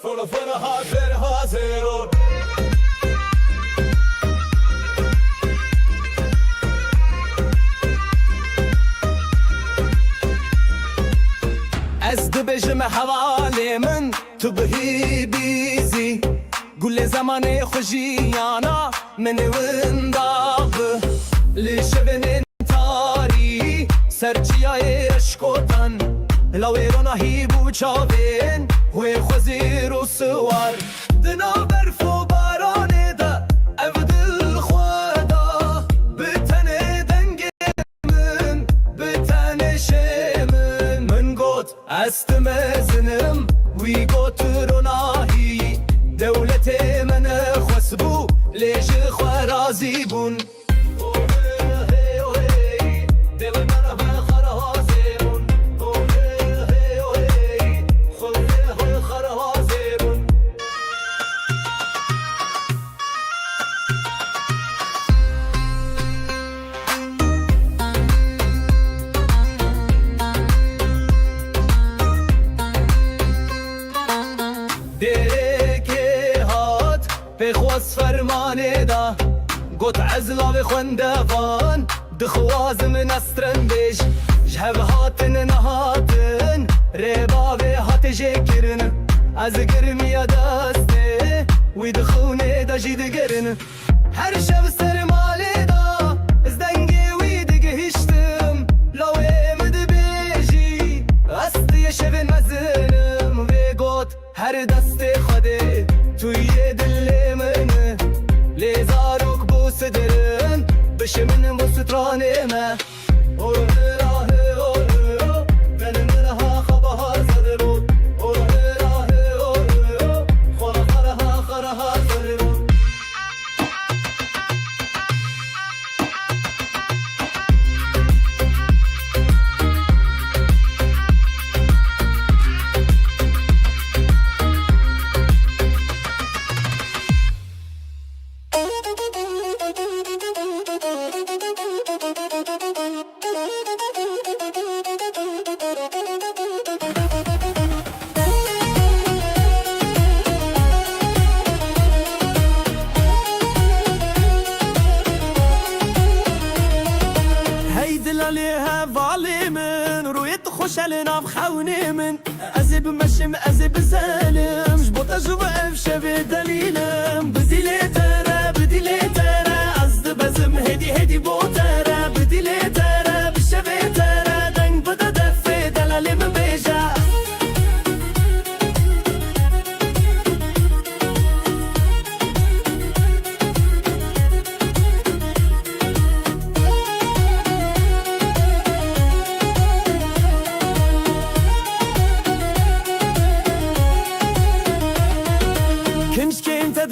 full فرحات فرحات زيرون از دبجم حوالی من تو بهی بیزی گل زمان خوشیانا من ونداغ لشبن تاری سرچیای اشکوتن لویرون هیبو چاوین و خوزیر و سوار دنا برف و بارانه دا افدل خوادا بتنه دنگ من بتنه شمن من گوت استمزنم وی گوت روناهی دولت من خسبو لیش خوارازی بون بخواست فرمانه دا گوت عزلا و خوندوان دخواز من استرن بیش جهب هاتن نهاتن ریبا و هات جکرن از گرمی دسته وی دخونه دا جید گرن هر شب سرماله دا از دنگی وی دگه هشتم لوی مد بیجی استی شب مزنم و گوت هر دست خوده توی دل منه لیزاروک بو صدرن بشه من بو سترانه ما اوه راه اوه من منها خبها زده بود اوه راه اوه خرها زده بود خوشالنا بخوني من أزب مشم أزب سالم جبوت أجوب أفشى بدليلم بديلي ترى أزد بزم هدي بوترى بديلي ترى بالشبه ترى دنگ بدا دفي دلالي من بيجا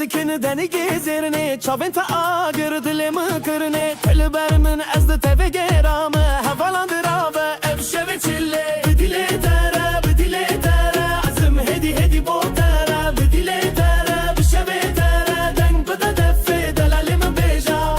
دکن دنی گزرنه چاوین تا آگر دلم کرنه تل بر من از دت بگرام حوالان درابه افشه به چله بدیله تره ازم هدی بوتره بدیله تره بشه به تره دنگ بده دفه دلالی من بیجا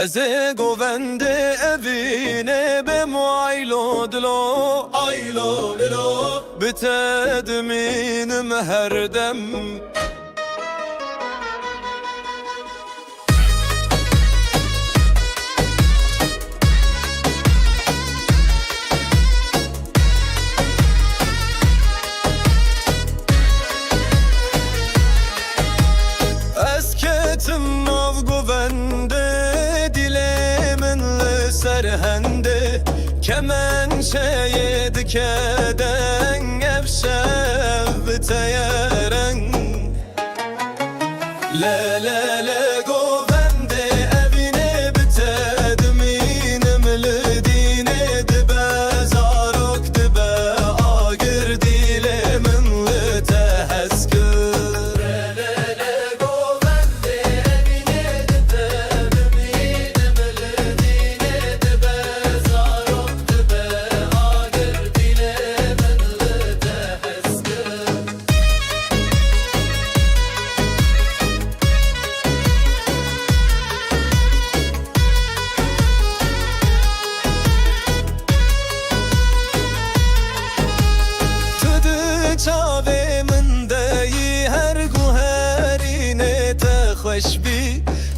از گوونده اوینه به معایلو دلو بتدمینم هر دم kemençeyi dikeden evşev biteyeren le le le govende evine bitedim inimli dine dibe zarok dibe agir dilimin li teheskir le le le govende evine bitedim inimli dine dibe zarok dibe agir dilimin li teheskir çave من دهی هر گوهرینه تخوش بی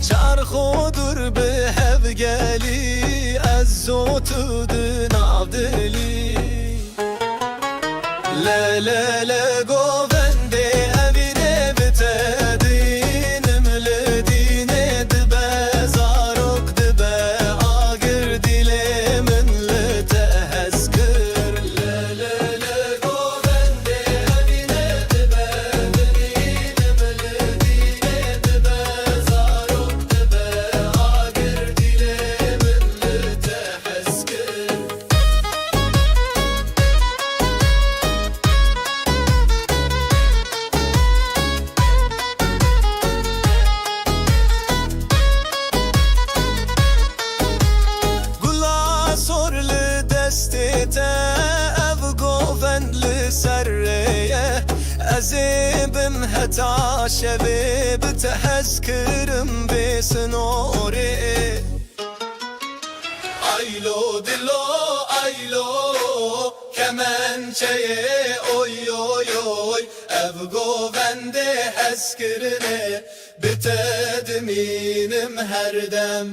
چرخو دور به هفگلی از زوتو دناو دلی لا گوونده اویده بتدینم لدینه دبه زارک دبه آگر دیل من لتهزکر لا گوونده اویده بتدینم لدینه دبه زارک دبه آگر دیل من لتهزکر گلا سرل دستته اف گوفند لسریه ازیبم هتا شبه بتحذکرم بسنوره aylo dilo aylo kemençeye oy oy oy ev govende heskirine bitedim inim her dem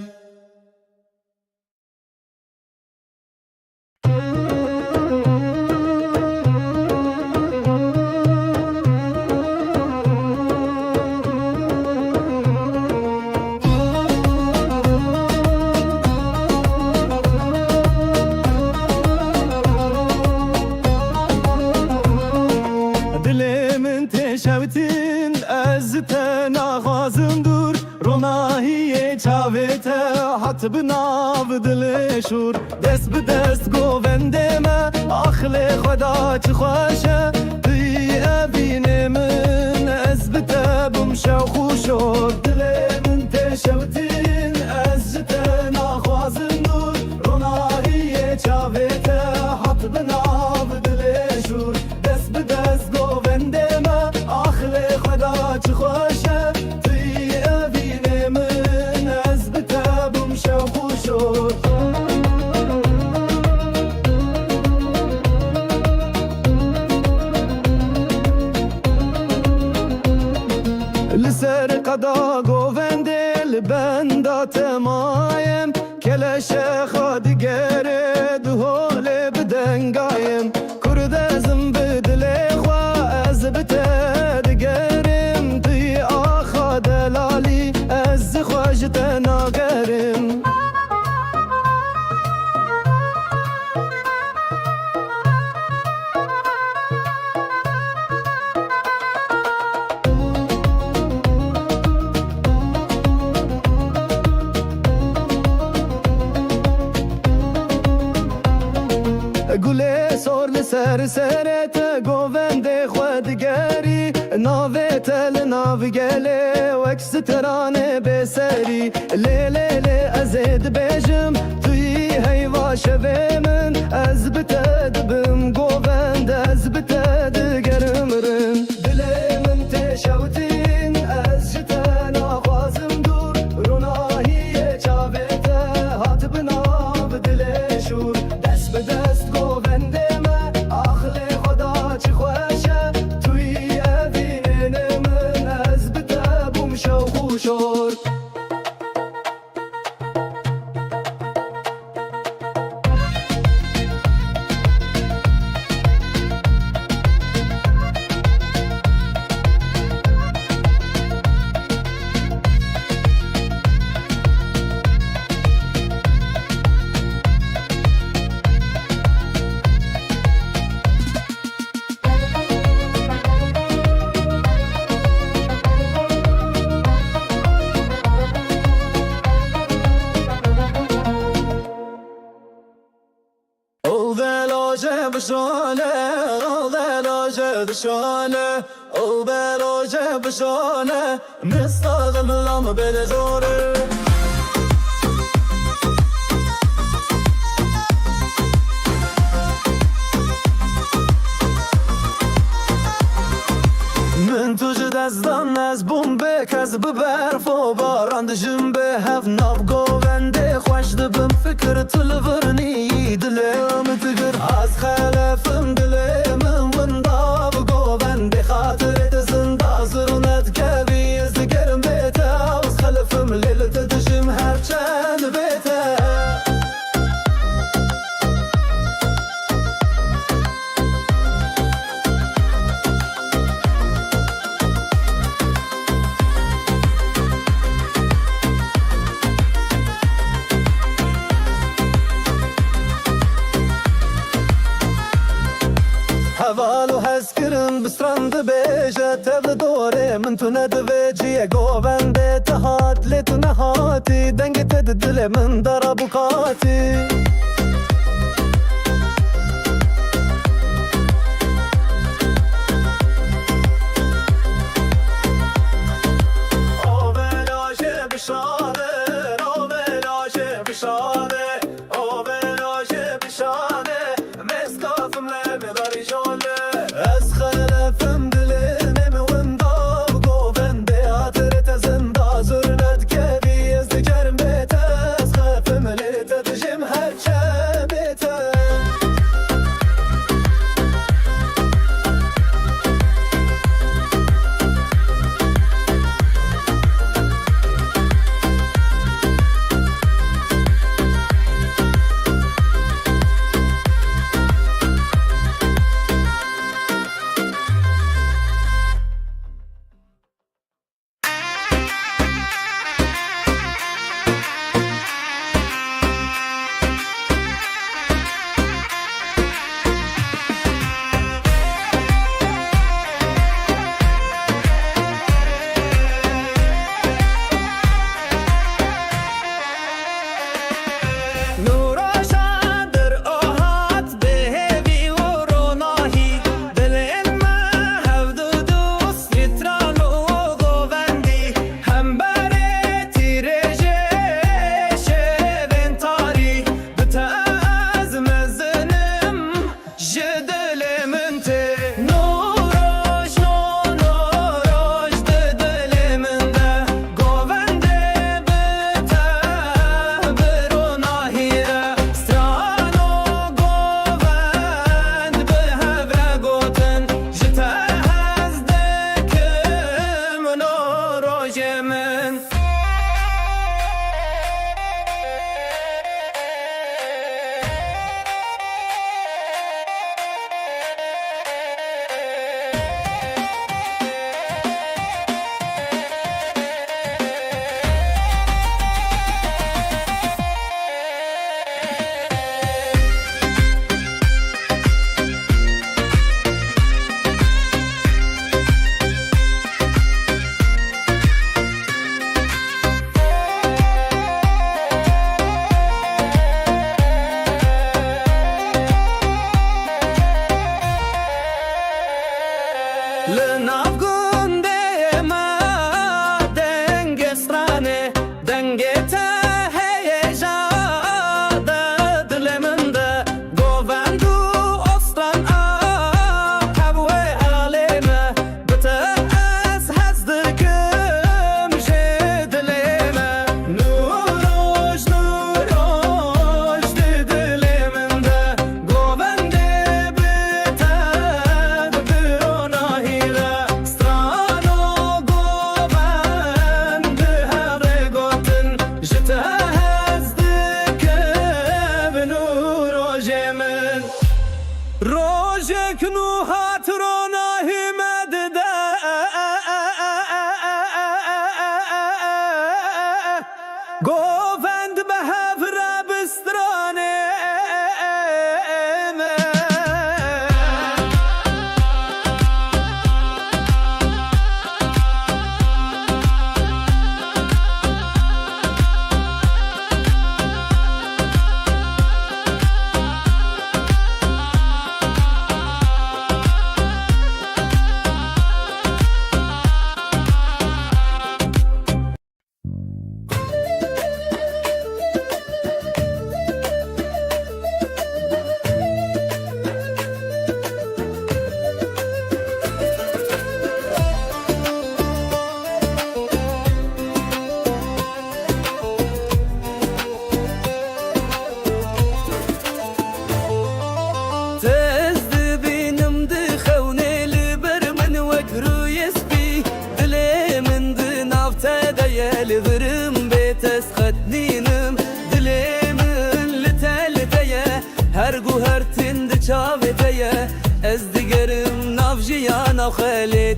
Dilimin teşevtin ezte nağazım dur Ronahiye çavete hat binav dilişur Dest bi dest govendeme ahle khoda çi khoşe Tüy evine min ez bitebim şevxuşur Dilimin teşevtin ezte nağazım dur Ronahiye çavete hat binav dilişur Dest bi dest govendeme ahle khoda çi khoşe Tüy evine min ez bitebim şevxuşur لسر قدا گوونده لبندا تمایم کلشه خاد گره دهول بدنگایم کردزم بدلی خوا از بتد گرم توی آخا دلالی از خوشت ناگرم گله سر لسر سرت گوونده خود گری ناوت لناو گله وکس ترانه بسری لیلی ازید بجم توی هیوا شوه من از بتد بم گووند از بتد گرمرن دلی من تشوتین از جتن آغازم دور روناهی چاوت هات بناب دلی شور دست به دست گوونده من آخل خدا چی خوشه توی اوین من از بتبم شوخوشور بلاجه بشانه بلاجه بشانه بلاجه بشانه مستقم لام بدزاره من تو جد از دان از بومبه کز ببرف و باران دجم به هف ناف گوونده خوش دبم فکر تلورنی دلم تگر از خلفم دلم ونداف گوونده خاطر تزنده زرونت کبی از گرم بیتا از خلفم لیلت دجم هر چند بیتا هوالو هسکرم بسترند بیجه تبل دوره من تو ندویجیه گوونده تهات لیتو نهاتی دنگ تد دل من دارا بکاتی او بلاجه بشانه او بلاجه بشانه او بلاجه بشانه مسکافم لبداری جانه از خلفم دلم ونداف گوونده خاطر تزنده زرنت کبی از دگرم بیت از خلفم لیت دجم هر چه بیت گووند به هفره بسترانه گوهرتین ده چاوتیه از دیگرم نافجیانا خالی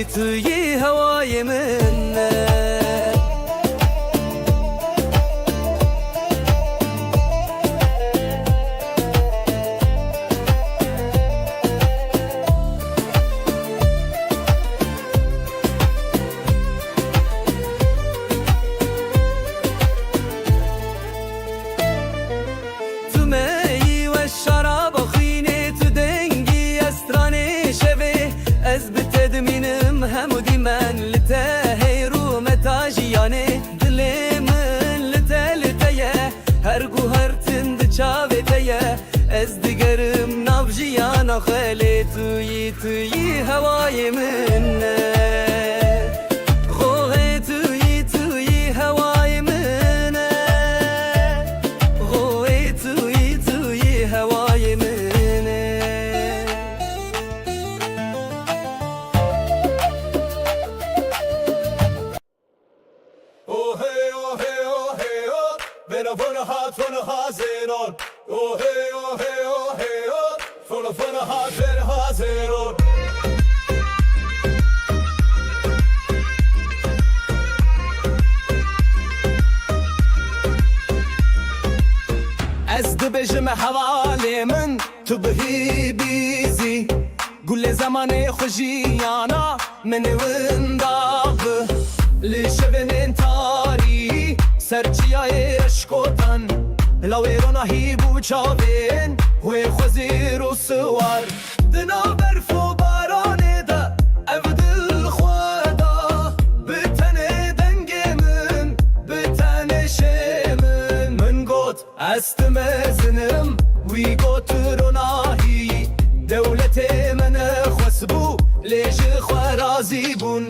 توی هوای منه همودی من لته رو متاجیانه دل من لته هر گوهر تند چاوه تیه از دیگرم نافجیانا خالی توی هوای منه خوه توی هوای منه خوه توی هوای منه Van Hazeron, oh hey, oh hey, oh hey, oh, van Hazeron. از دبجم حوالی من تو بهی بیزی گل زمان خوشیانا من ونداغ لشبن تاری سرچیای اشکوتن لاویرونا هی بو چاوین وی خوزی رو سوار دنا برف و بارانه دا او دل خوادا بتنه دنگ من بتنه شمن من گوت استم زنم وی گوت روناهی دولت من خسبو لیش خوارازی بون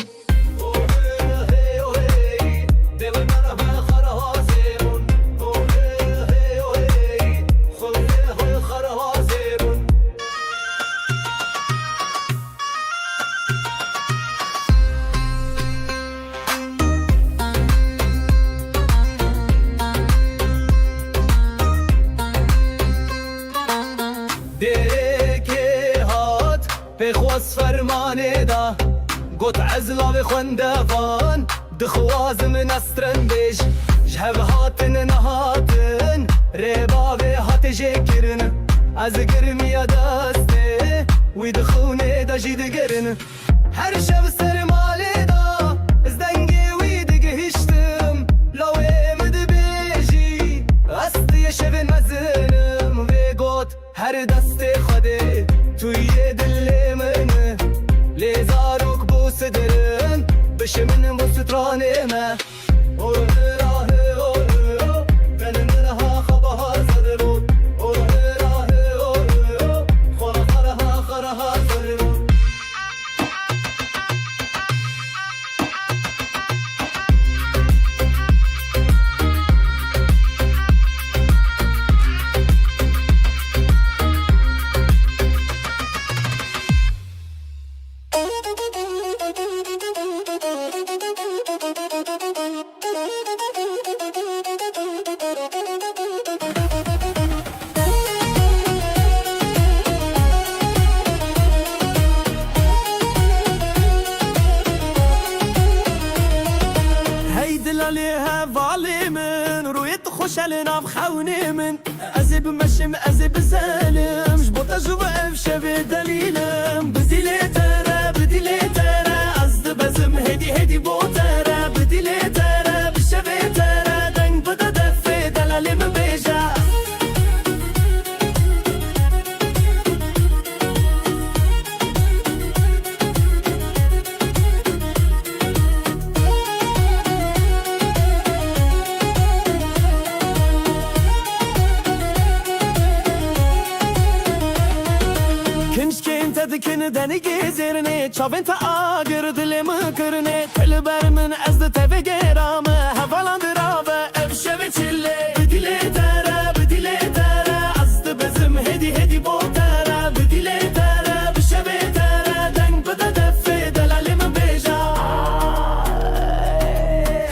بخواست فرمانه دا گوت عزلا و خوندوان دخواز من استرن بیش جهب هاتن نهاتن ریبا و هات جکرن از گرمی دسته وی دخونه دا جید گرن هر شب سرماله دا از دنگی وی دگه هشتم لاوی مد بیجی استی شب نزنم و گوت هر دست خوده توی دل منه لیزاروک بو صدرن بشه من بو سترانه ما اوه راه اوه من منها خبها زدرون اوه راه اوه خرها زدرون خوشالنا بخوني من أزيب مشم أزيب سالم جبوطة جوا بشبه دليلم بديلي ترى أزد بزم هدي بوترة بديلي ترى بشبه ترى دنگ بدا دفي دلالي من بيجا دکن دنی گزرنه چاوین تا آگر دلم کرنه تل بر من از تف گرام هوالان درابه افشه به چله بدیله تره از بزم هدی بوتره بدیله تره بشه بهتره دنگ بده دفه دلالی من بیجا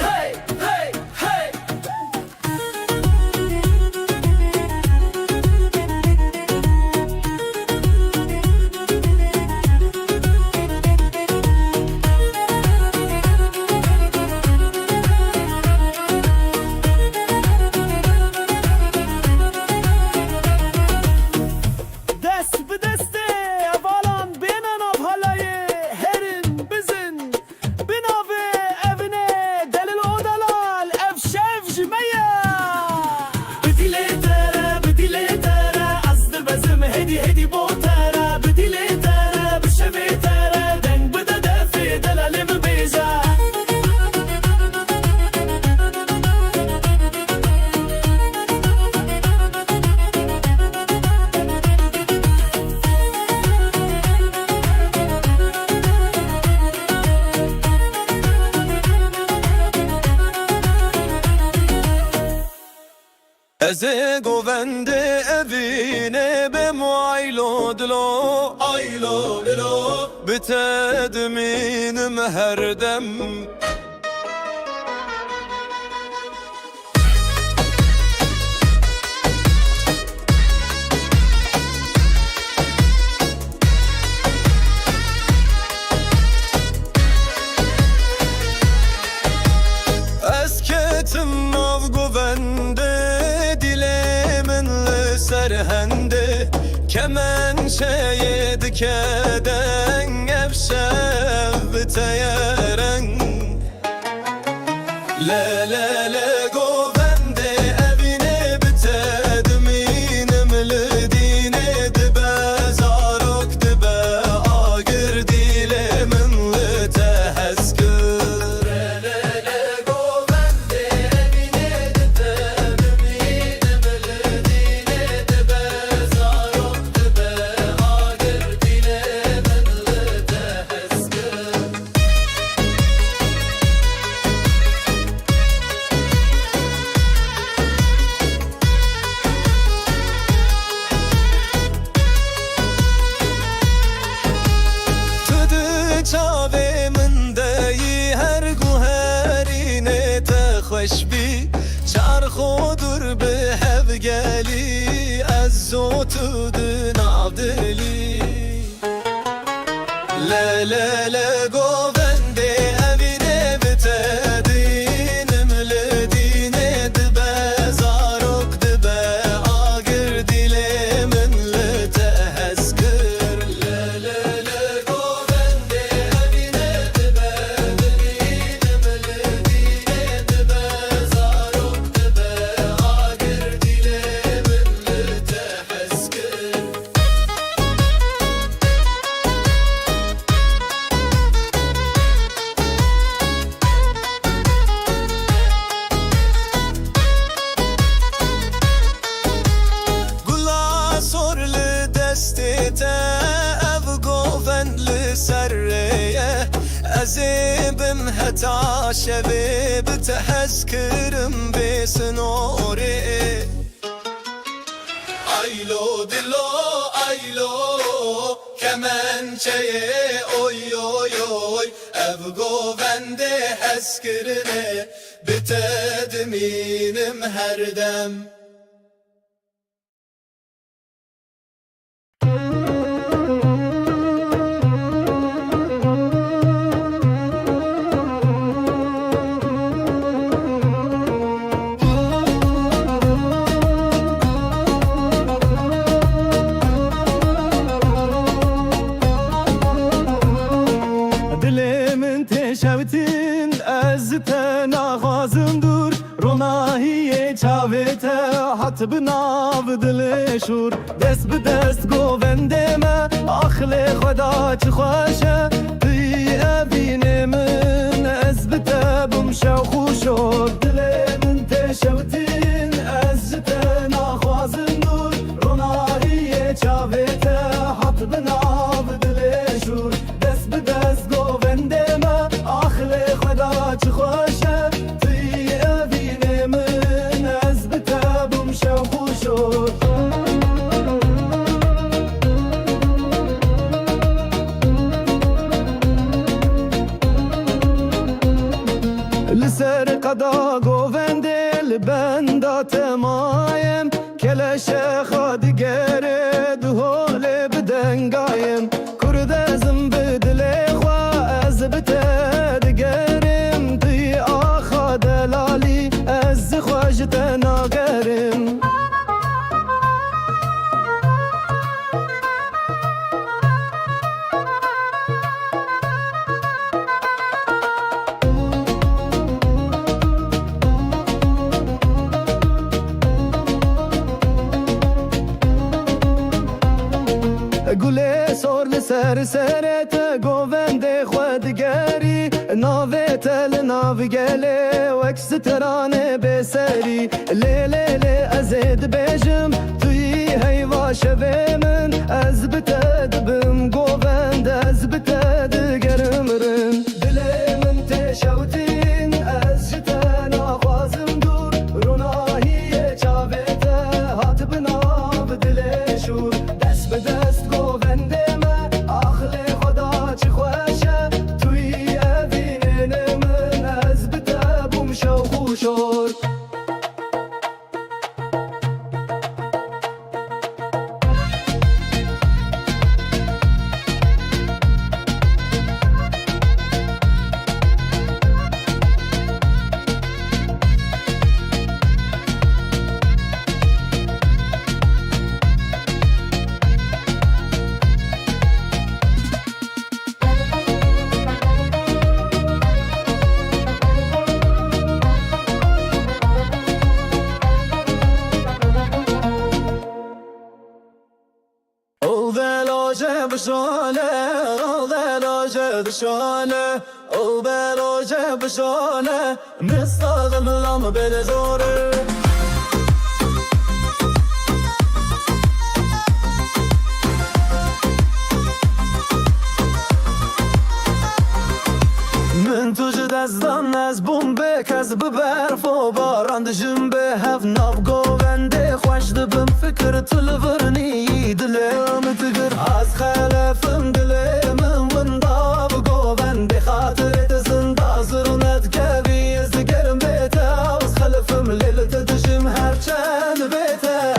هی هدی هدی بو تره بدیلی تره بشوی تره دنگ بده دفی دلالی ببیزه Ez govende evine bem aylo dilo aylo dilo bitedminim her dem Esketim nav govende serhende kemençeye dikeden evşev biteyeren le le le govende evine bitedminim lidine dibe zarok dibe agir dilemin liteheskir çave min deyi her guherine te xoş bi çarxo dur bi hev geli ez zotu dinav dili le le le govende evine bitedinim lidine dibe zarok dibe agir dilemin liteheskir le le le destete ev govendli serreye ezibim heta şevi bitehezkirim besin ori aylo dilo aylo kemençeye oy oy oy ev govende heskirine bitedminim her dem Dilimin teşevitin ez te naxwazim dur Ronahiye çavete hat binav dilê şûr Dest bi dest govendê me axlê xweda çi xweş e Pî evînê min ez bi te bim şewq û şor Dilê min teşevitin ez te naxwazim dur Ronahiye çavete hat binav dilê şûr Dest bi dest govendê me axlê xweda çi xweş e Pî evînê min ez bi te bim şewq û şor Li ser qeda govendê li benda temayem Keleşe xwe digere di holê bi dengayem Kurd ezim bi dilê xwe ez bi te digerim Pî axa delalî ez xwe ji te nagerim گله سر لسر سرت گووند خودگری ناوه تل ناو گله وکس ترانه بسری لیلی ازید بیجم توی هیوا شوه من از بتد بم گووند از بتد گرمرن دل من تشوتین از جتن آخوازم دور روناهی چاوته هات بناب دل شور دست به دست گوونده من آخل خدا چی خوشه توی اوین من از بتبوم شو خوشور بلاجه بشانه بلاجه بشانه بلاجه بشانه مستغم لام بلزوره من تو دستان از بومبه کز برف و باران دجم به هف ناف گوونده خوش دبم فکر تلورنی دلم تگر از خلفم دلم ونداب گوونده خاطرت زنده زرونت کبی از گرم بیتا از خلفم لیلت دجم هر چند بیتا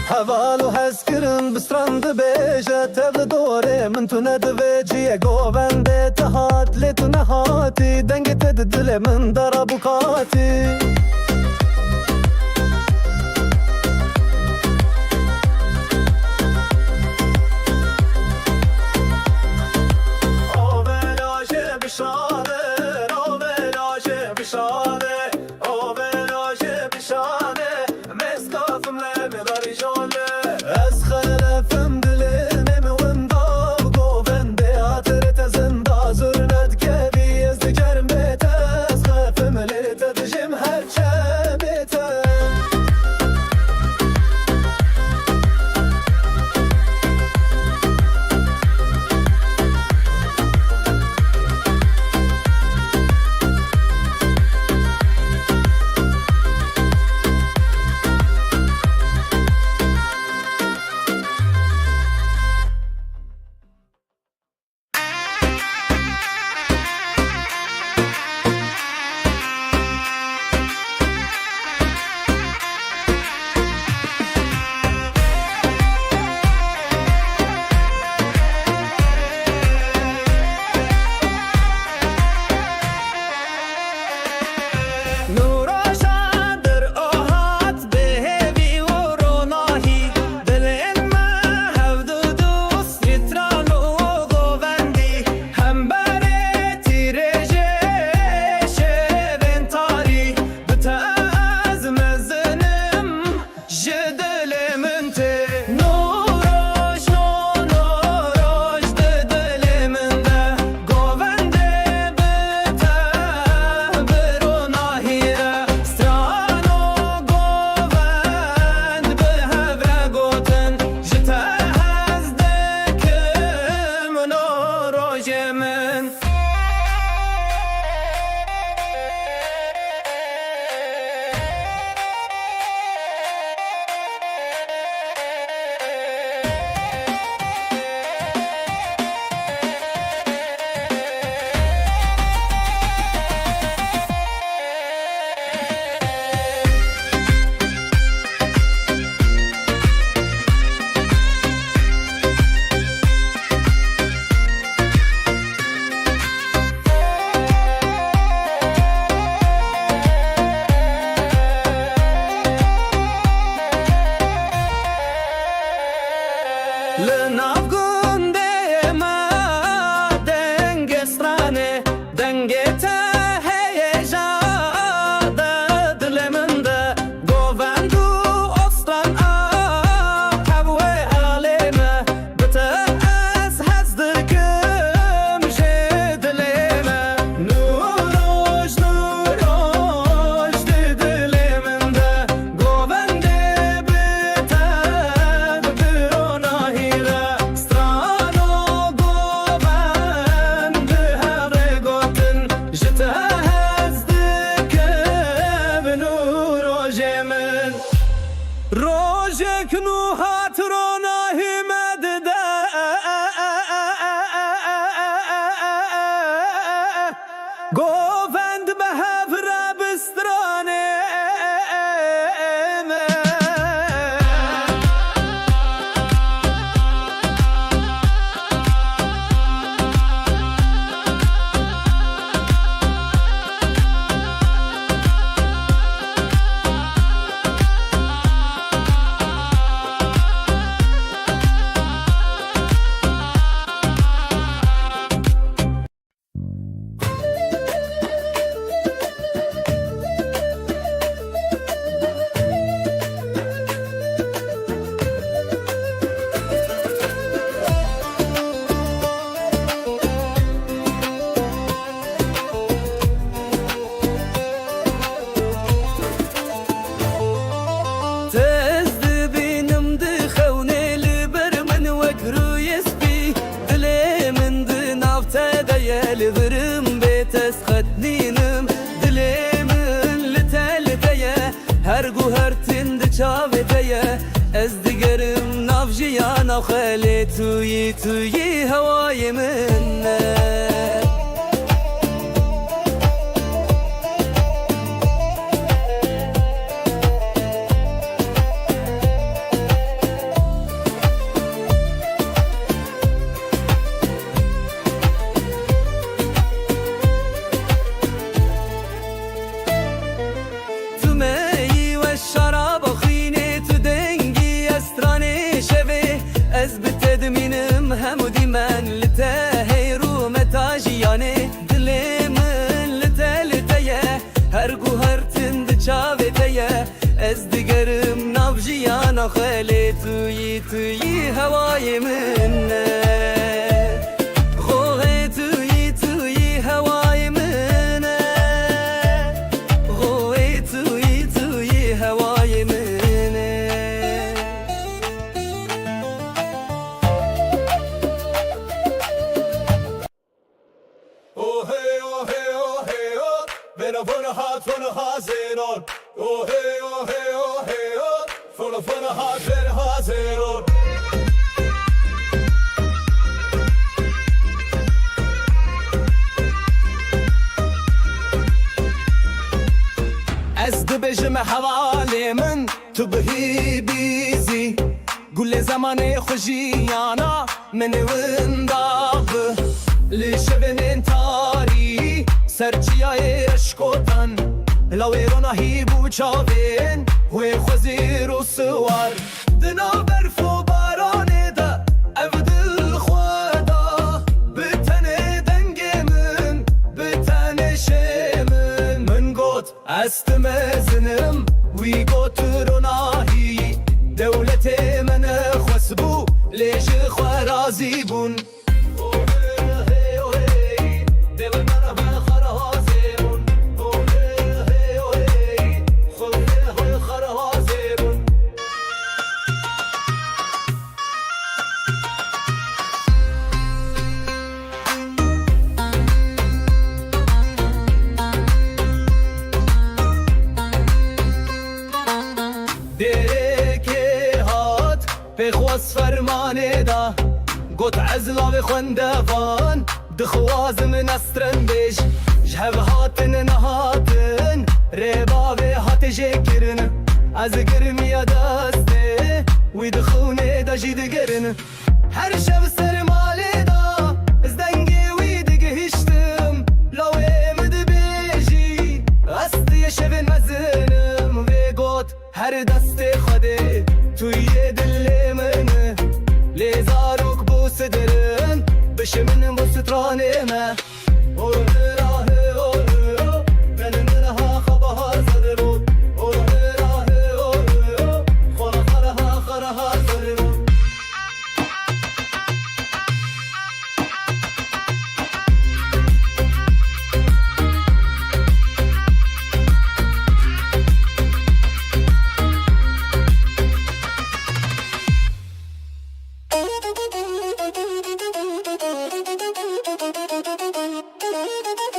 هوالو هز کرن بسرند بیجه تبل دوره من تو ندوه جیه گوونده تهات لی تو نهاتی دنگ تد دل من دارا بکاتی آولاشه بشانه آولاشه بشانه آولاشه بشانه مسکافم لبلاری جانه از خلفم دلم ونداب گوونده آترت زنده زرنت کبی از دگرم بیت از خلفم لیت دجم هر چه روزك نو هاترونا همد ده گوفند به هفر بسترانه لبرم بيتس خدنينم دليمن لتلتيا هرگو هرتند چاوتيا از دگرم نافجيانا خالي توي هواي منه از بتدمینم همودی من لته رو متاجیانه دل من لته لتیه هرگو هرتند چاوتیه از دگرم نافجیانا خالی توی هوای منه خوه توی هوای منه خوه توی هوای منه Fona hazeron, oh hey, oh hey, oh hey, oh. Fona hazeron. از دبجم حوالی من تو بهی بیزی گل زمان خوشیانا من ونداغ لشبن تاری سرچیای اشکوتن لاویرونا هیبو چاوین و خوزیر و سوار دنا برف و بارانه دا افدل خوادا بتنه دنگ من بتنه شمن من گوت است مزنم وی گوت روناهی دولت من خسبو لیش خوارازی بون بخواست فرمانه دا گوت عزلا و خوندفان دخواز من استرن بیش جهب هاتن نهاتن ریبا و هات جکرن از گرمی دسته وی دخونه دا جید گرن هر شب سرماله دا از دنگی وی دگهشتم لاوی مد بیجی استی شب مزنم و گوت هر دست خوده توی دل منه لیزاروک بو صدرن بشه من بو سترانه ما اوره راه اوره من منها خبها زدرو اوره راه اوره خرها زدرو Thank you.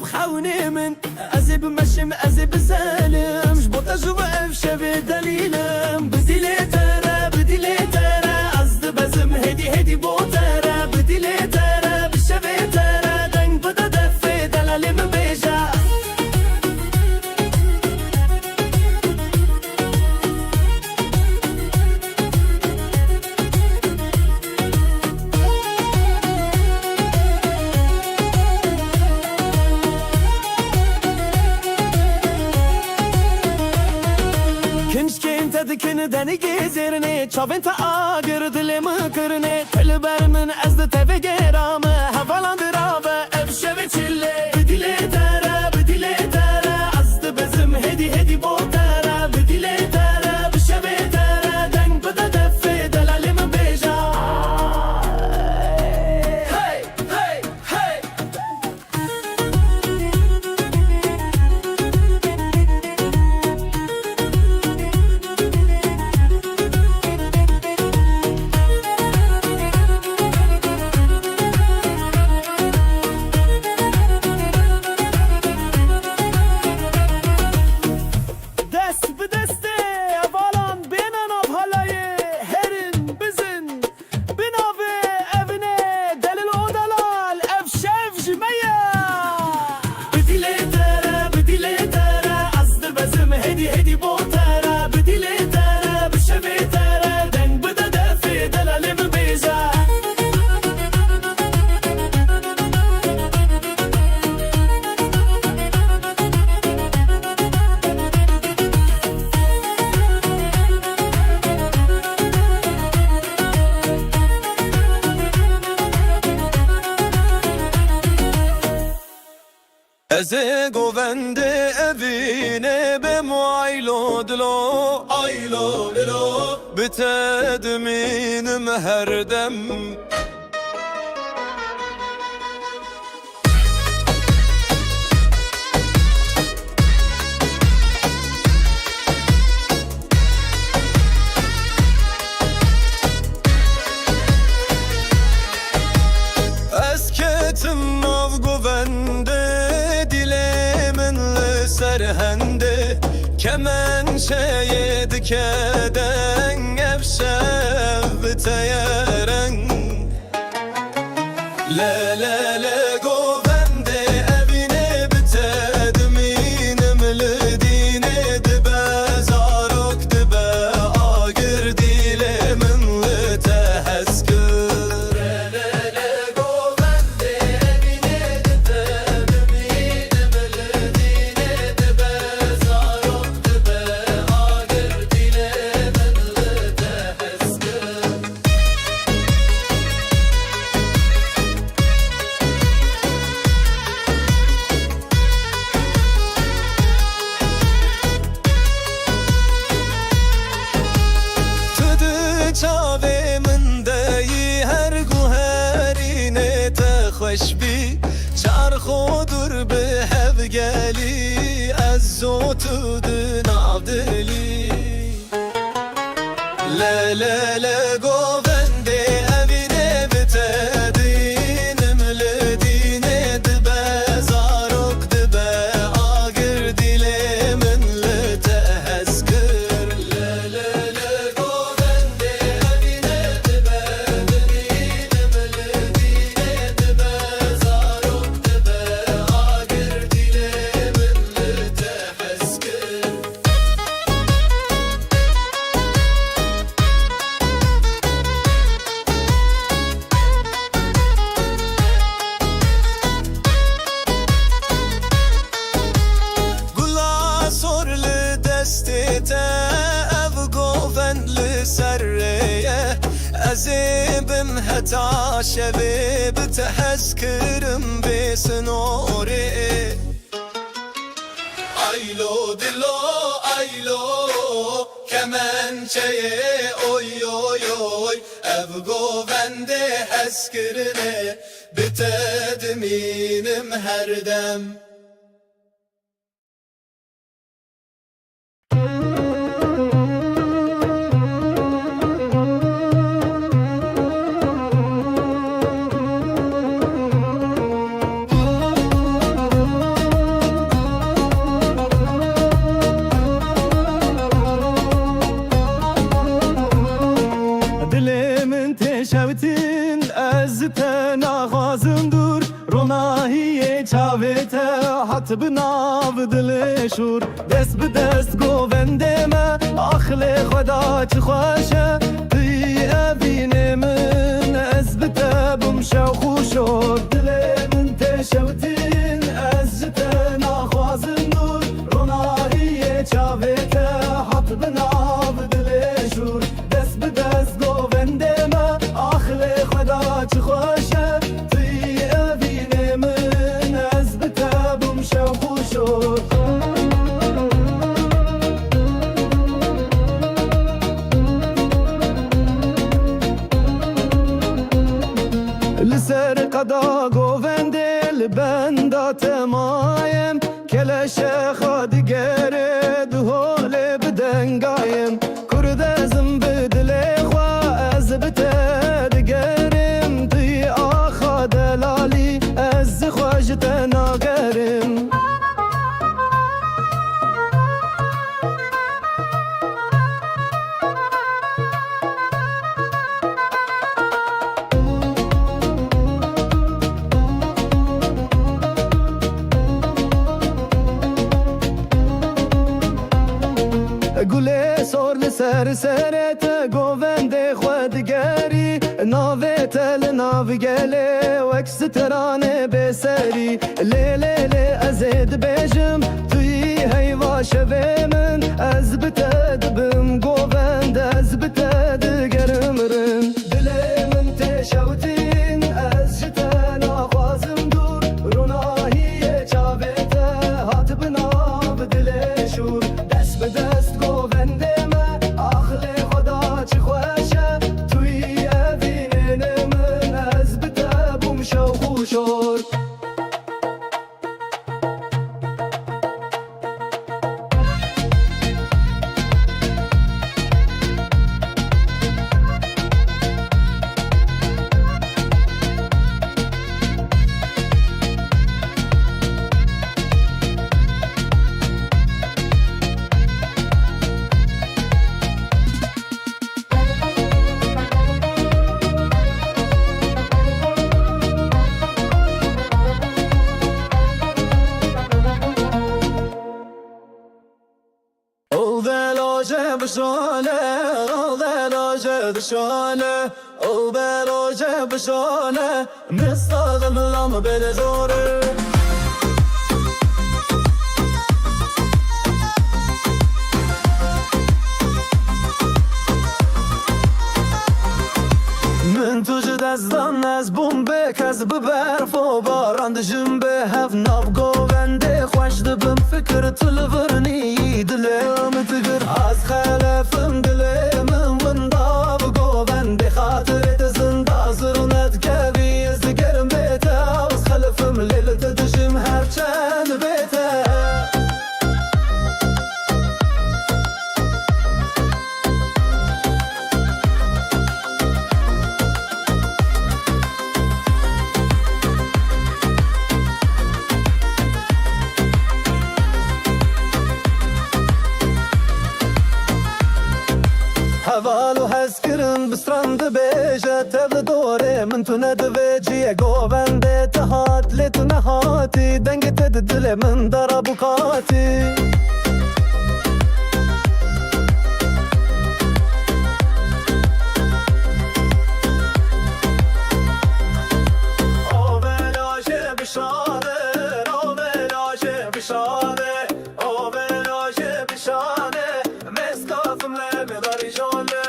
خوني من ازي بمشم ازي بسالم جبوطة جوا افشا بدليلم بدي لي ترى قصد بزم هدي بوترة بدي لي ترى بالشبه ترى دنگ بدا دفي دلالي من بيجا دكن دني جزرني چاوين تا آگر دلم کرنه تل بر من از ده تبه گرامه هفالان درابه افشه به چله بدیله تره از ده بزم هدی بوتره بدیله تره بشه به تره دنگ بده دفه دلالی من بیجا هی هدي بوترة بديلي ترى بالشبه ترى دنگ بدا دفي دلالي من بيجا ازي گوونده evine بمعيلو دلو بتدمينم her dem Esketim av govende dilemin serhende kemen şeye dikeden evşev biteyeren le govende evine bitedminim lidine dibe zarok dibe agir dilemin liteheskir çave min deyi her guherine te خوش بی چرخو در به هفگلی از زوتو دناو دلی ل گوونده اوینه بتدینم لدینه دبه زاروک دبه آگر دیل من لتهزگر ل گوونده اوینه دبه دینم لدینه دبه زاروک دبه آگر دیل من لتهزگر أزيبم هتا شبيب تحسكرم بسنوري أيلو دلو أيلو كمان شيء أوي أوي أوي أبقو بندي حسكرني بتدمينم هردم هات بناو دل شور دست به دست گوونده ما آخل خدا چه خوشه توی اوین من از بتبم شو خوشور دل من تشوتین از جتا نخوازم نور روناهی چاوته هات بناو دل شور دست به دست گوونده ما آخل خدا چه خوشه توی اوین من از بتبم شو خوشور لسر قدا گوونده لبندا تمایم کلش خادگره دهول بدنگایم کرد ازم بدل خوا از بتدگرم توی آخا دلالی از خواجت ناگرم گله سور لسر سرت گوونده خودگری ناوه تل ناو گله وکس ترانه بسری لیلی لی ازید بیجم توی هیوا شوه من از بتدبم گوونده از بتدگرم رن دلی من تشوتین از جتا نخوازم دور روناهی چاوته هات بناب دل شور دست به دست گوونده ما آخل خدا چه خوشه توی اوین من از بتبم شو خوشور البلاجه بشانه البلاجه بشانه البلاجه بشانه مستغم لام بلزوره من توجد از دان از بومبک از برف و باران دجم به هف ناف گوونده خوش دبم فکر تلورنی دلم تگر از خلفم دلم ونداف گوونده خاطرت زنده زرونت کبی از گرم بیتا از خلفم لیلت دجم هر چند بیتا هوالو هسکرم بسترند بیجه تبل دوره من تو ندوه جیه گوونده تهات لیتو نهاتی دنگ تد دل من دارا بکاتی آبلاشه بشانه آبلاشه بشانه آبلاشه بشانه مسکافم لمه داری جانه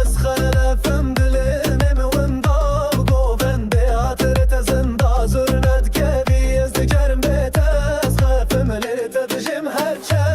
از خلفم دلم ونداف گوونده آترت زنده زرنت کبی از دکرم بیت از خلفم لیت دجم هر چه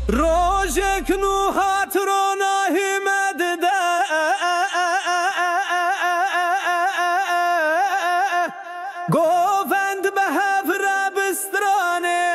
روزك نوحات روناهي مدده گووند به هفره بسترانه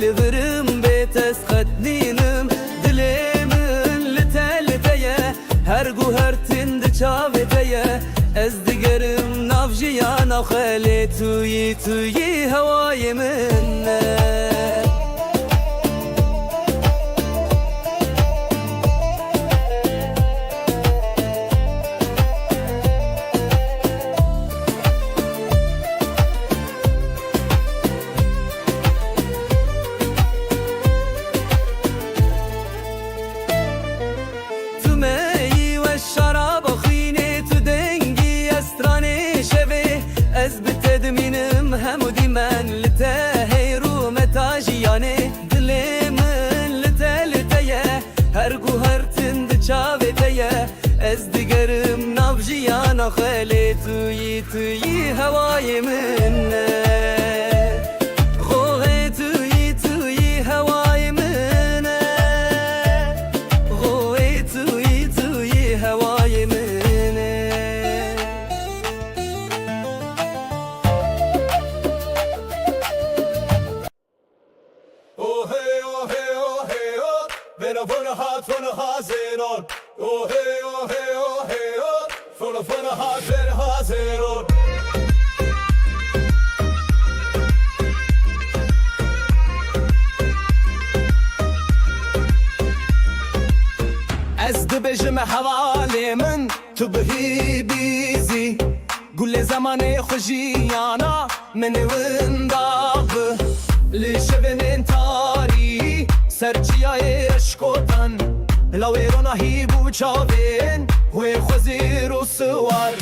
لبرم بيتس خدنينم دليمن لتلتيه هرگو هر تند چاوتيه از دیگرم نافجیانا خالی توی هوای منه از بتدمینم همودی من لته رو متاجیانه دل من لته هرگو هر تند چاوته از دیگرم نافجیانا خالی توی هوای منه خوه توی هوای منه خوه توی هوای منه Vona hat zenon. Oh hey, oh hey, oh hey, oh. Vona hat zenon. از دبجم حوالی من تو بهی بیزی گل زمان خوشیانا من ونداغ لشبن انتاری سرچیای اشکوتن لاویرونا هی بوچاوین وی خوزیر و سوار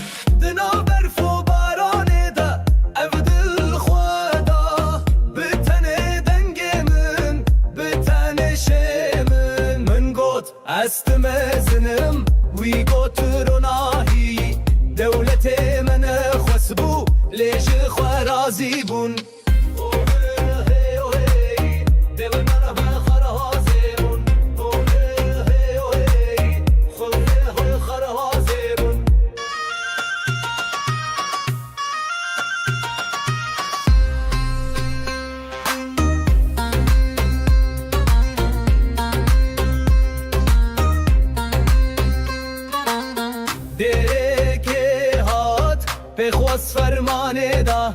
دنا برف و بارانه دا او دل خوادا بتن دنگ من بتن شمن من گوت است مزنم وی گوت روناهی دولت من خسبو لیش خوارازی بون بخواست فرمانه دا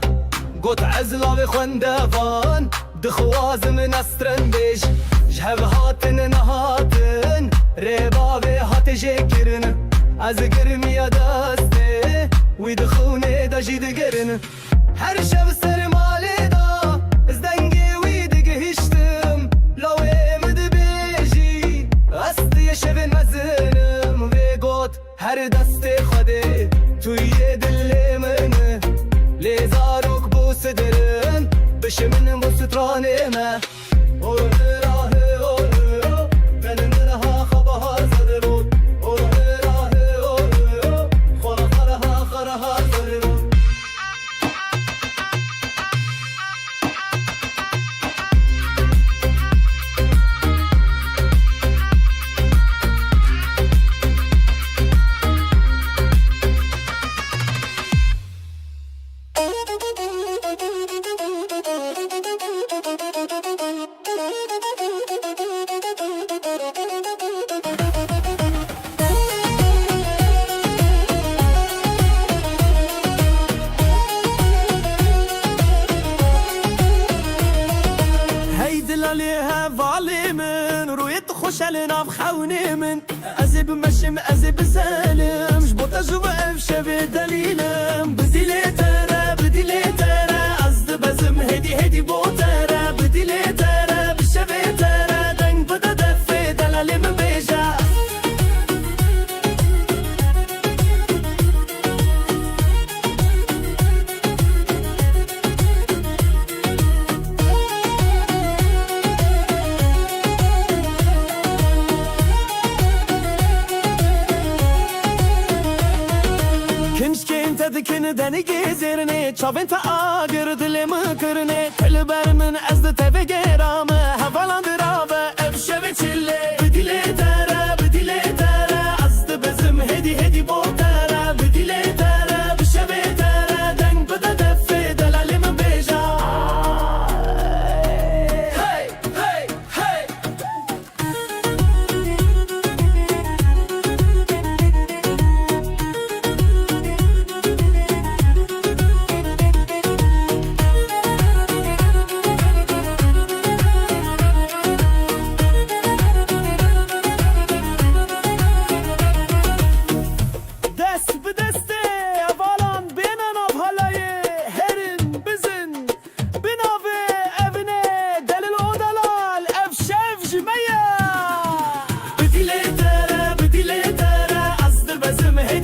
گوت عزلا و خوندوان دخواز من استرن بیش جهو هاتن نهاتن ربا و هات جکرن از گرمی دسته وی دخونه دا جید گرن هر شب سرماله دا از دنگی وی دگه هشتم لاوی مد بیجی استی شب مزنم و گوت هر دست خوده توی دل منه لیزاروک بو صدرن بشه من بو سترانه ما اوه راه اوه من نرها خبها زدرون اوه راه اوه خرها زدرون Thank you. ناف خوني من ازي بمشم ازي بسالم جبو تجربة افشبه دليلم بديلي ترى ازد بزم هدي بو ترى بديلي ترى بشبه ترى دنگ بدا دفه دلالي من بيجا دکن دنی گزرنه چاون تا آگر دل مکرنه تل بر من از ده تبه گرامه حوالان درابه افشوه چله بدیله تره از ده بزم هدی بو تره بدیله تره بشوه تره دنگ بده دفه دلالی من بیجا هی هی هی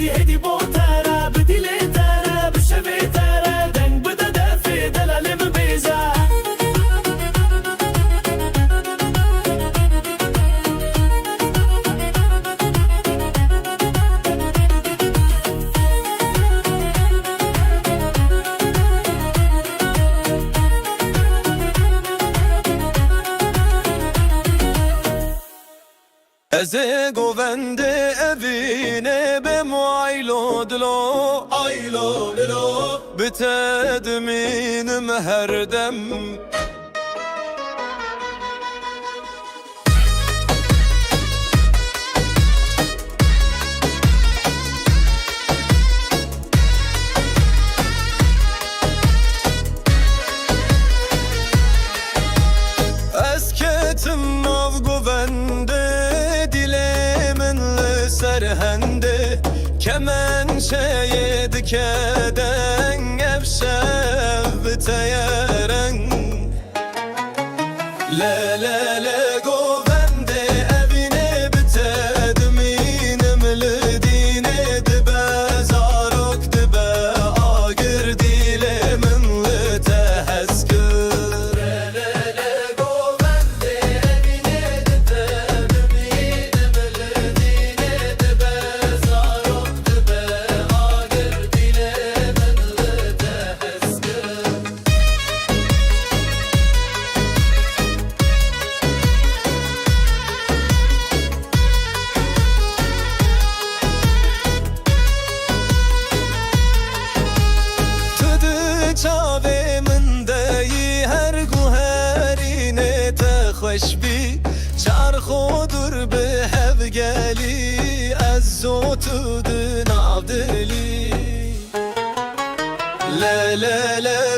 هدي بو ترى بديلي ترى بشبه ترى دنگ بدا دفه دلالی من بیجا ازی گوونده evine bem aylo dilo bitedminim her dem esketim av guvende serhende kemen şeye dikeden evşev biteyeren le govende evine bitedminim lidine dibe zarok dibe agir dilemin liteheskir le govende evine bitedminim خوشبی چرخو دور به هفگلی از زوتو دناو دلی ل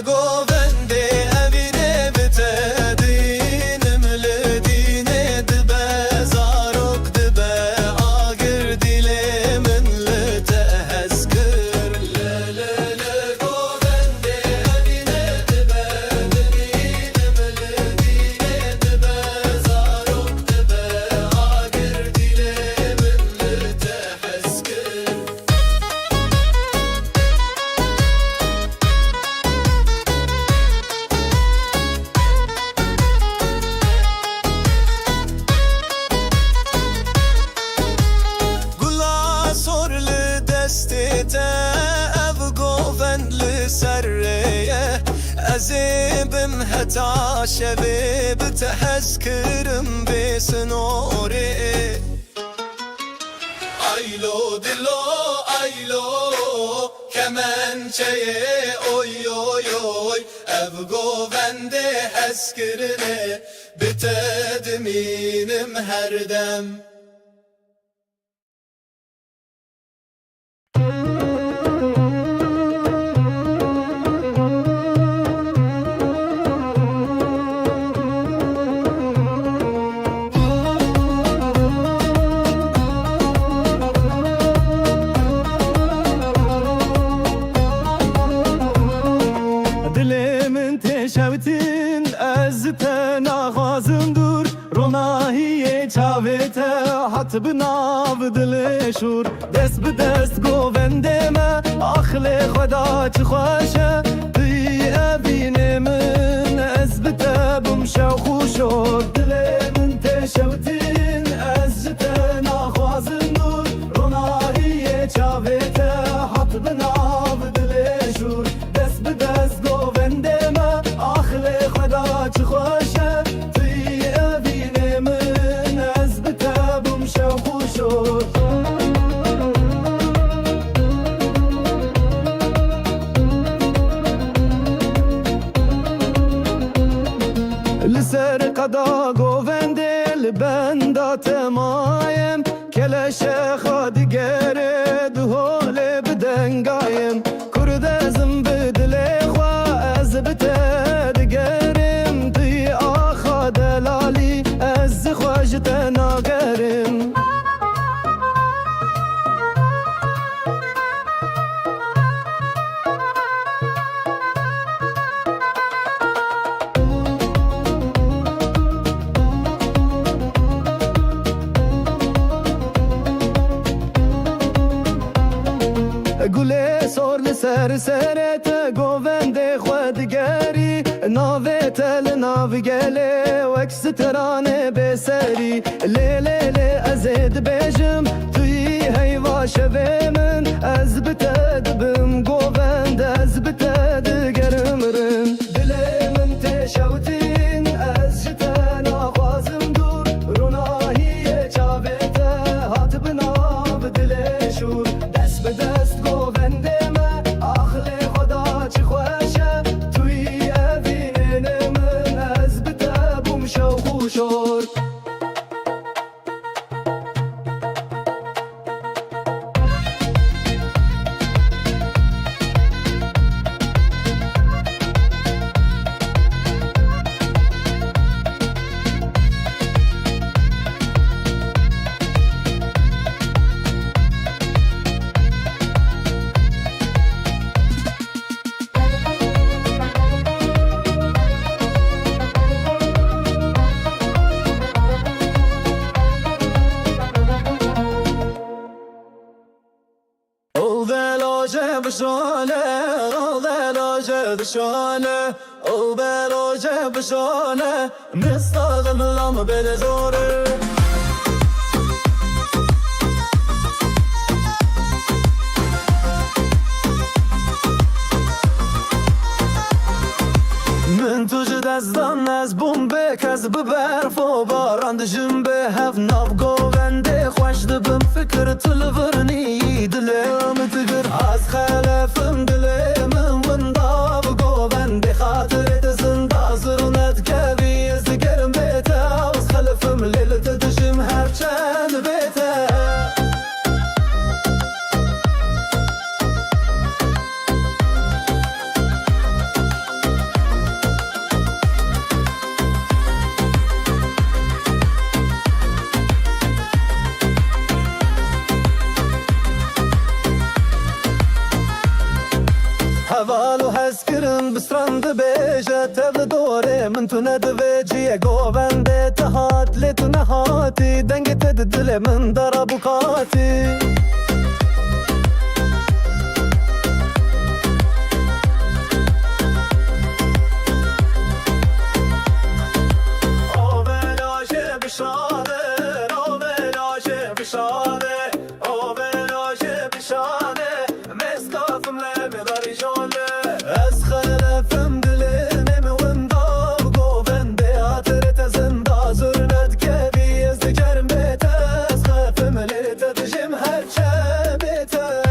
گوونده اوینه بتدینم لدینه دبه زاروک دبه آگر دیله من لتهزکر ل گوونده اوینه دبه دینم لدینه دبه زاروک دبه آگر دیله من لتهزکر أزيبم هتا شبيب تحذكرم بسنوري Aylo dilo aylo kemençeye oy oy oy ev govende heskirine bitedminim her dem. هات بناو دل شور دست به دست گووند ما آخل خدا چه خوشه توی اوین من از بتبم شو خوشور دل من تشوتین از جت نخوازن نور رونایی چاوت هات بناو دل شور دست به دست گووند ما آخل خدا چه خوشه توی اوین من از بتبم شو خوشور لسر قدا گوونده لبندا تمایم کلش خادگره دهول بدنگایم کرد ازم بدل خوا از بتدگرم دی آخا دلالی از خواجت ناگرم گله سر لسر سرت گووند خودگری ناوت لناوگله وکس ترانه بسری لیلی ازید بجم توی هیوا شوه من از بتد بم گووند از بتد گرمرن دل من تشوتین از جتن آغازم دور روناهی چاوت هات بناو دل شور دست به دست گوونده ما آخل خدا چه خوشه توی اوین من از بتبم شو خوشور بشانه او بلاجه بشانه مستاغم لام بلزوره من توش دستان از بومبه کز ببرف و باران دجم به هف ناف گوونده خوش دبم فکر تلورنی دلم تگر از خلفم دلم ونداف گوونده خاطرت زنده زرونت کبی از گرم بیته از خلفم لیلت دجم هر چند بیته هوالو هسکرم بسترند بیجه تب دوره من تو ندویجیه گوونده تهات لی تو نهاتی دنگ تد دل من در بکاتی او بلاشه بشاده او بلاشه بشاده او بلاشه بشاده مستافم لمی داری جاله از خلفم دلم ونداف گوونده آترت زنده زرنت کبی از دگرم بیته از خلفم لیت دجم هر چه بیته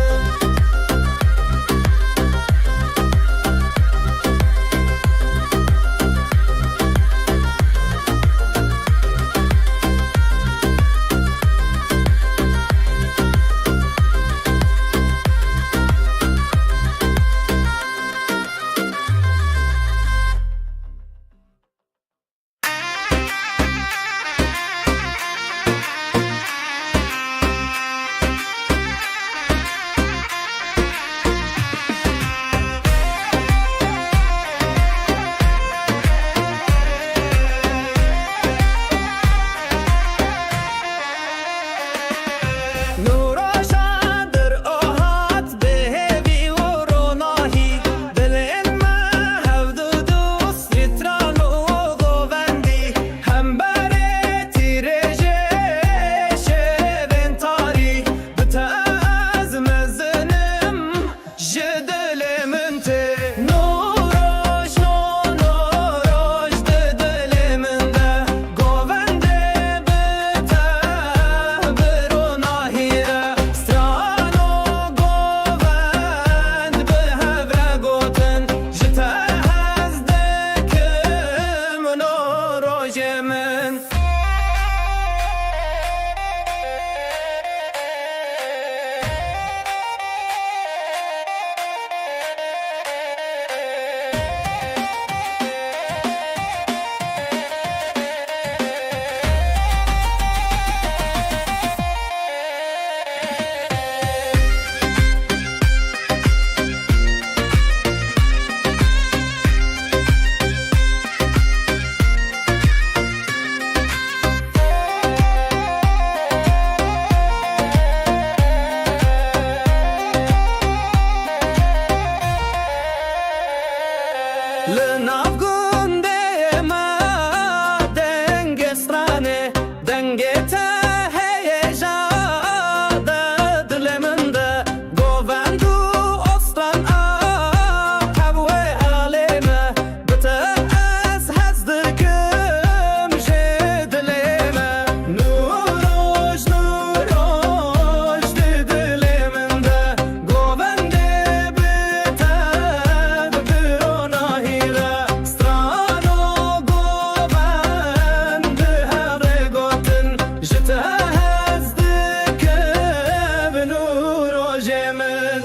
روژه من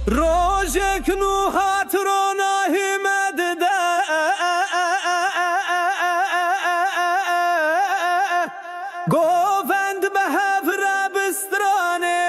روژه کنو هات روناهی مدده گووند به هفره بسترانه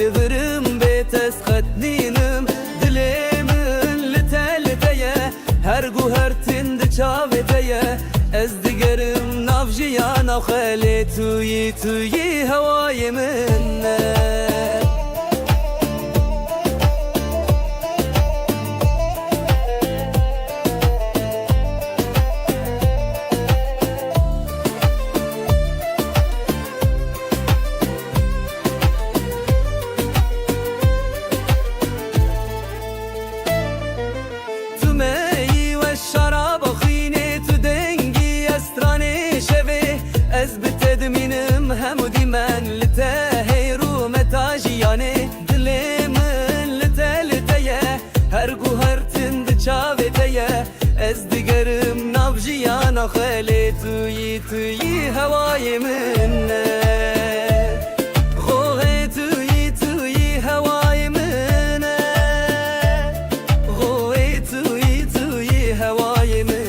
لغرم بيتس خدنينم دلي من لتلتيا هرقو هرتند چاوتيا از دگرم ناف جيانا خالي توي هواي منه همودی من لته رو متاجیانه دلی من لته لتیه هرگو هر تند چاوتیه از دیگرم نافجیانا خالی توی هوای منه خوه توی هوای منه خوه توی هوای منه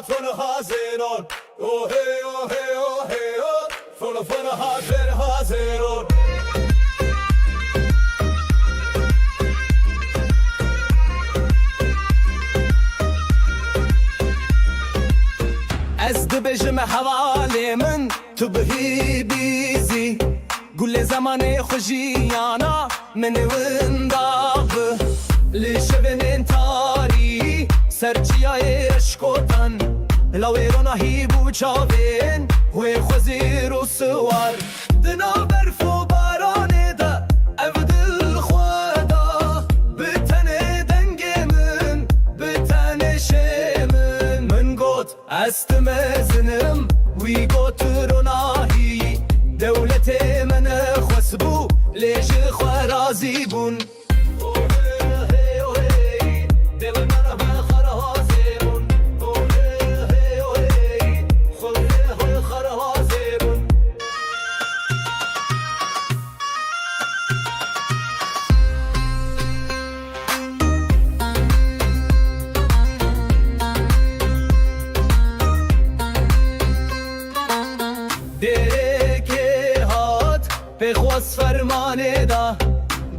Van hazeron, oh hey, oh hey, oh hey, oh, full of hazeron. از دبجم حوالی من تو بهی بیزی گل زمان خوشیانا من ونداغ لشبن انتاری سرچیای اشکوتن لاویرونا هی بوچاوین و خوزی رو سوار دنا برف و بارانه دا افدل خوادا بتنه دنگ من بتنه شمن من گوت استمزنم وی گوت روناهی دولت من خسبو لیش خوارازی بون بخواست فرمانه دا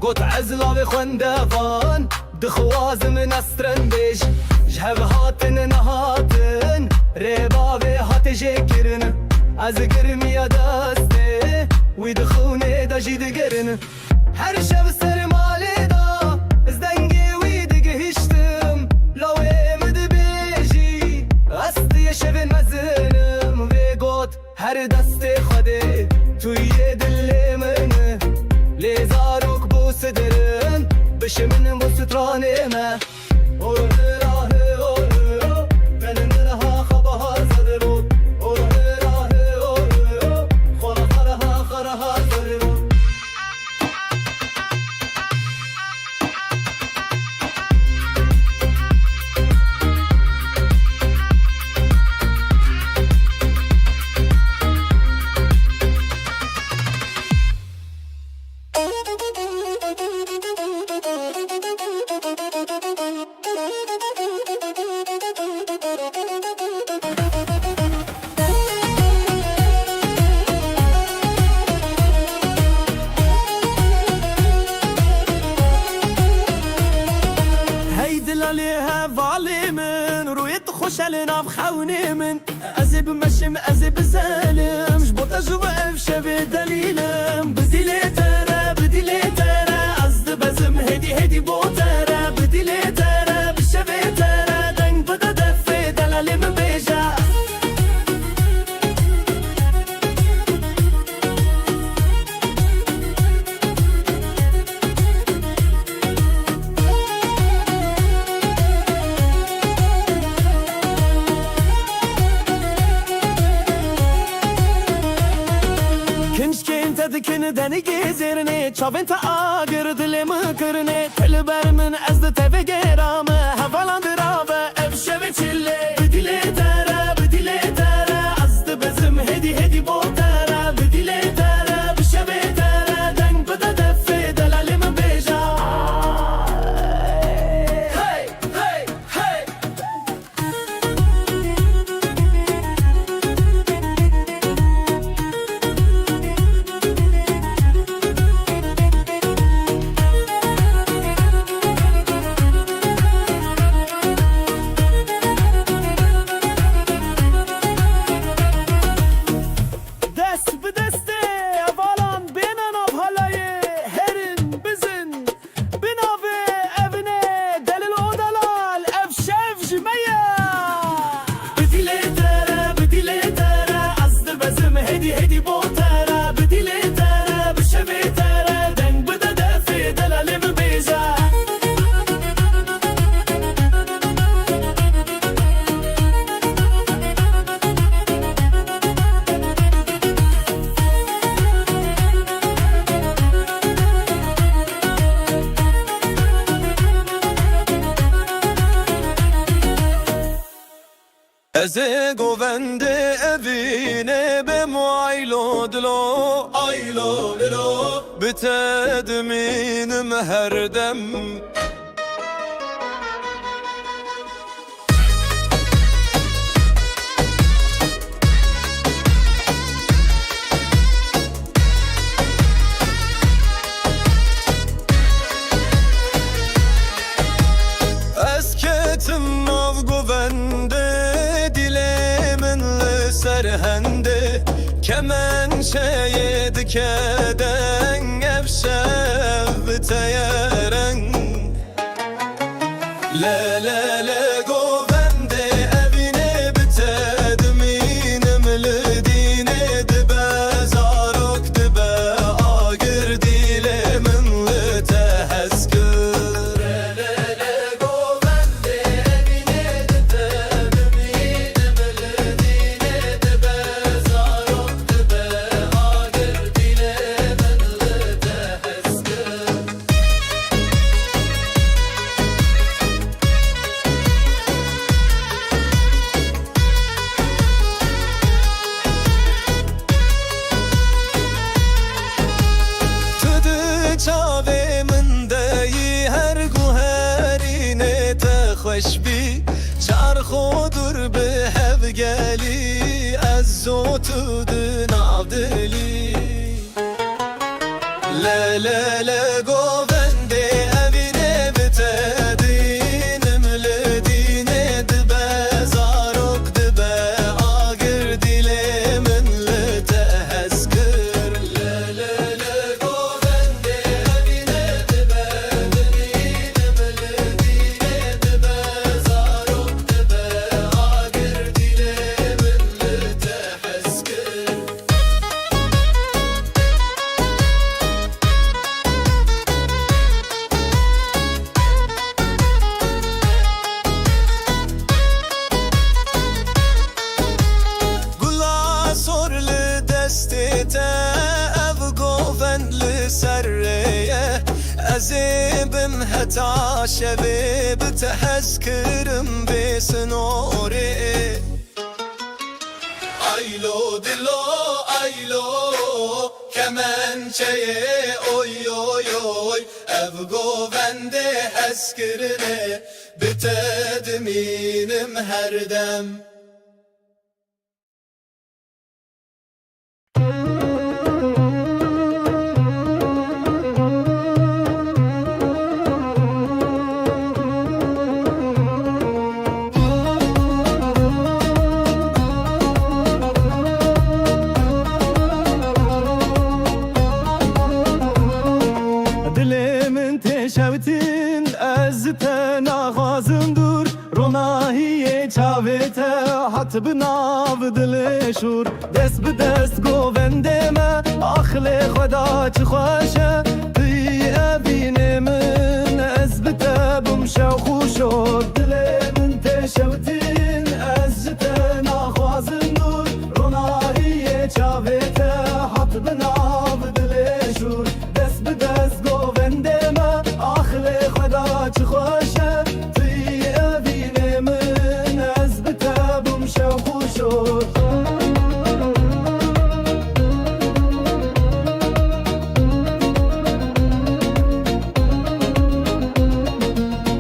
گوت عزلا به خوندوان دخواز من استرن بیش جهب هاتن نهاتن ربا به هات جکرن از گرمی دسته وی دخونه دا جید گرن هر شب سرماله دا از دنگی وی دگهشتم لاوی مد بیجی استی شب مزنم وی گوت هر دست خوده توی دل منه لیزاروک بو صدرن بشه من بو سترانه ما اوره راه اوره من نرها خبها زدرو اوره راه اوره خرها زدرو Thank you. خوني من أزيب مشم أزيب زالم جبوطة جوا أفشبي دليلم بديلي ترى أزد بزم هدي بوترة بديلي ترى بشبي ترى دنگ بدا دفي دلالي من بيجا Dikini deni gezirini Çavin ta ağır dilimi kırını Telber min ezdi teve geramı Havalandır abi evşevi çille Bidile tere Azdı bizim hedi botara Bidile tere bişevi tere Deng bıda defi delalimi beja Hey hey hey Eze govende evine be muaylo dilo Aylo lilo Bitedminim her dem Esketim av govende serhende kemençeye dikeden evşev biteyeren le govende evine bitedminim lidine dibe zarok dibe agir dilemin li teheskir le govende evine bitedminim خوشبی چرخو دور به هفگلی از زوتو دنابدلی لا گوونده اوینه بتدینم لدینه دبه زارک دبه آگر دیله من لتهزکر لا گوونده اوینه دبه دینم لدینه دبه زارک دبه آگر دیله من لتهزکر أزيبم هتا شبيب تحذكرم بسنوري Aylo dilo aylo kemençeye oy oy oy ev govende heskirine bitedminim her dem هات بناو دل شور دست به دست گوونده ما آخل خدا چه خوشه توی اوین من از بتبم شو خوشو دل من تشوتین از جت نخوازم نور رونایی چاوته هات بناو دل شور دست به دست گوونده ما آخل خدا چه خوشه توی اوین من از بتبم شو خوشو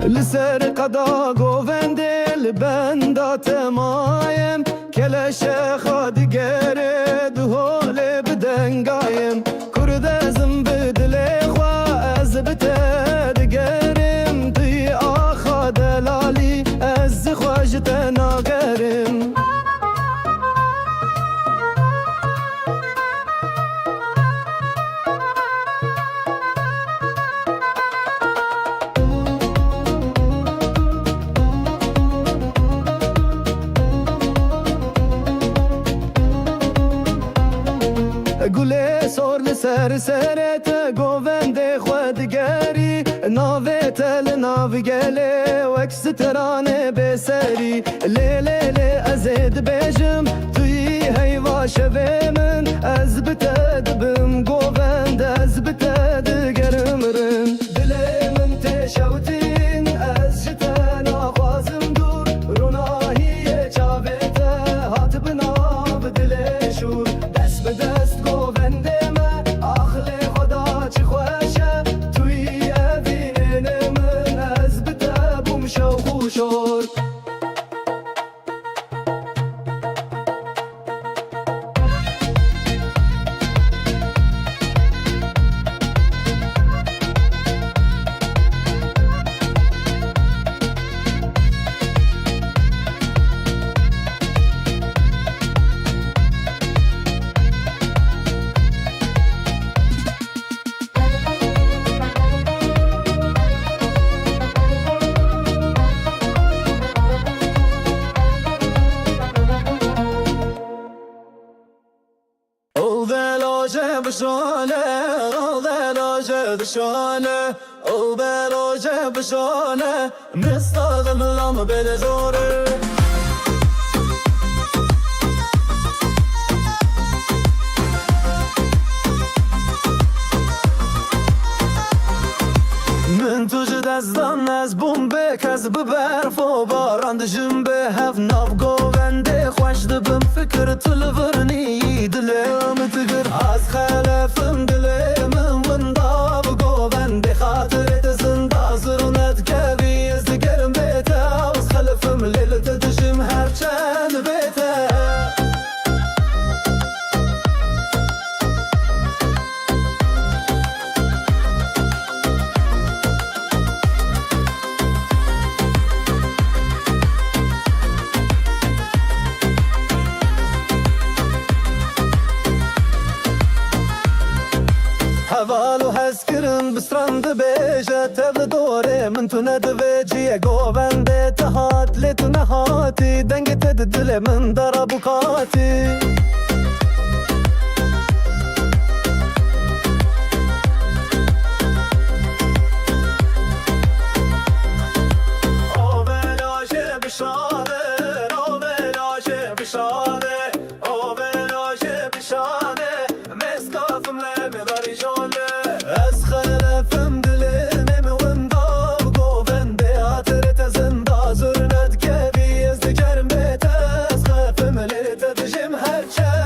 لسر قدا گوونده لبندا تمایم کلش خود گره دهول بدنگایم کرد ازم بدل خوا از بتدگرم دی آخا دلالی از خواجت ناگرم گله سور لسر سرت گوونده خودگری ناوت لناوگله وکس ترانه بسری لیلی ازید بجم توی هیوا شوه من از بتدبم گوونده از بتدگرم رن دل من تشوتین از جتن آخوازم دور روناهی چاوته هات بناب دل شور دست به دست گوونده من آخل خدا چی خوشه توی اوین من از بتبم شو خوشور بشانه او بروجه بشانه مستغل لام بدزوره من توجه دستان از بومبه کز ببرف و باران دجم به هف ناف گوونده خوش دبم فکر تلورنی دلم تگر از خلفم دلم ونداب گوونده خاطرت زنده زرونت کبی از دگرم بیته از خلفم لیلت دجم هر چند بیته حوالو هسکرم بسترند بیجه تبل دوره من تو ندویجیه گوونده تهات لیتو نهاتی دنگ تد دل من دارا بکاتی او بلاشه بشانه او بلاشه بشانه او بلاشه بشانه مسکافم لمی داری جانه از خلفم دلم وندا گوونده آترت زنده زرنت کبی از دکرم بیت از خلفم لیت دجم هر چه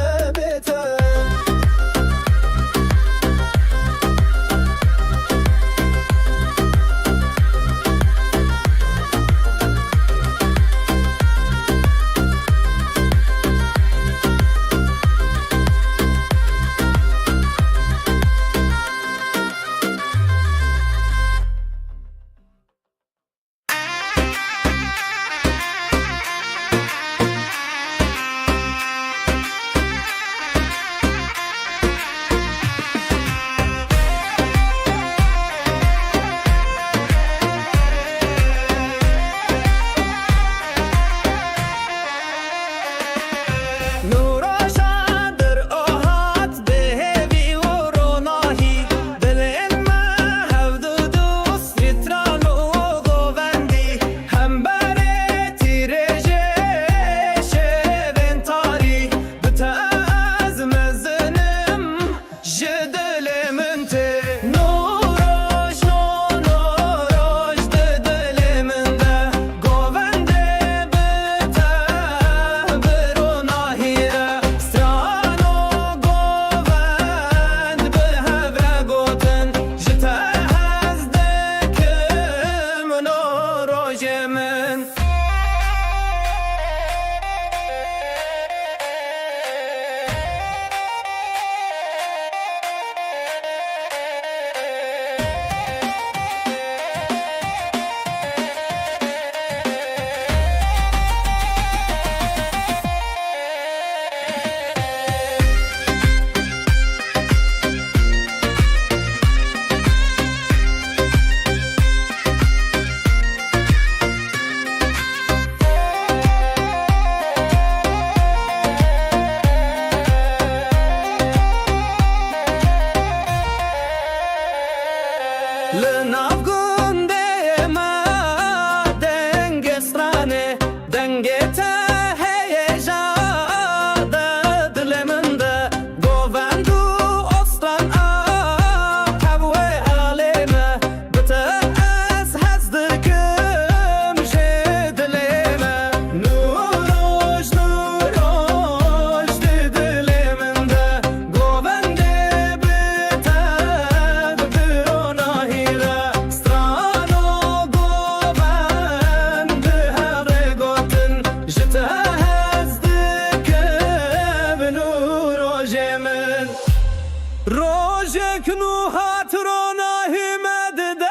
روزك نوحات روناهي مدده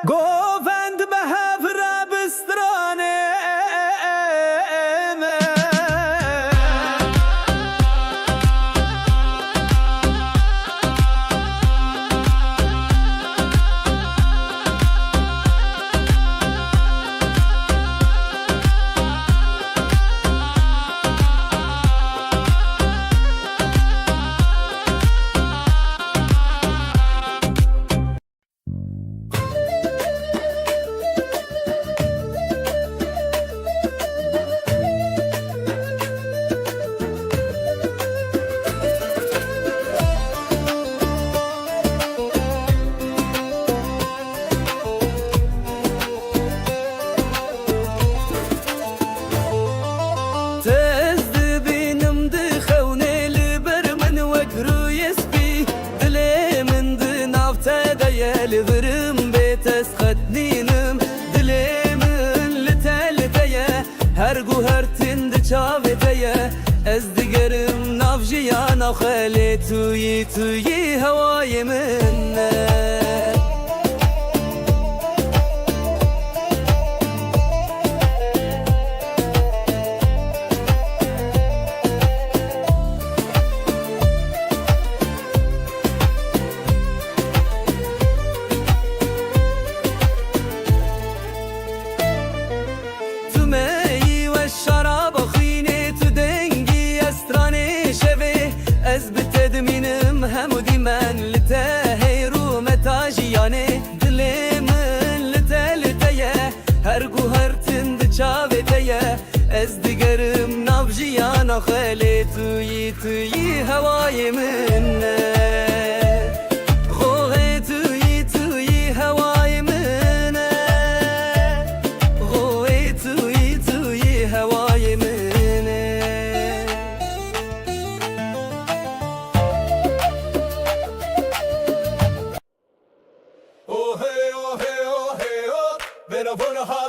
گوفند به هفره بسترانه لبرم بيتس خدنينم دليمن لتلتيه هر گوهر تند چاوتيه از دیگرم نافجیانا خالی توی هوای منه از بتدمینم همودی من لته رو متاجیانه دل من لته لتیه هر گوهر تند چاوتیه از دیگرم نابجیانا خالی توی هوای منه خوه توی هوای منه خوه توی هوای منه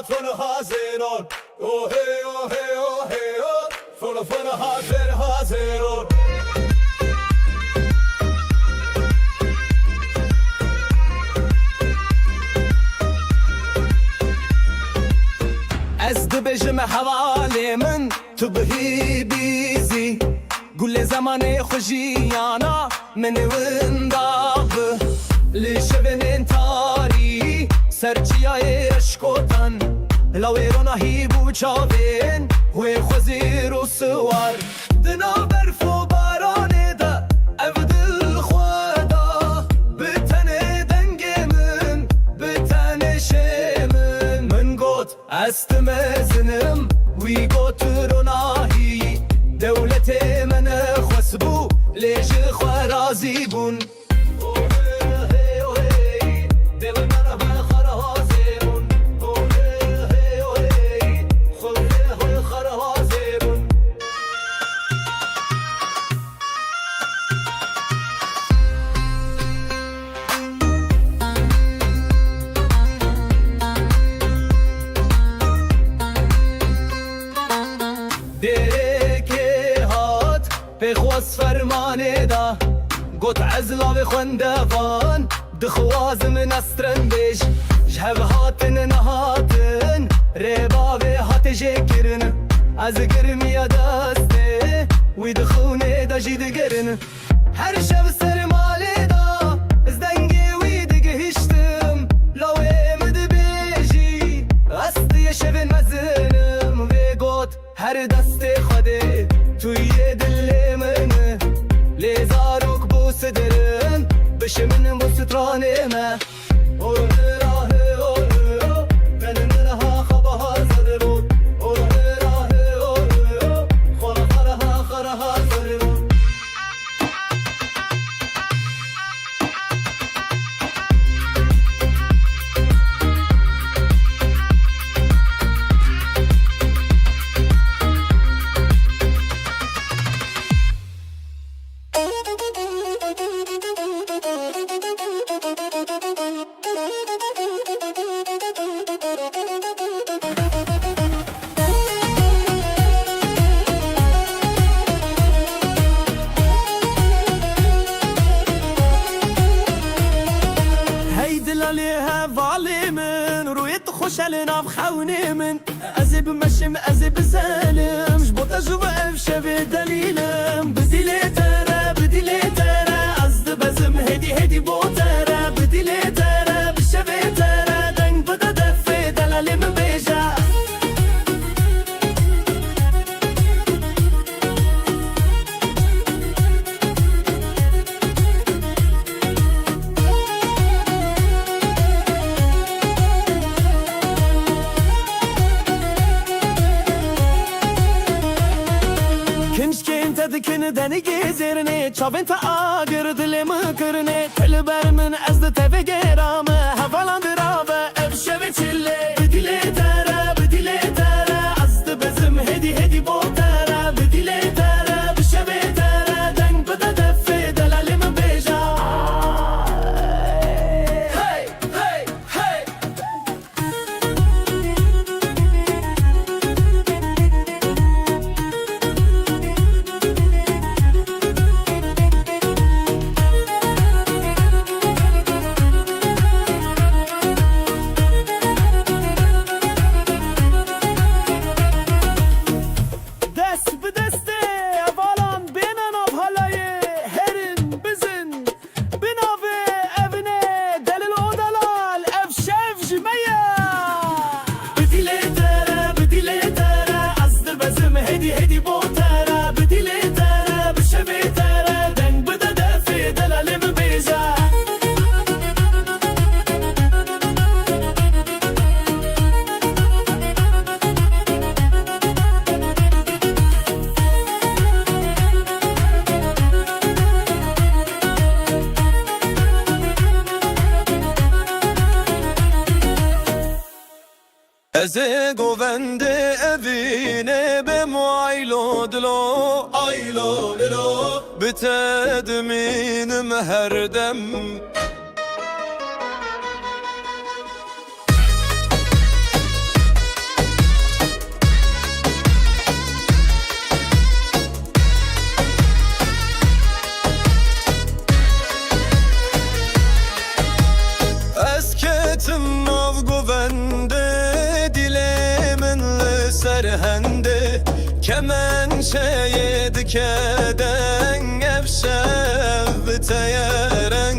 Van hazeron, oh hey, oh hey, oh hey, oh, van hazeron. از دبجم حوالی من تو بهی بیزی گل زمان خوشیانا من ونداب لشبن تاری سرچیای اشکوتن لاویرونا هی بو چاوین و خوزی رو سوار دنا برف و بارانه دا او دل خوادا بتن دنگ من بتن شمن من گوت استم زنم وی گوت روناهی دولت من خسبو لیش خوارازی بون بخواست فرمانه دا گوت عزلا و خوندوان دخوازم نسترن بیش جهو هاتن نهاتن ریبا و هات جکرن از گرمی دسته وی دخونه دا جید گرن هر شب سرماله دا از دنگی وی دگه هشتم لاوی مد بیجی استی شب مزنم و گوت هر دست خوده توی دل منه لیزاروک بو صدرن بشه من بو سترانه ما خوني من ازي بمشم ازي بسالم جبوطة جوا افشبي دليلم بديلي ترى ازد بزم هدي بوترة بديلي ترى بشبي ترى دنگ بدا دفي دلالي من بيجا دكن دني جزرني چاوين تا آگر دلم کرني تلبر من از تف گرام هفالان درابه افشوی چله بدیله تره از بزم هدی بوتره بدیله تره بشوی تره دنگ بده دفه دلالی من بیجا هی هدي بوترة بديلي ترى بشبي ترى دنگ بدا دفي دلالي من بيجا ازي گوونده evine بموایلو دلو aylo dilo بتدمینم her dem Esketim av guvende dilemin serhende kemençeye dikeden evşev biteyeren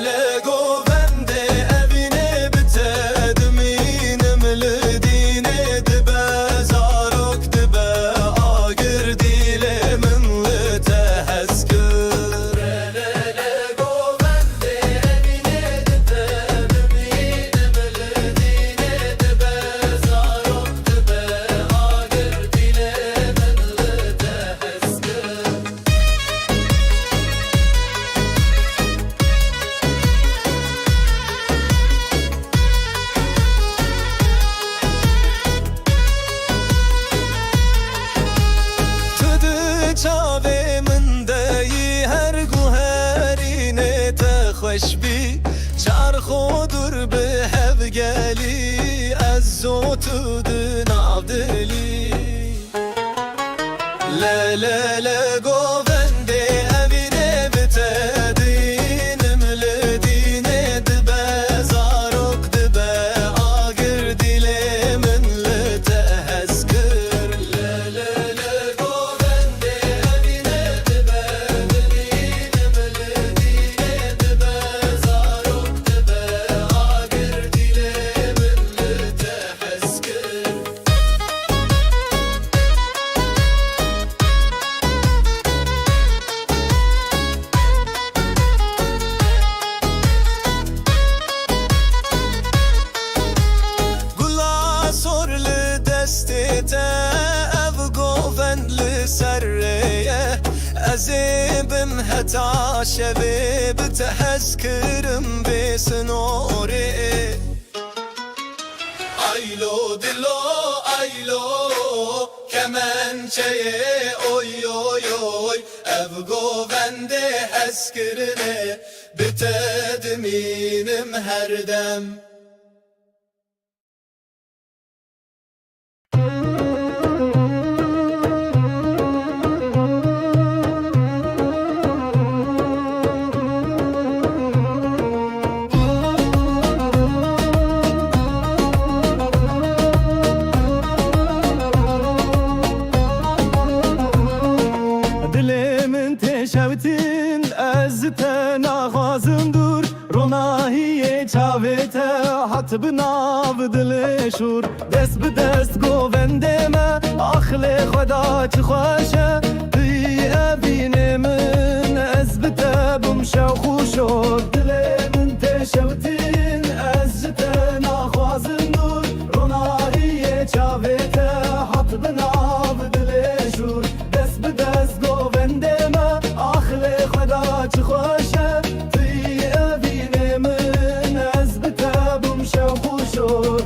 le guvende evine bitedminim lidine dibe zarok dibe agir dilemin liteheskir خوش بی چرخو دور به هفگلی از زوتو دناو دلی لا گوونده اوینه بتدینم لدینه دبه زاروک دبه آگر دیل من لتهسکر لا گوونده اوینه دبه دینم لدینه دبه زاروک دبه آگر دیل من لتهسکر أزيبم هتا شبيب تحسكرم بسنوري aylo dilo aylo kemençeye oy ev govende heskirine bitedminim her dem هات بناو دل شور دست به دست گووند ما آخل خدا چه خوشه توی اوین من از بتبم شو خوشو دل من تشوتین از جت نخوازم نور رونایی چاوت هات بناو دل شور دست به دست گووند ما آخل خدا چه خوشه توی اوین من از بتبم شو خوشو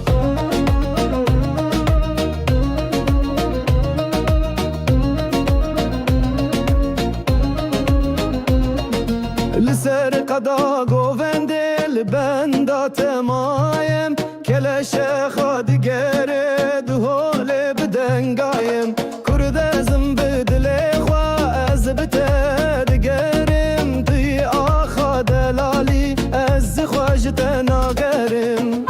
لسر قدا گوونده لبندا تمایم کلش خود گره دهول بدنگایم کرد ازم بدل خوا از بتد گرم توی آخا دلالی از خواجت ناگرم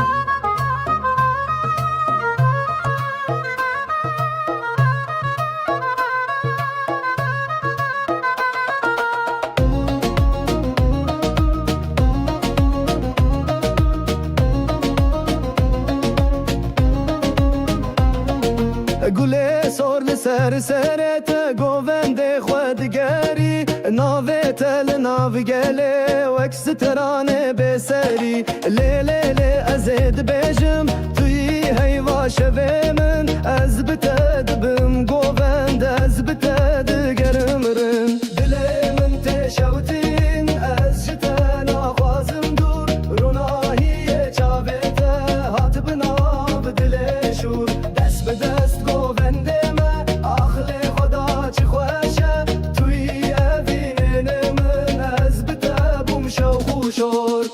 گله سر لسر سرت گووند خودگری ناوت لناوگله وکس ترانه بسری لیلی ازید بیجم توی هیوا شوه من از بتد بم گووند از بتد گرمرن دل من تشوتین از جتن آخوازم دور روناهی چاوت هات بناب دل شور دست به دست گوونده ما آخل خدا چی خوشه توی اوین من از بتبم شو خوشور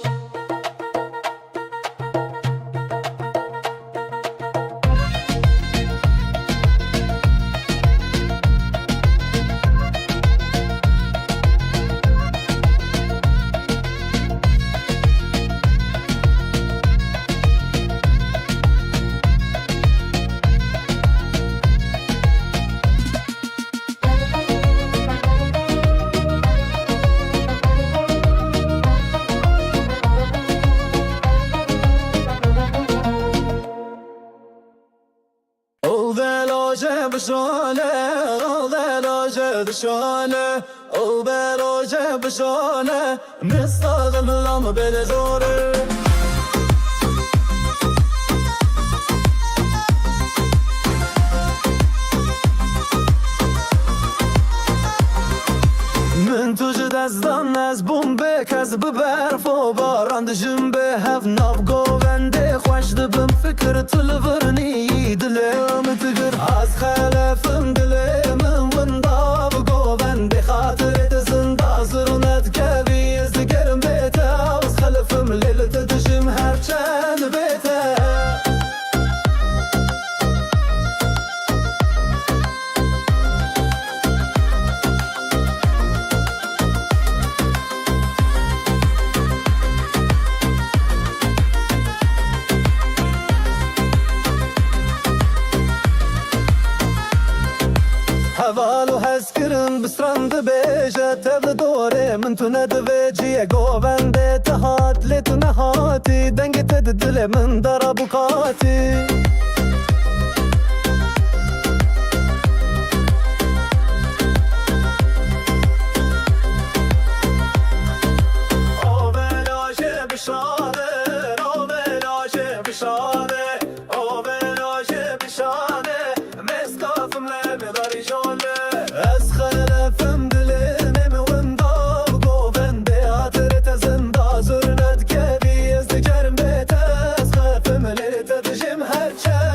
بشانه الولاجة بشانه الولاجة بشانه مستغل لام بالزوره من توجد از دان از بومبه کز ببرف و باران دجم به هف ناف گوونده خوش دبم فکر تلورنی دلم تگر از خلفم دلم ونداف گوونده خاطرت زنده زرونت کبی از دگرم بیتا از خلفم لیلت دجم هر چند بیتا هوالو هسکرن بسرند بیجه تبل دوره من تو ندوه جیه گوونده تهات لیتو نهاتی دنگی تد دل من دارا بکاتی آولاشه بشانه آولاشه بشانه آولاشه بشانه مسکافم لبلاری جانه از خلفم دلم ونداف گوونده آترت زنده زرنت کبی از دگرم بیت از خلفم لیت دجم هر چه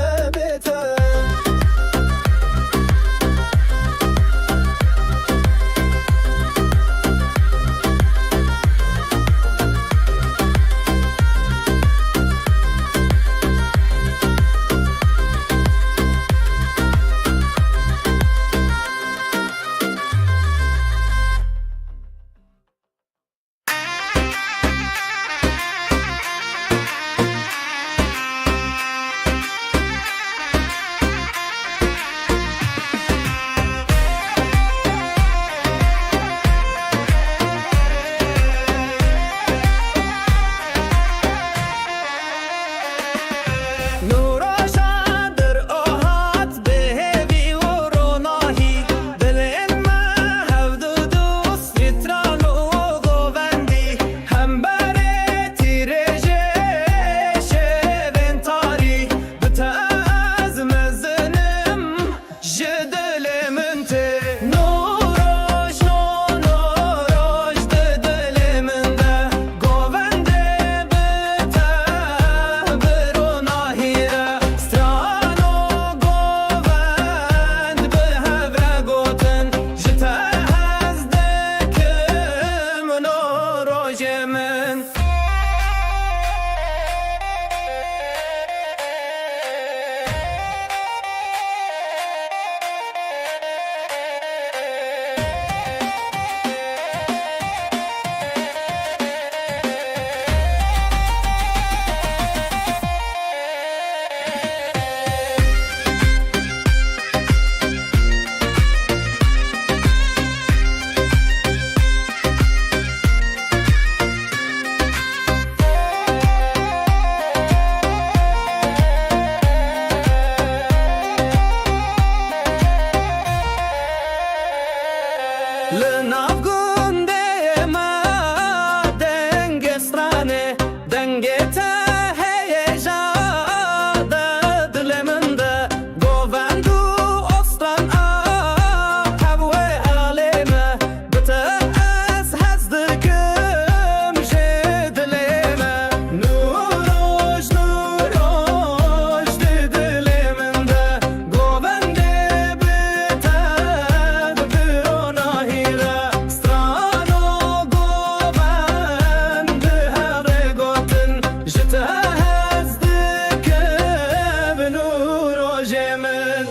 روژه من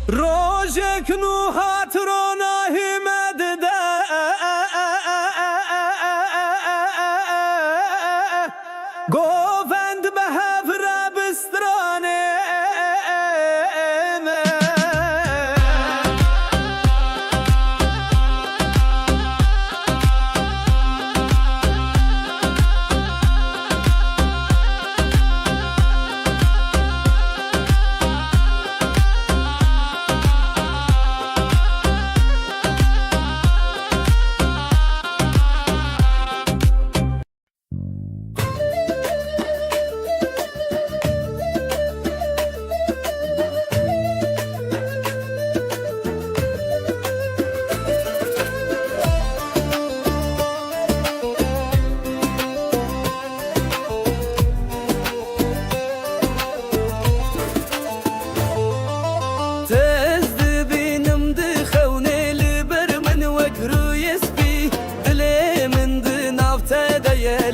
روژه کنو هاترونا همد ده گووند به هفره بسترانه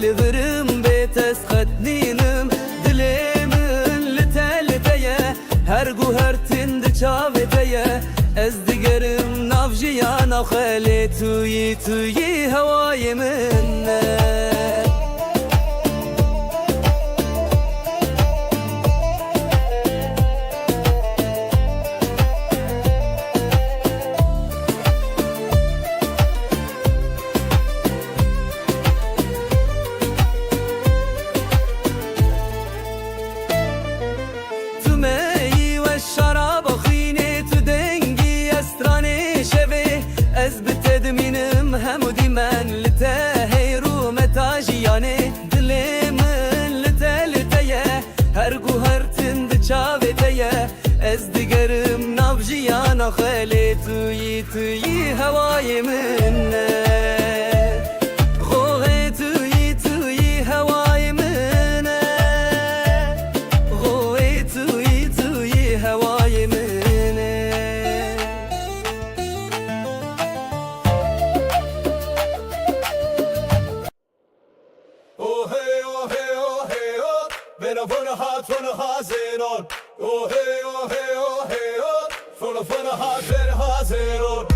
لبرم بيتس خدنينم دليمن لتالتيا هرقو هرتند چاوتيا از دگرم نافجيانا خالي توي هواي منه همودی من لته رو متاجیانه دلی من لته لتیه هرگو هر تند چاوتیه از دیگرم نابجیانا خالی توی هوای منه خوه توی هوای منه خوه توی هوای منه فن حاضرون اوه اوه اوه فن حاضرون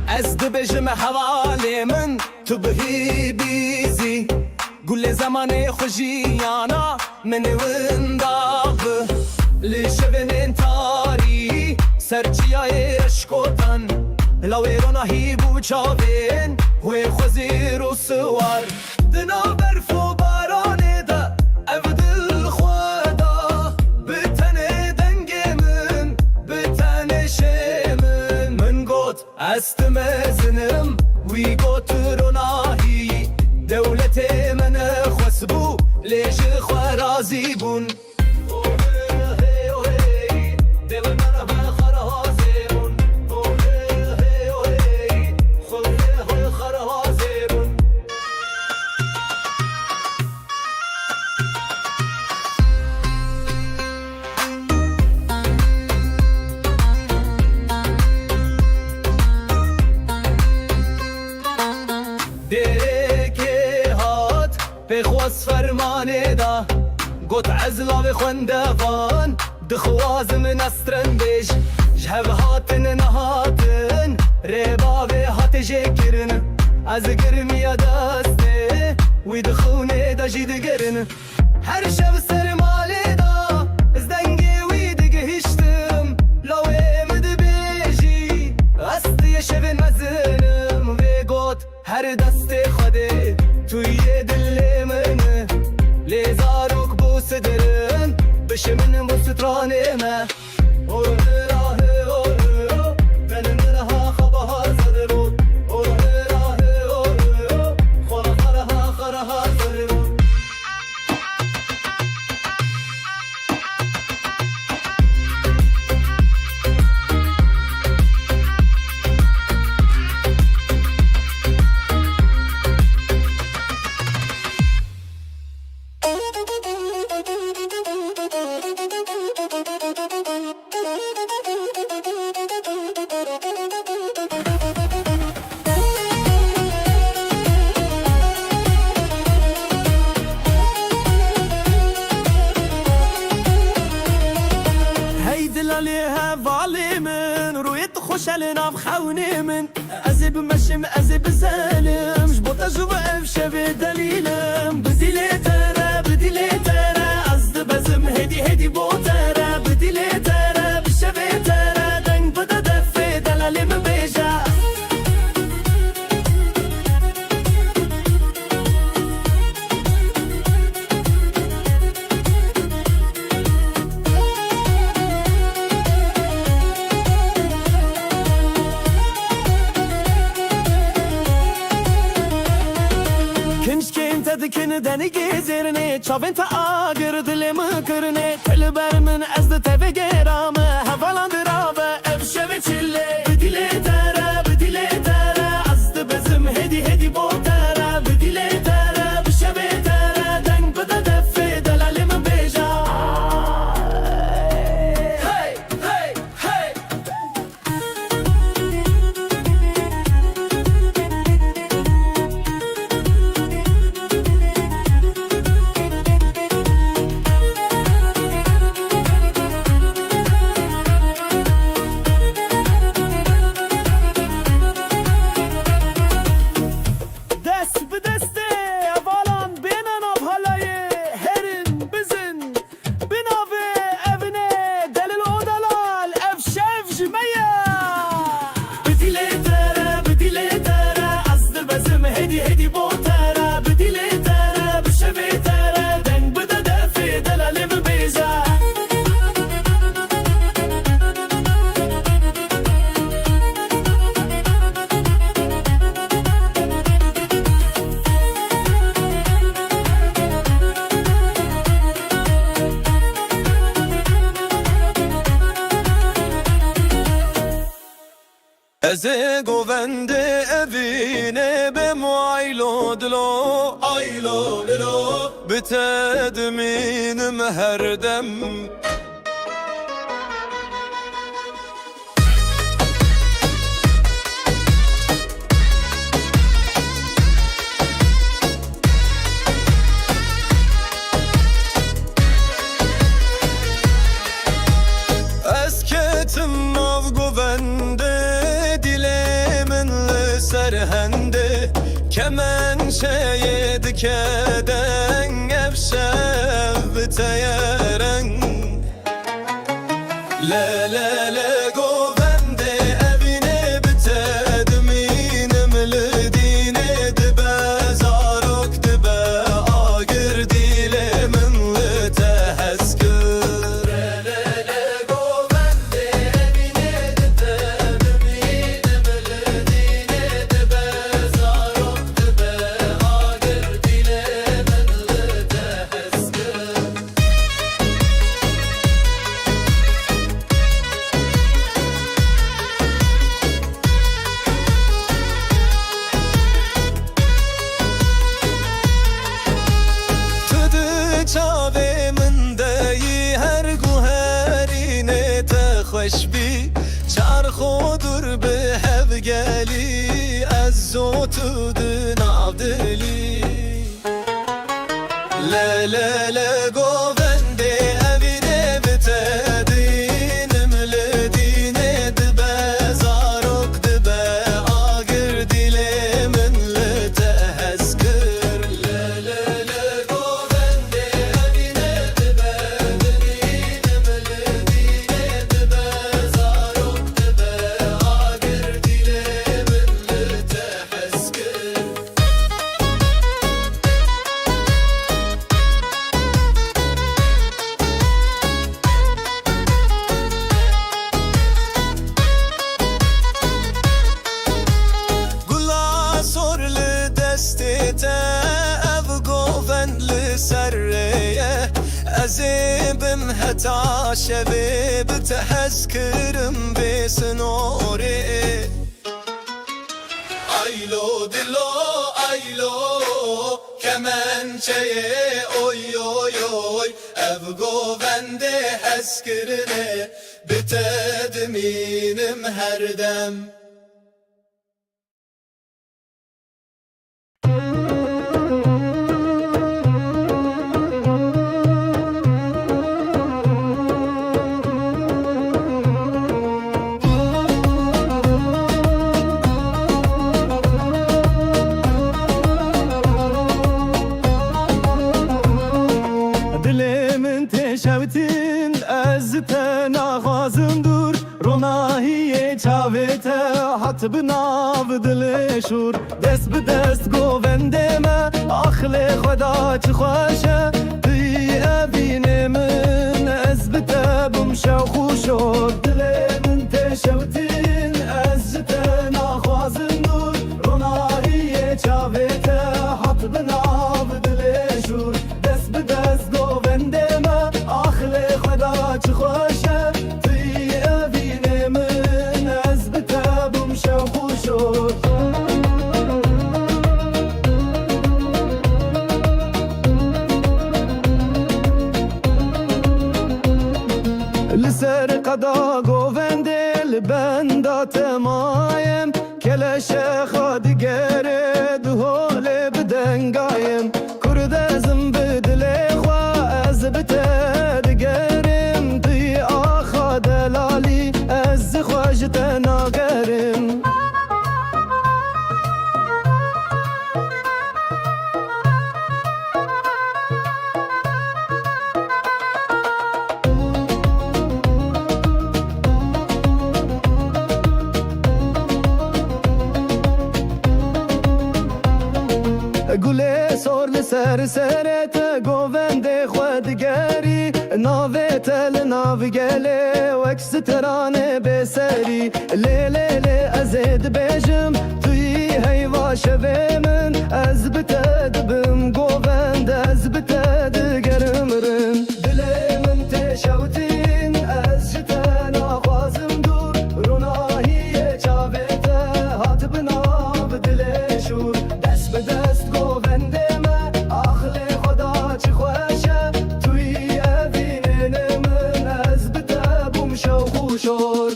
از دبجم حوالی من تو بهی بیزی گل زمان خوشیانا من ونداغ لشبن تاری سرچیای اشکوتن لاویرونا هیبو چاوین و خوزیر و سوار دنا برف و بارانه دا افدل خوادا بتنه دنگ من بتنه شمن من گوت استمزنم وی گوت روناهی دولت من خسبو لیش خوارازی بون بخواست فرمانه دا گوت عزلا و خوندوان دخواز من استرن بیش جهب هاتن نهاتن ریبا و هات جکرن از گرمی دسته وی دخونه دا جید گرن هر شب سرماله دا از دنگی وی دگهشتم لاوی مد بیجی استی شب مزنم و گوت هر دست خوده توی دل من لیزاروک بو صدرن بشه من بو سترانه من Thank you. ازی بمشم ازی بزنم جبوتا جو اف شوی دلیلم بدیلی تره بدیلی تره از دبزم هدی هدی بوتره بدیلی تره بشوی تره دنگ بده دفه دلالیم بیجا دکن دنی گزرنه چاوین تا آگر دلم کرنه تل بر من از ده تف گرامه حوالان درابه اف شوی چله بدیله تره بدیله تره از ده بزم هدی هدی بو تره بدیله تره بشوی تره دنگ بده دفه دلالیم بیجا هی هی هی ازه گوونده اوینه به معایلو دلو aylo lilo بتدمینم هر دم اسکتم av گوونده serhende kemen şeye dikeden evşev biteyeren le le le govende evine bitedminim lidine dibe zarok dibe agir dilemin liteheskir le le le govende evine bitedminim خوشبی چرخو دور به هف گلی از زوتو دنابدلی ل گوونده اوینه بتدینم لدینه دبه زاروک دبه آگر دیل من لتهسکر ل گوونده اوینه بتدینم لدینه دبه زاروک دبه آگر دیل من لتهسکر أزيبم هتا شبيب تحسكرم بسنوري aylo dilo aylo kemen çeye oy oy oy ev govende heskirine bitedminim her dem هات بناو دل شور دست به دست گوونده ما آخل خدا چه خوشه توی اوین من از بتبم شو خوشو دل من تشوتین از جتا نخوازم نور رونایی چاویته هات بناو دل شور دست به دست گوونده ما آخل خدا چه خوشه توی اوین من از بتبم شو خوشو لسر قدا گوونده لبندا تمایم کلش خادگره دهول بدنگایم کرد ازم بدل خوا از بتدگرم دی آخا دلالی از خواجت ناگرم گله سر لسر سرت گوونده خودگری ناوت لناو گله وکس ترانه بسری لیلی لی ازید بیجم توی هیوا شوه من از بتدبم گوونده از بتدگرم رن دلی من تشوتین از جتا نخوازم دور روناهی چاویته هات بناو دل شور دست به دست گوونده ما آخل خدا چه خوشه توی اوین من از بتبم شو خوشور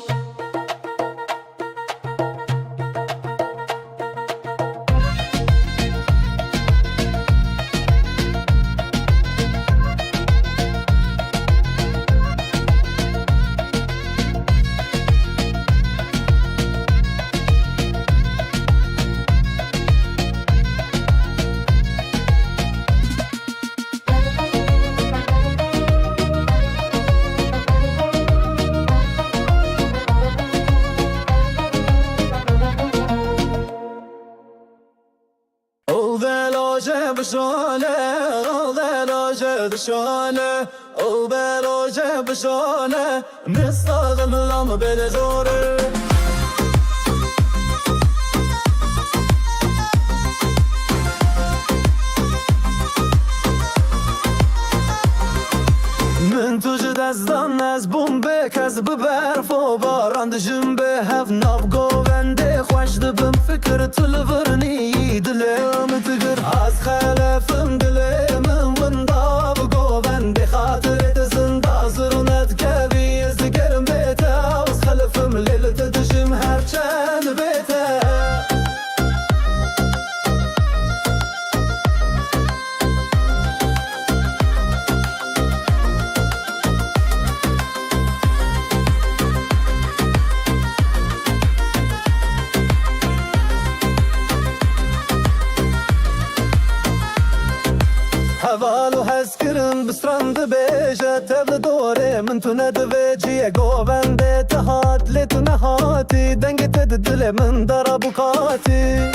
بلاجه بشانه بلاجه بشانه بلاجه بشانه مستغم لام بلزوره من توج دستان از بومبه کز برف و باران دجم به هف ناف گوونده خوش دبم فکر تلورنی دلم تگر از خلفم دلم ونداف گوونده خاطر زنده زرونت کبی از گرم بیته از خلفم لیلت دجم هر چند بیته حوالو هست کرن بسترند بیجه تبل دوره من تو ندوه جیه گوونده تهات لیتو نهاتی دنگ تد دل من دارا بکاتی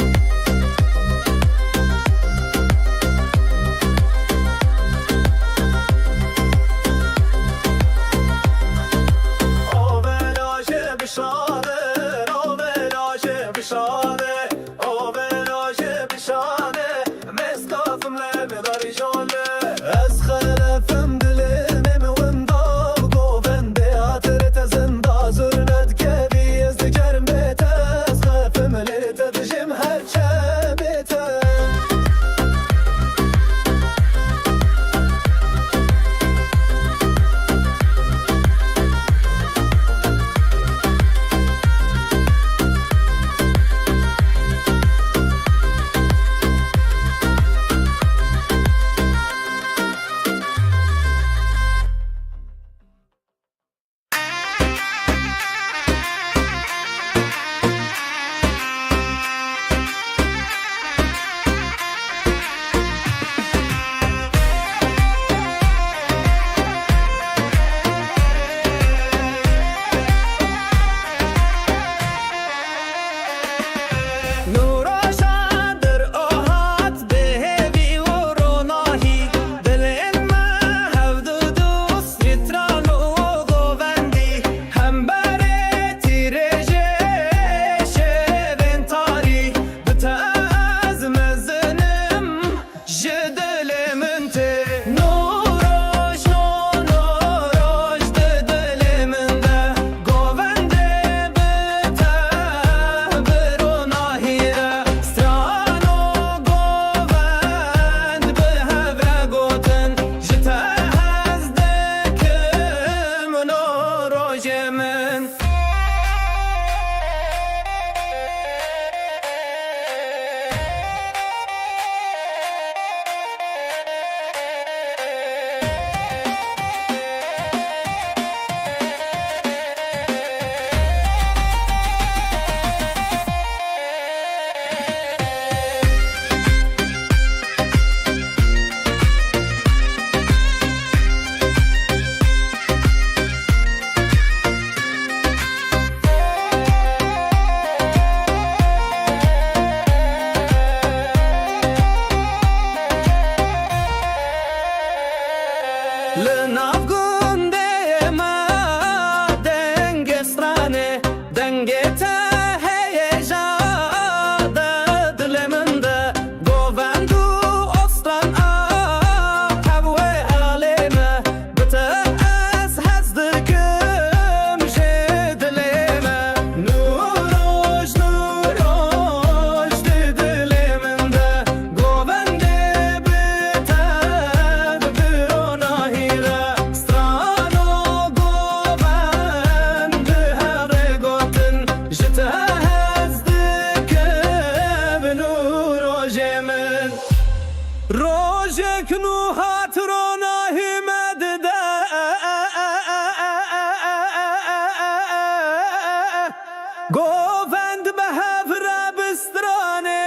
روزك نو هاترونا همد ده گووند به هفره بسترانه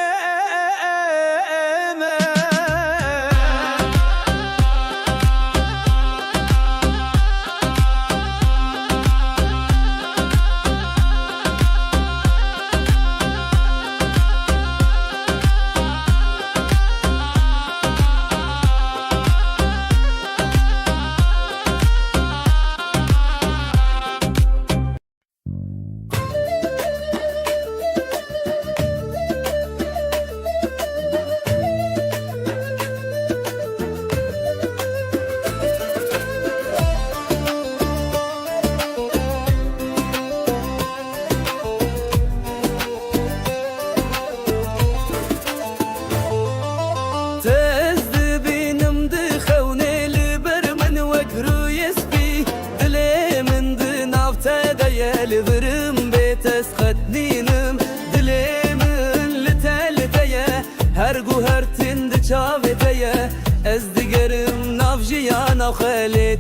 لبرم بيتس خدنينم دليمن لتالتيا هرقو هرتن دچاوتيا از دگرم نافجيانا خالي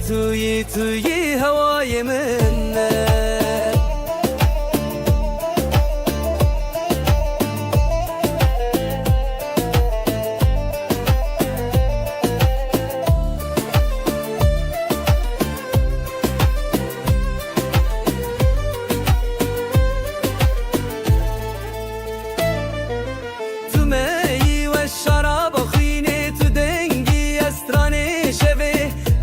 توي هواي منه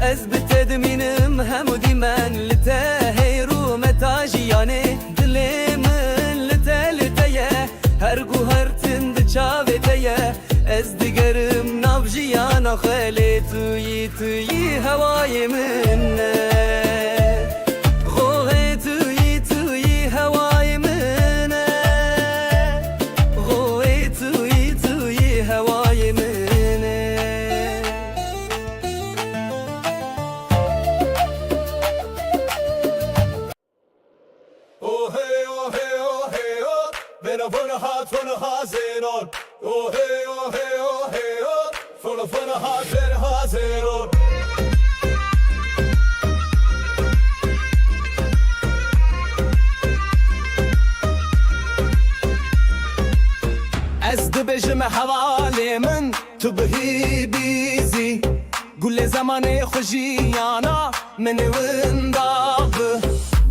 از بتدمینم همودی من لته رو متاجیانه دلی من لته لتیه هرگو هر تند چاوتیه از دیگرم نافجیانا خالی توی هوای منه خوه توی هوای منه خوه توی هوای منه Van hazeron, oh hey, oh hey, oh hey, oh, full of hazeron. از دبجم حوالی من تو بهی بیزی گل زمان خوشیانا من ونداب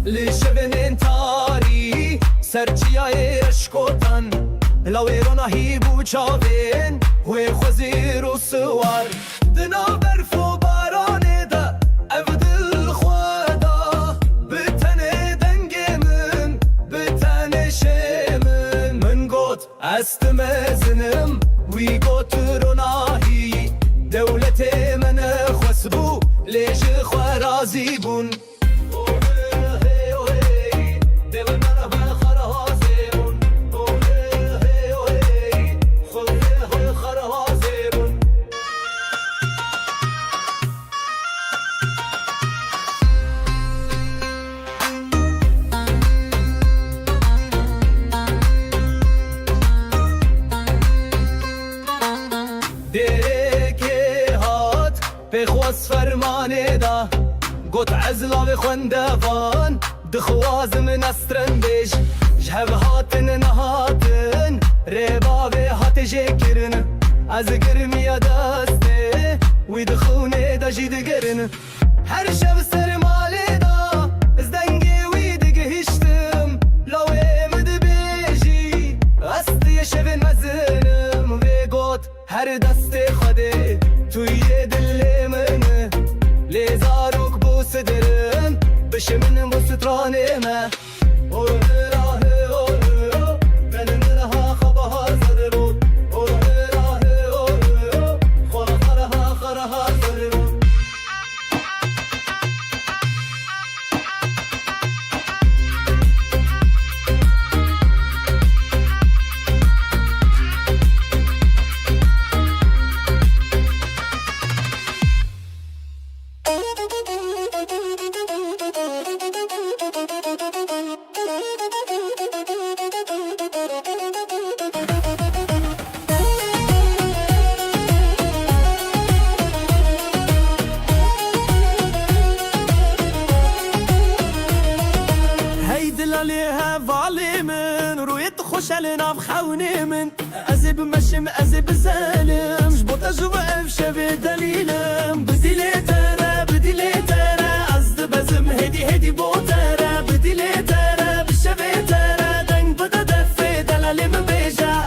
لشبن تاری سرچیای اشکوتن لاویرونا هی بوچاوین و خوزی رو سوار دنا برف و بارانه دا افدل خوادا بتنه دنگ من بتنه شمن من گوت استمزنم وی گوت رونا هی دولت من خسبو لیش خوارازی بون بخواست فرمانه دا گوت عزلا به خوندوان دخواز من استرن بیش جهب هاتن نهاتن ربا به هات جکرن از گرمی دسته وی دخونه دا جید گرن هر شب سرماله دا از دنگی وی دگهشتم لاوی مد بیجی استی شب مزنم وی گوت هر دست خوده توی دل منه لیزاروک بو صدرم بشه من بو سترانه ما اوه راه اوه من منها خبها صدرون اوه راه اوه خرها صدرون Thank you. شل ناف خوني من أزب مشم أزب سالم جبوت أجوب أفشب دليلم بديلي ترى أزد بزم هدي بوترة بديلي ترى بشبه ترى دنگ بدا دفي دلالي من بيجا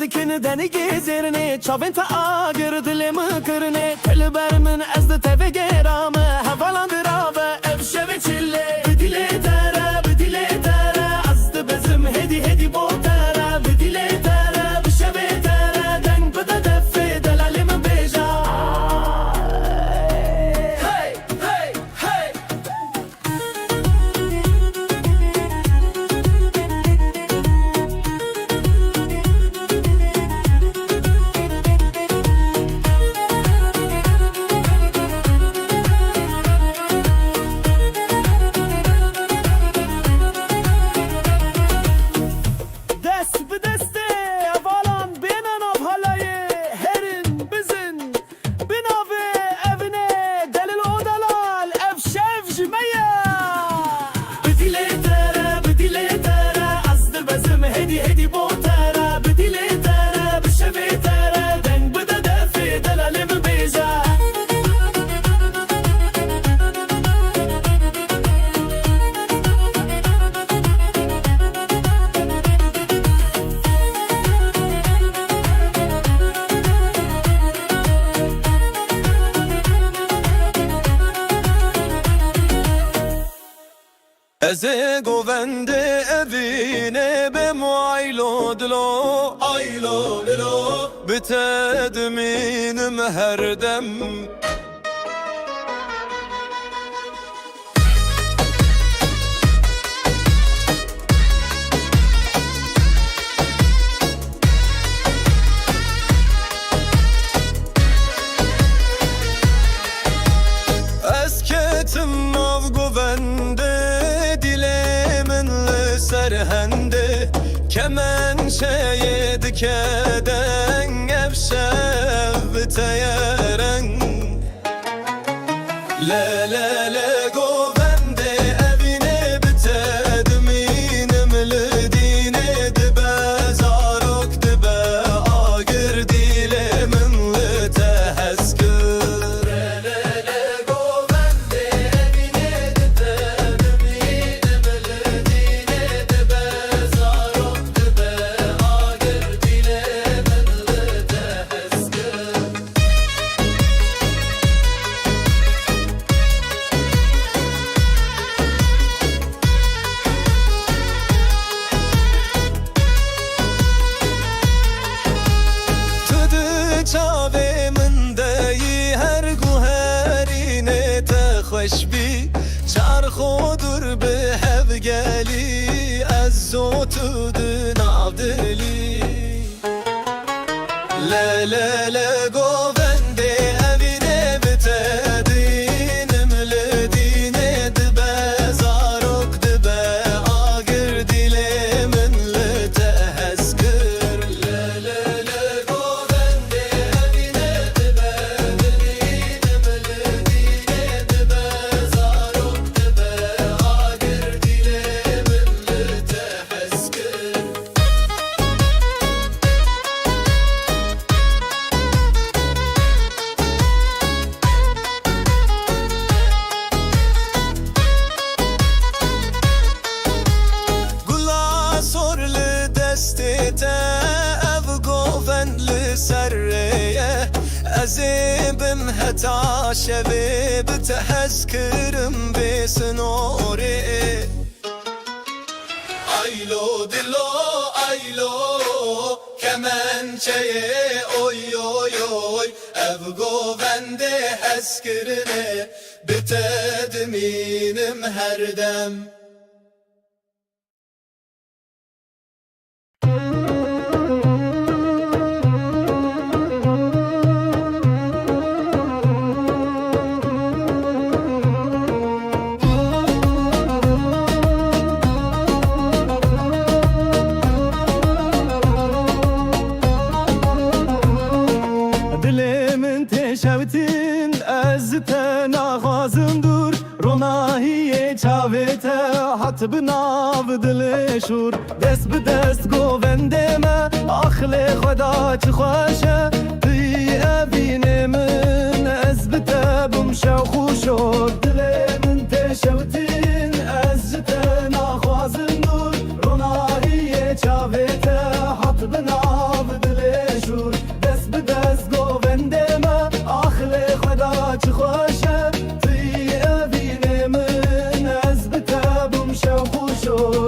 Dikini deni gezirini Çavin ta ağır dilimi kırını Telber min ezdi teve geramı Havalandır abi evşevi çille Bidile tere Azdı bezim hedi botara Bidile tere bişevi tere Deng bıda defi delalimi beja Hey hey hey Eze govende evine be muaylo dilo Aylo dilo Bitedminim her dem Esketim av govende serhende kemençeye dikeden evşev teyeren le govende evine bitedminim lidine dibe zarok dibe agir dilemin li teheskir le govende evine bitedminim خودر به هفگلی از زوتو دنابدلی لا گوونده اوینه بتدینم لدینه دبه زارک دبه آگر دیله من لتهزکر لا گوونده اوینه دبه دینم لدینه دبه زارک دبه آگر دیله من لتهزکر أزيبم هتا شبيب تحسكرم بسنوري Aylo dilo aylo kemençeye oy oy oy ev govende heskirine bitedminim her dem هات بناو دل شور دست به دست گوونده ما آخل خدا چه خوشه توی اوین من از بتبم شو خوشو دل من تشوتین از جت نخوازم نور رونایی چاوته هات بناو دل شور دست به دست گوونده ما آخل خدا چه خوشه توی اوین من از بتبم شو خوشو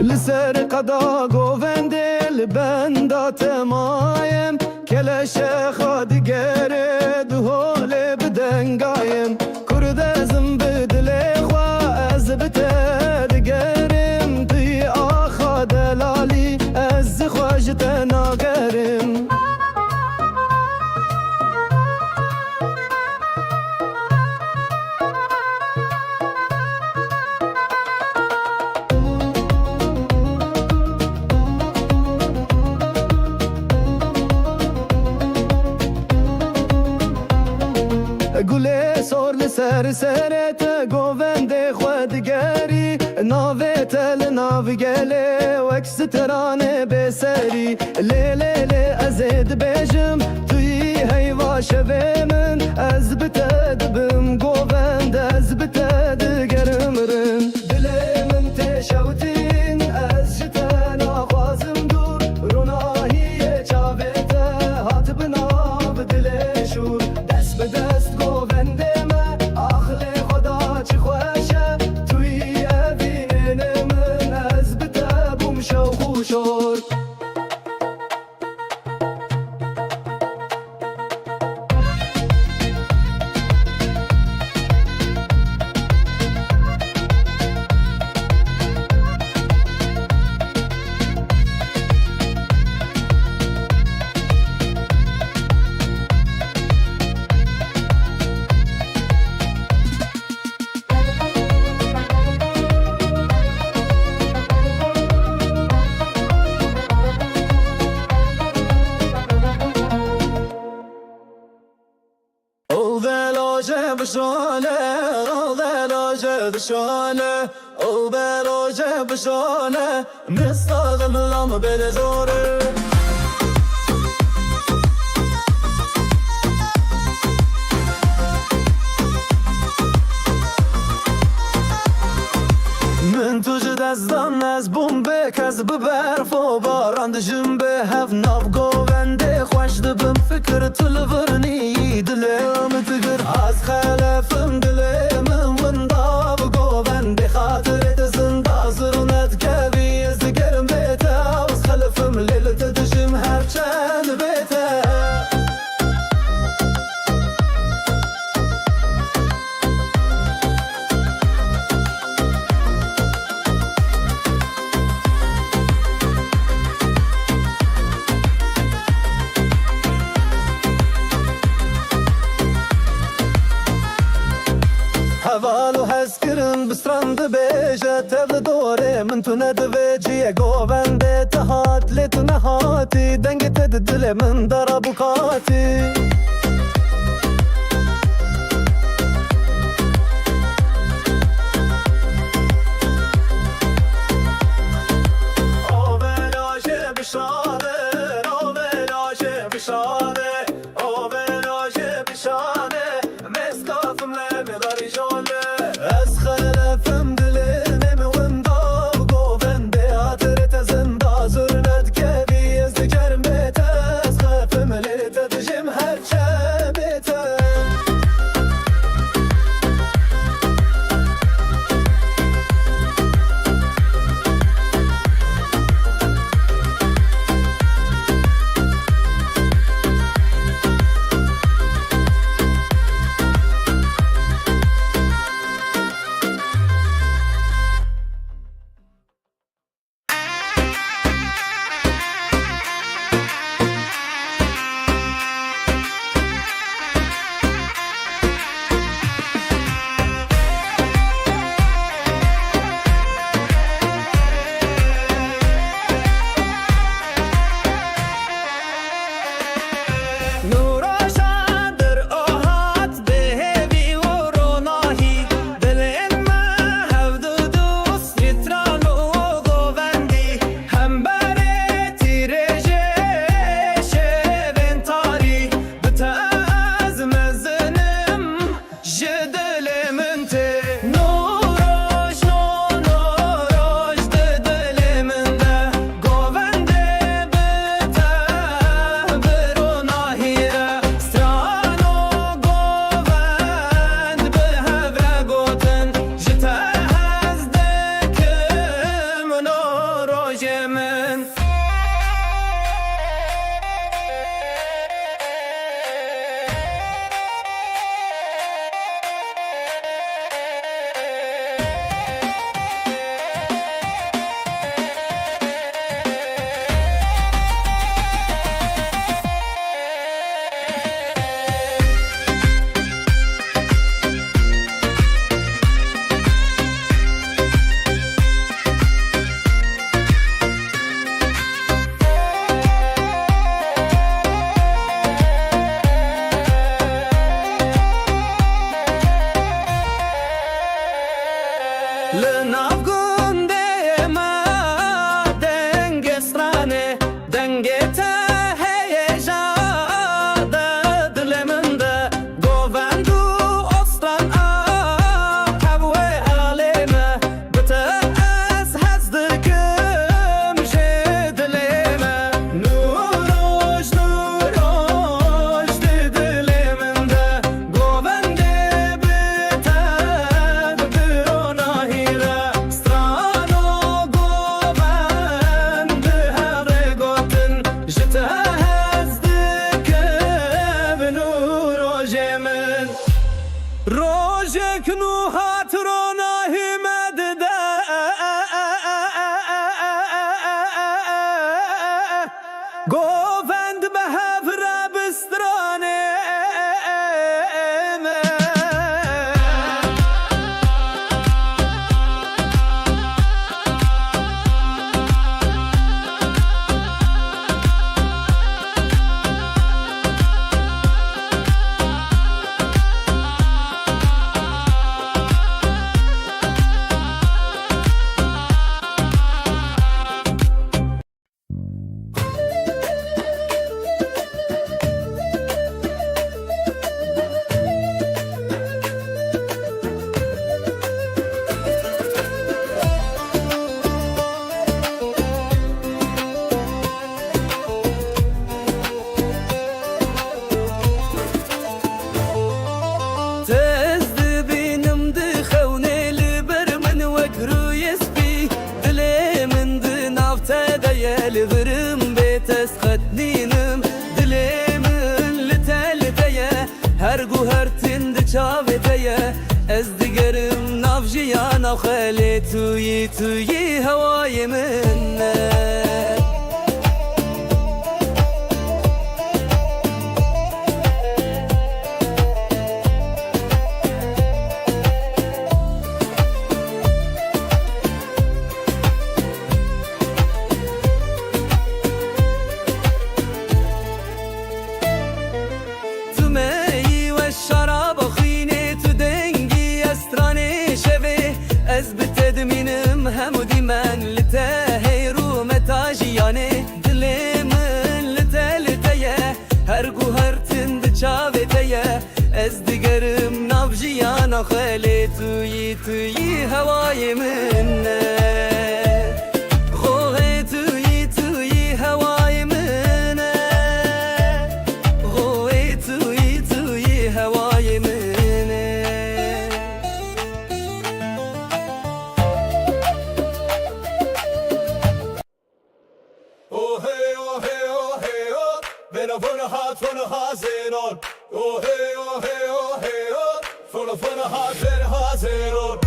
لسر قدا گوونده لبندا تمایم کلش خود گره دهول بدنگایم کرد ازم بدل خوا از بتدگرم دی آخا دلالی از خواجت ناگرم گله سور لسر سرت گوونده خودگری ناوت لناوگله وکس ترانه بسری لیلی ازید بجم توی هیوا شوه من از بتدبم گوونده از بتدگرم رن دل من تشوتین از جتن آخوازم دور روناهی چاوته هات بناب دل شور دست به دست گوونده من آخل خدا چه خوشه توی اوین من از بتبم شو خوشور بشانه او بروجه بشانه مستغل لام بدزوره من توج دستان از بومبک از ببرف و باران دجم به هف ناف گوونده خوش دبم فکر تلورنی دلم تگر از خلفم دلم ونداف گوونده خاطرت زنده زرونت کبی از گرم بیتا از خلفم لیلت دجم هر چند بیتا هوالو هسکرم بسترند بیجه تبل دوره من تو ندویجی گوونده تهات لیتو نهاتی دنگ تد دل من دارا بکاتی او بلاشه بشانه او بلاشه بشانه او بلاشه بشانه مسکافم لمداری جانه از خلفم دلنم وندا گوونده آترت زنده زرنت کبی از دکرم بیت از خلفم لیت دجم هر چه بیت روژه من روژه کنو هاترونا همد ده گوفند به هفره بسترانه لبرم بيتس خدنينم دلي من لتلتيا هرقو هرتند چاوتيا از دقرم نافجيانا وخالي توي هواي منك از بتدمینم همودی من لته رو متاجیانه دلی من لته لتیه هرگو هر تند چاوتیه از دیگرم نابجیانا خالی توی هوای منه خوه توی هوای منه خوه توی هوای منه Van hazeron, oh hey, oh hey, oh hey, oh, van hazeron.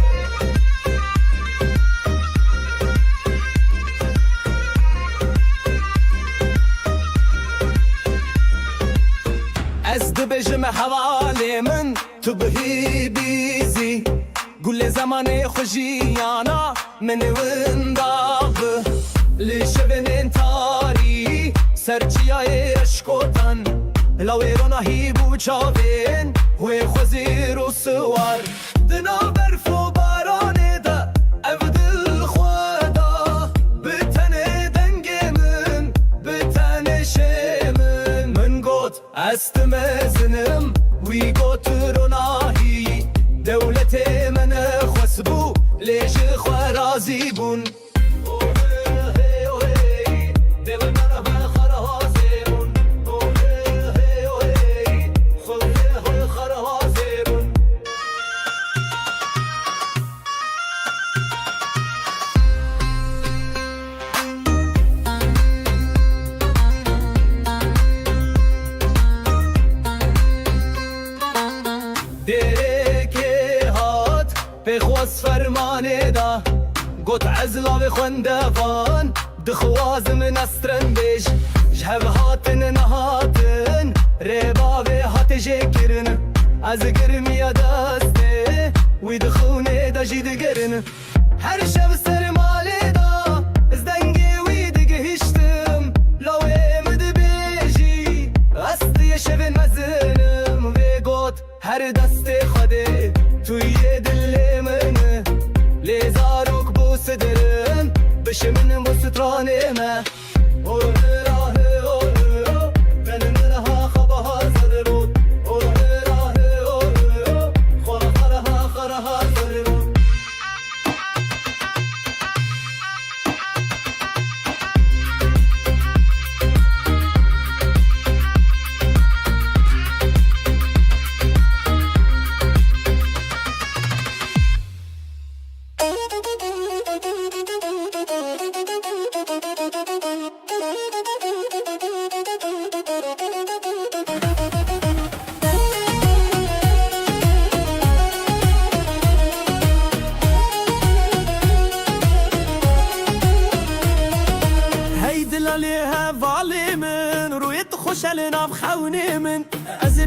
از دبجم حوالی من تو بهی بیزی گل زمان خوشیانا من ونداغ لشبن تاری سرچیای اشکوتن لاویرونا هی بو چاوین وی خوزی رو سوار دنا برف و بارانه دا او دل خوادا بتن دنگ من بتن شمن من گوت استم زنم وی گوت روناهی دولت من خسبو لیش خوارازی بون بخواست فرمانه دا گوت عزلا و خوندوان دخوازم نسترن بیش جهو هاتن نهاتن ریبا و هات جکرن از گرمی دسته وی دخونه دا جید گرن هر شب سرماله دا از دنگی وی دگه هشتم لاوی مد بیجی استی شب مزنم و گوت هر دست خوده توی دل منه لیزاروک بو صدرم بشه من بو سترانه ما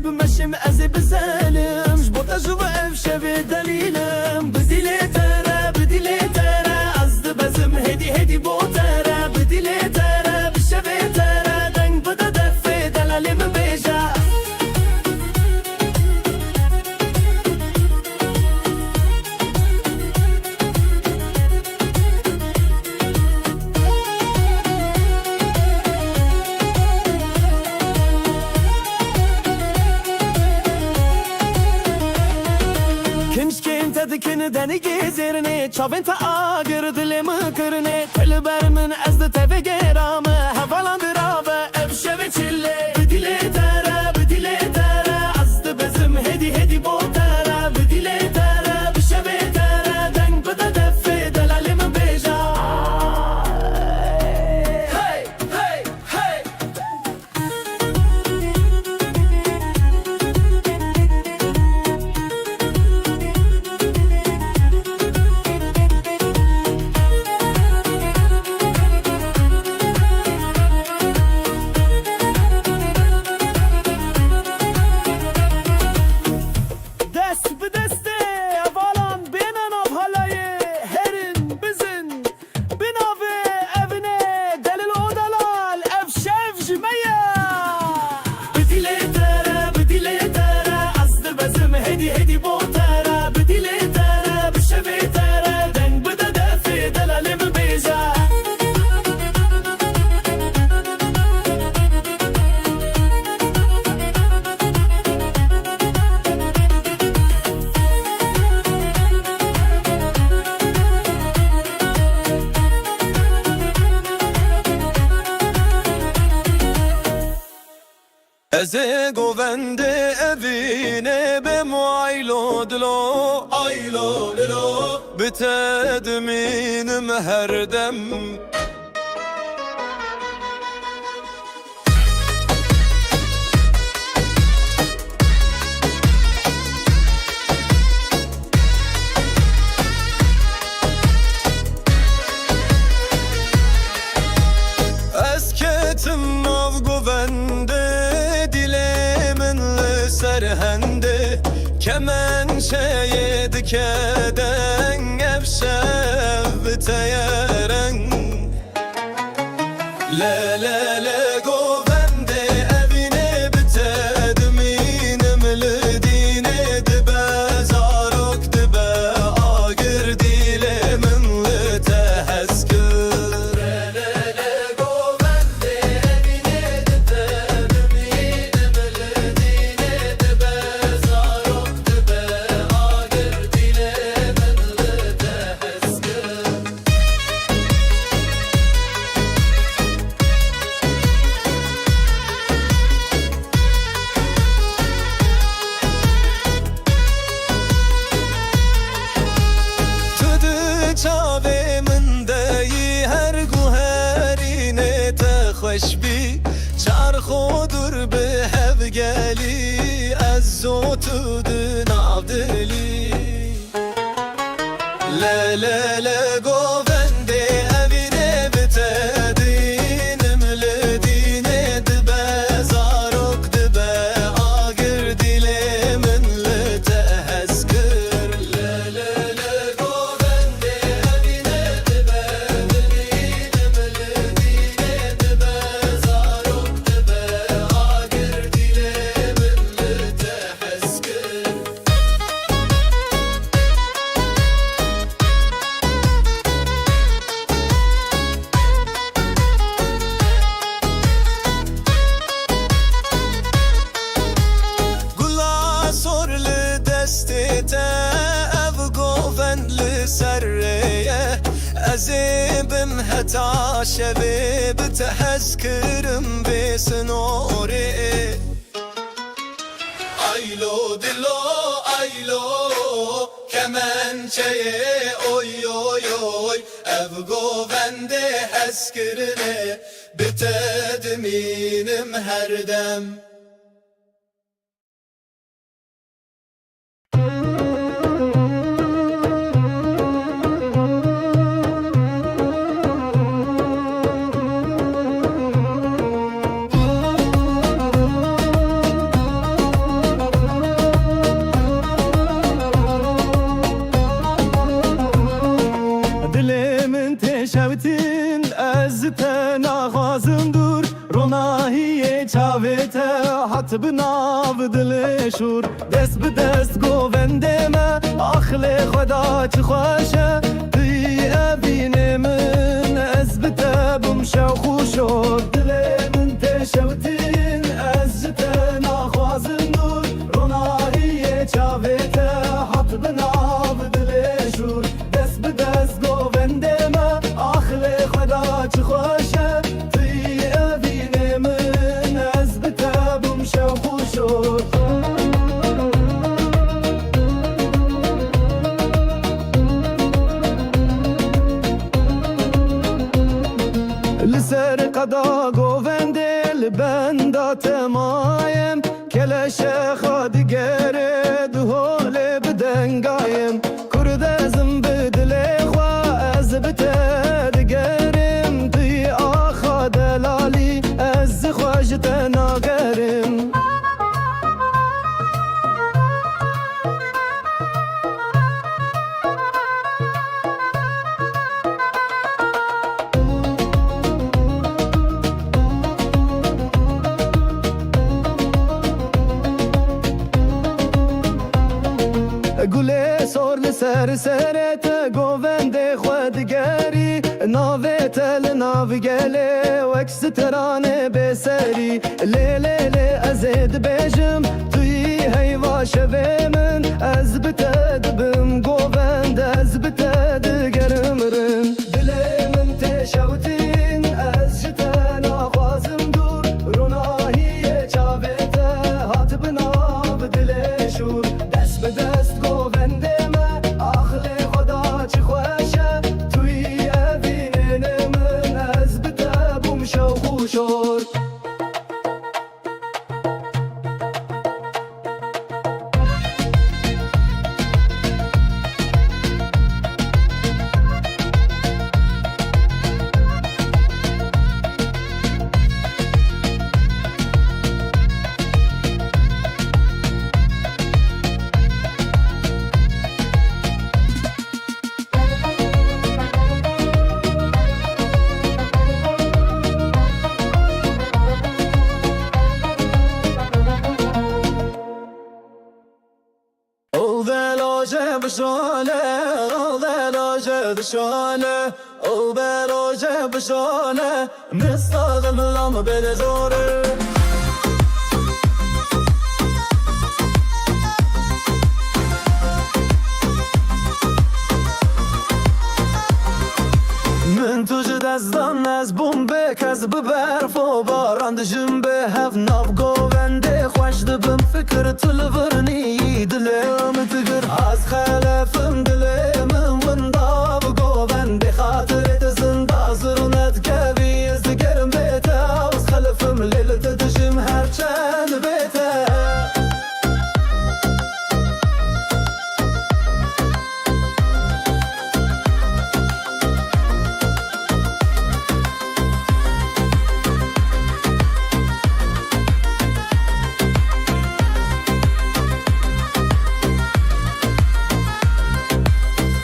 بمشم ازي بزالم جبوتا جوا اف شبه دليلم بديلي ترى بديلي ترى قصد بزم هدي بوترة بديلي ترى بالشبه ترى دنگ بدا دفي دلالي من بيجا دکن دنی گزرنه چاوین تا آگر دلم کرنه تل بر من از دت گرام حوالان درابه افشه و چله بدیله تره بدیله تره از بزم هدی بوتره بدیله تره بشه تره دنگ بده دفه دلالی من بیجا هی هی هی هدي بوترة بديلي ترى بالشبه ترى دنگ بدا دفي دلالي من بيجا ازه گوونده اوینه به معایلو دلو Aylo lilo بتدمینم هر دم اسکتم ناو گوونده dilemin serhende kemen şeye dikeden evşev teyeren le le le govende evine bitedminim lidine dibe zarok dibe agir dilemin liteheskir çave min deyi her guherine te خوش بی چرخو دور به هف گلی از زوتود نابدلی لا گوونده اوینه بتدینم لدینه دبه زاروک دبه آگر دیله من لتهزگر لا گوونده اوینه دبه دینم لدینه دبه زاروک دبه آگر دیله من لتهزگر دستته اف گوون لسریه ازیبم هتا شبه بتحسکرم بسنوره aylo dilo aylo kemençeye oy oy oy ev govende heskirine bitedminim her dem هات بناو دل شور دست به دست گووند ما آخل خدا چه خوشه توی ابین من از بتبم شو خوشو دل من تشوتین از جت نخوازم نور رونایی چاوت هات بناو دل شور دست به دست گووند ما آخل خدا چه خوشه توی ابین من از بتبم شو خوشو لسر قدا گوونده لبندا تمایم کلش خادگره دهول بدنگایم کرد ازم بدل خوا از بتدگرم توی آخا دلالی از خواجت ناگرم گله سر لسر سرت گووند خودگری ناوت لناوگله وکس ترانه بسری لیلی ازید بیجم توی هیوا شوه من از بتدبم گووند از بتدگرم رن دل من تشوتین از جتن آخوازم دور روناهی چاوت هات بناب دل شور دست به دست گوونده ما آخل خدا چی خوشه توی ابین من از بتبم شو خوشور بشانه او بلاجه بشانه مستغم لام بدزوره من تو دستان از بومبه کز به برف و باران دجم به هف ناف گوونده خوش دبم فکر تلورنی دلم تگر از خلفم دلم وندا بگوونده خاطرت زنده زرونت کبی از دگرم بیتا از خلفم لیلت دجم هر چند بیتا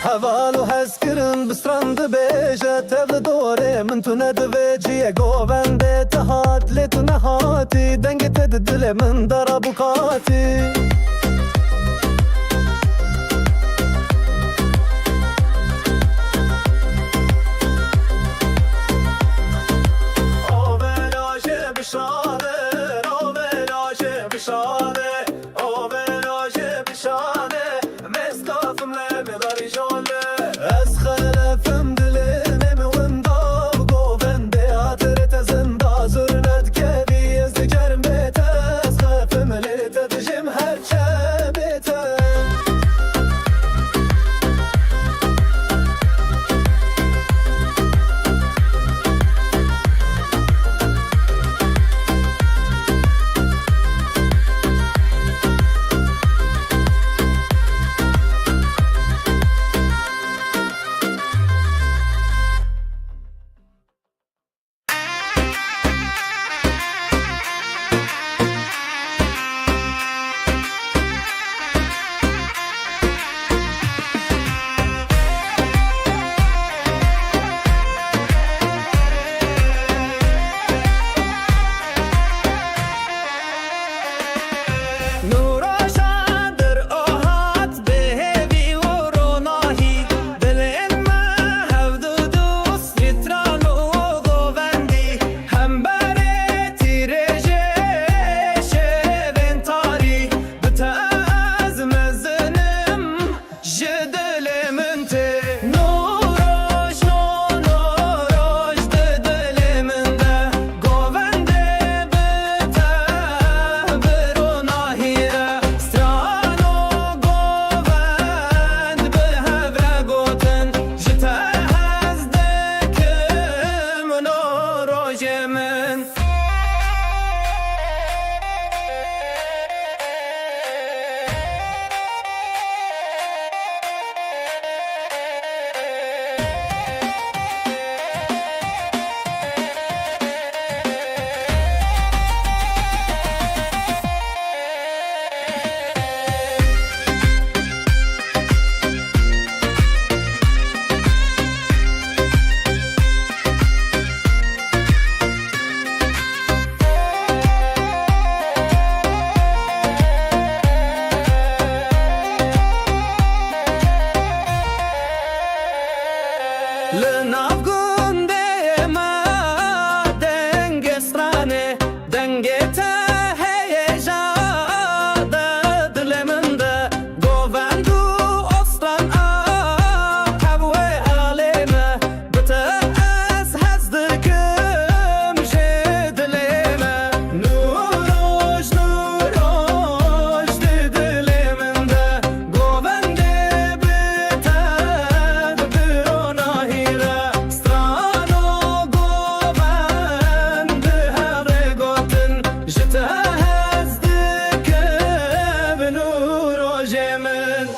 هوالو هسکرن بسترند بیجه تبل دوره من تو ندوه جیه گوونده تهات لیتو نهاتی دنگ تد دل من دارا بکاتی آولاشه بشانه آولاشه بشانه آولاشه بشانه مستافم لبلاری جانه از خلفم دلم وندا گوونده آترت زنده زرنت کبی از دگرم بیت از خلفم لیت دجم هر چه بیت روژه من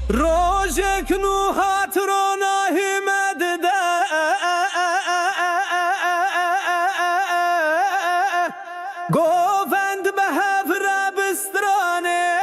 روژه کنو هاترونا همد ده گوفند به هفر بسترانه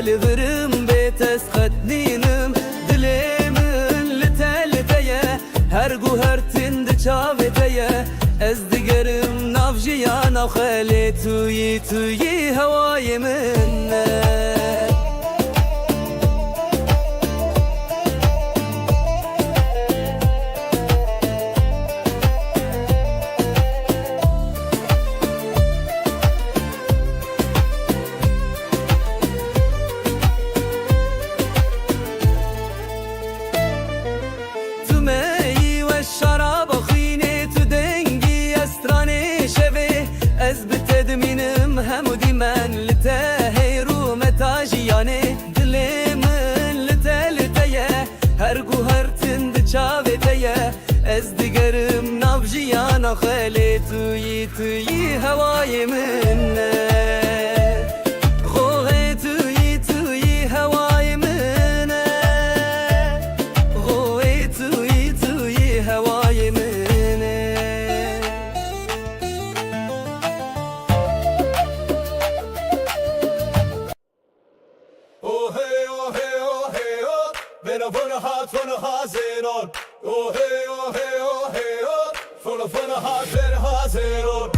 لغرم بيتس خدنينم دليمن لتلتيا هرقو هرتند چاوتيا از دگرم نافجيانا وخالي توي هواي منه از بتدمینم همودی من لتهی رو متاجیانه دلی من لتلتیه هرگو هر تند چاوتیه از دیگرم نافجیانا خالی توی هوای منه خوه توی هوای منه خوه توی هوای منه Van hazeron, oh hey, oh hey, oh hey, oh, van hazeron.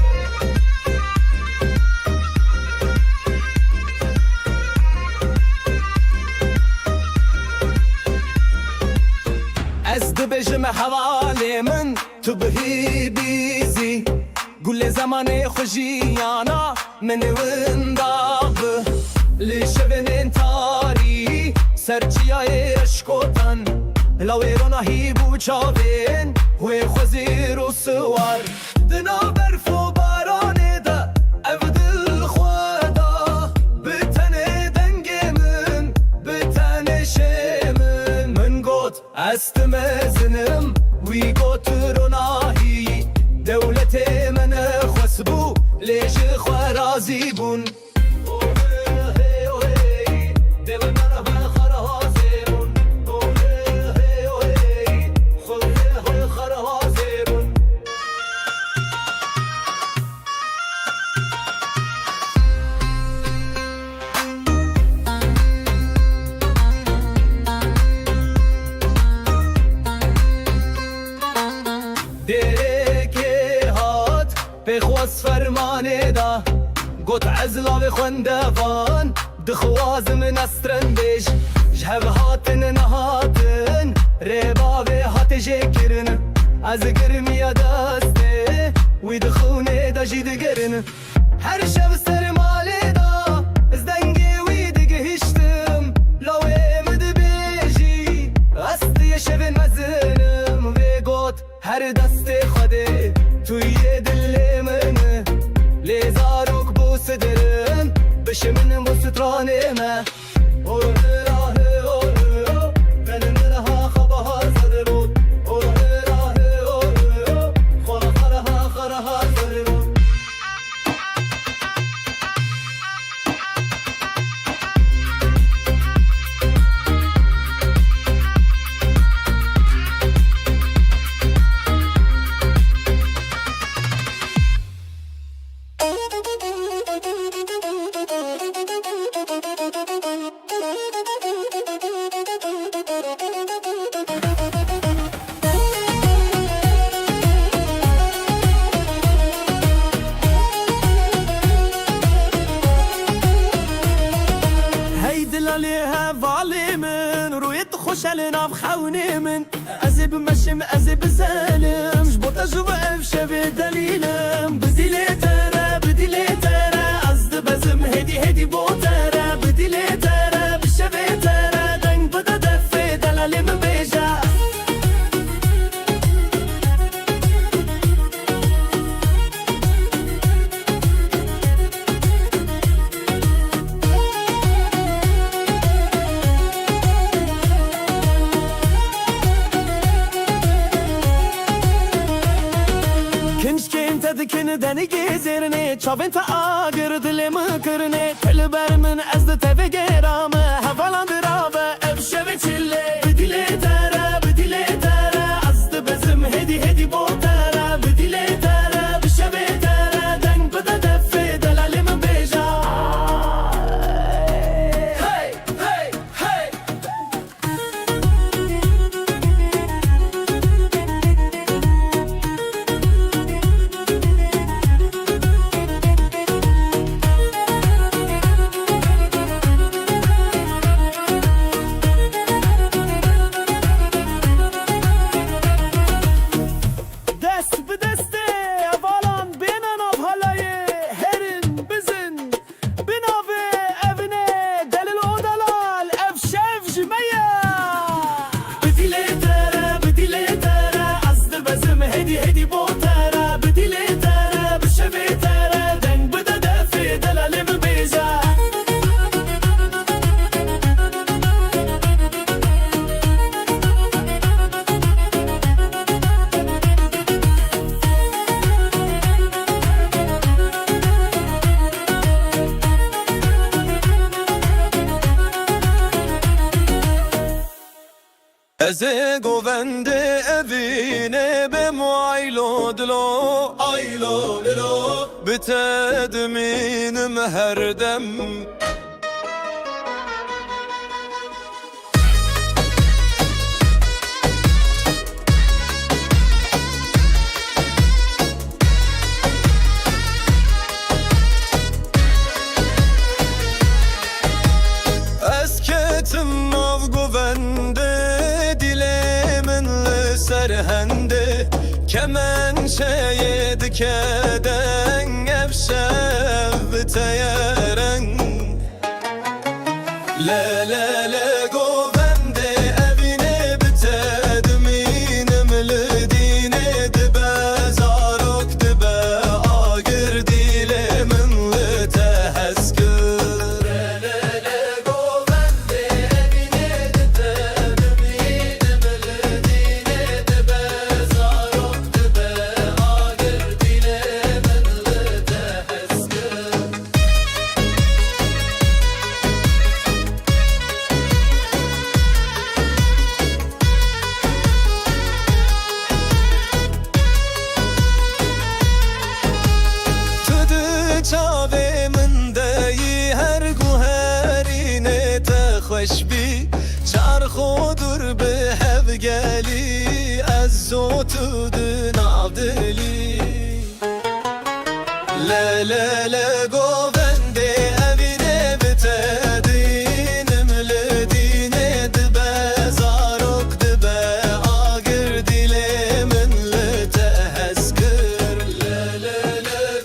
از دبجم حوالی من تو بهی بیزی گل زمان خوشیانا من ونداغ لشبن تاری سرچیای اشکوتن لاویرونا هیبو چاوین و خوزیر و سوار دنا برف و بارانه دا افدل خوادا بتنه دنگ من بتنه شمن من گوت استمزنم وی گوت روناهی دولت من خسبو لیش خوارازی بون بخواست فرمانه دا گوت عزلا و خوندفان دخواز من استرن بیش جهب هاتن نهاتن ریبا و هات جکرن از گرمی دسته وی دخونه دا جید گرن هر شب سرماله دا از دنگی وی دگهشتم لاوی مد بیجی استی شب مزنم و گوت هر دست خوده توی دل من لیزاروک بو صدرم بشه من بو سترانه من Thank you. لناف خوني من ازي بمشم ازي بسالم جبوت اشوف افشى دليلم بدي لي ترى قصد بزم هدي بوترة بدي لي ترى بالشبه ترى دنگ بدا دفي دلالي من بيجا دكن دني جزرني چاوين تا آگر دلم کرني تلبر من از ده تفه گرامه هفالان درابه افشه چله بدیله تره از ده بزم هدی بوتره بدیله تره بشبه تره دنگ بده دفه دلالی من بیجا هی هدي بوتره بديله تره بشبه تره دنگ بده دفي دلاله من بيجا ازه گوونده اوینه به معایلو دلو بتدمینم هر دم اسکتم av گوونده serhende kemen şeye dikeden evşev teyeren le govende evine bitedminim lidine dibe zarok dibe agir dilemin li teheskir le govende evine bitedminim lidine dibe zarok dibe agir dilemin li teheskir çave min deyi her guherine te خوش بی چرخو در به هفگلی از زوتو دناو دلی لا گوونده اوینه بتدینم لدینه دبه زاروک دبه آگر دیله من لتهسکر لا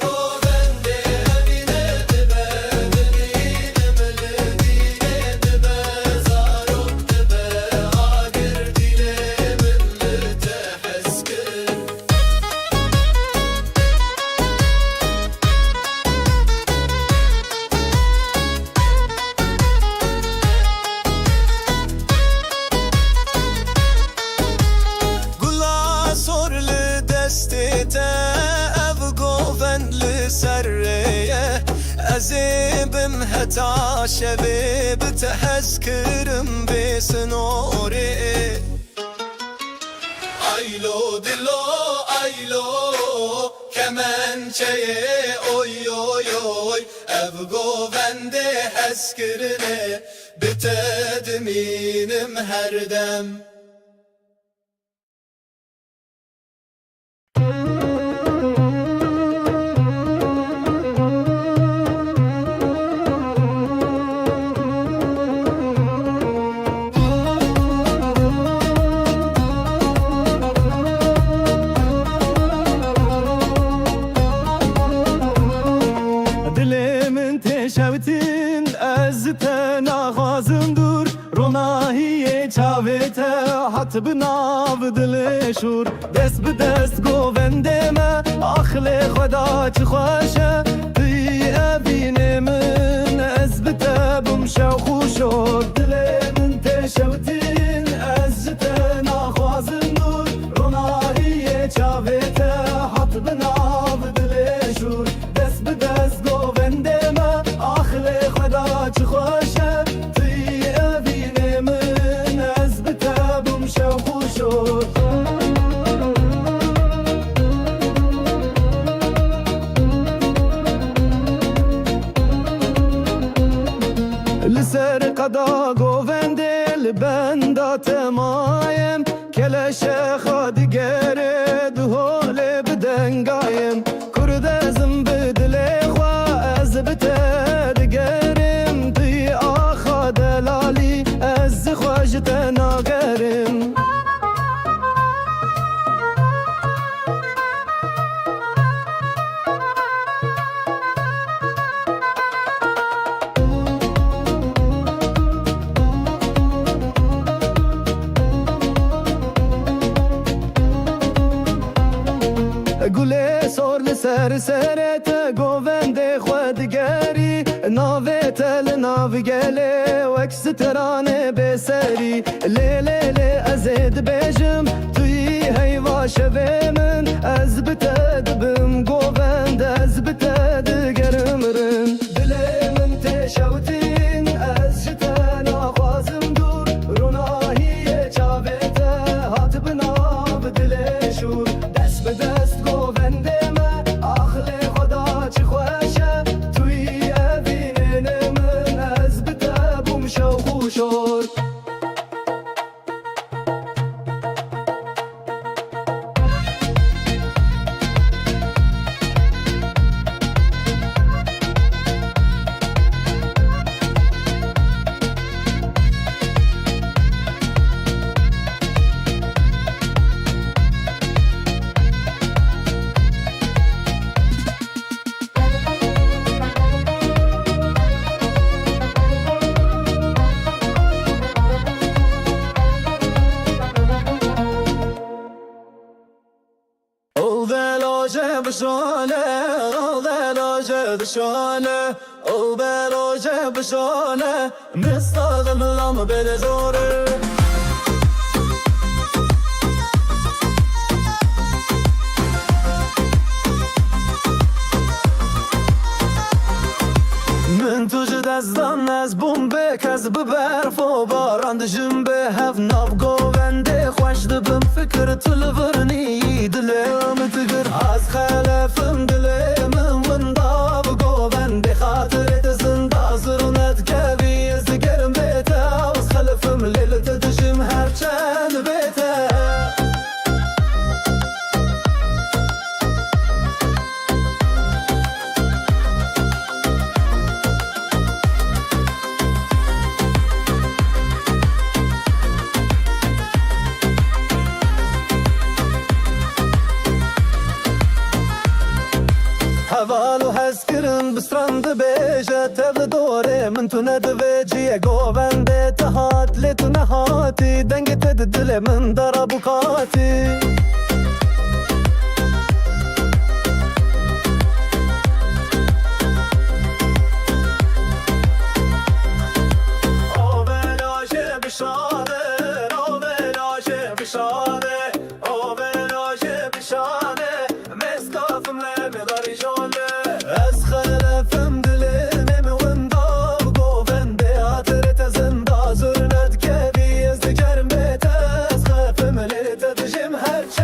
گوونده اوینه دبه دینم لدینه دبه زاروک دبه آگر دیله من لتهسکر أزيبم هتا شبيب تحسكرم بسنوري أيلو دلو أيلو كمان شيء أوي أوي أوي أبقو بندي حسكرني بتدمينم هردم هات بناو دل شور دست به دست گوونده ما آخل خدا چه خوشه توی ابین من از بتبم شو خوشو دل من تشوتین از جت نخوازم نور رونایی چاوته هات بناو دل شور دست به دست گوونده ما آخل خدا چه خوشه توی ابین من از بتبم شو خوشو لسر قدا گوونده لبندا تمایم کلش خادگره دهول بدنگایم کرد ازم بدل خواه از بتدگرم دی آخا دلالی از خواجت ناگرم گله سر لسر سرت گوونده خودگری ناوت لناو گله وکس ترانه بسری لیلی لی ازید بیجم توی هیوا شوه من از بتدبم گوونده از بتدگرم رن دلی من تشوتین از جتا نخوازم دور روناهی چاوته هات بناب دل شور دست به دست گوونده ما آخل خدا چه خوشه توی ابین من از بتبم شو خوشور بلاجه بشانه بلاجه بشانه او بلاجه بشانه مستاغم لام بلزوره من توجد از دان از بومبه کز ببرف و باران دجم به هف ناف گوونده خوش دبم فکر تلورنی دلم تگر از خلفم دلم ونداف گوونده خاطرت زنده زرونت کبی از گرم بیته از خلفم لیلت دجم هر چند بیته هوالو هست کرن بسترند بیجه تبل دوره من تو ندوه جیه گوونده تهات لیتو نهاتی دنگ تد دل من دارا بکاتی او بلاجه بشانه او بلاجه بشانه او بلاجه بشانه مستافم لمی داری جانه از خلفم دلم ونداف گوونده آترت زنده زرنت کبی از دگرم بیت از خلفم لیت دجم هرچ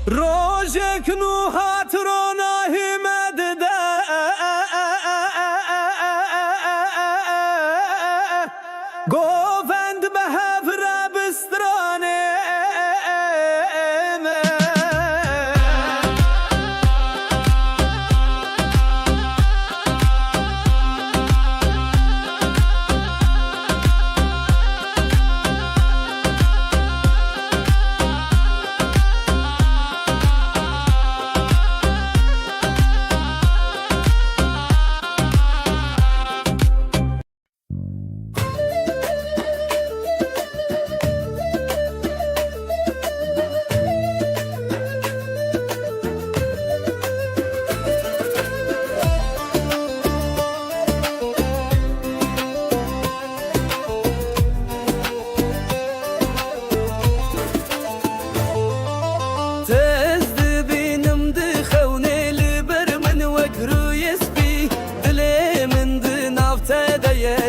روزك نوحات روناهي مدده گوفند به هفره بسترانه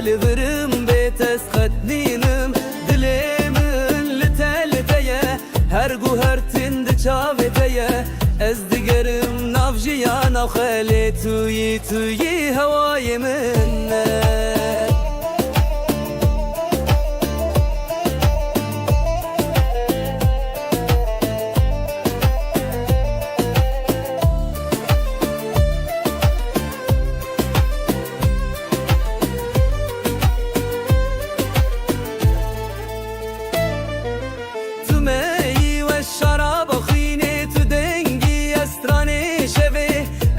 لبرم بيتس خدنينم دليمن لتالتيا هرقو هرتند چاوتيا از دگرم نافجيانا وخالي توي توي هواي منه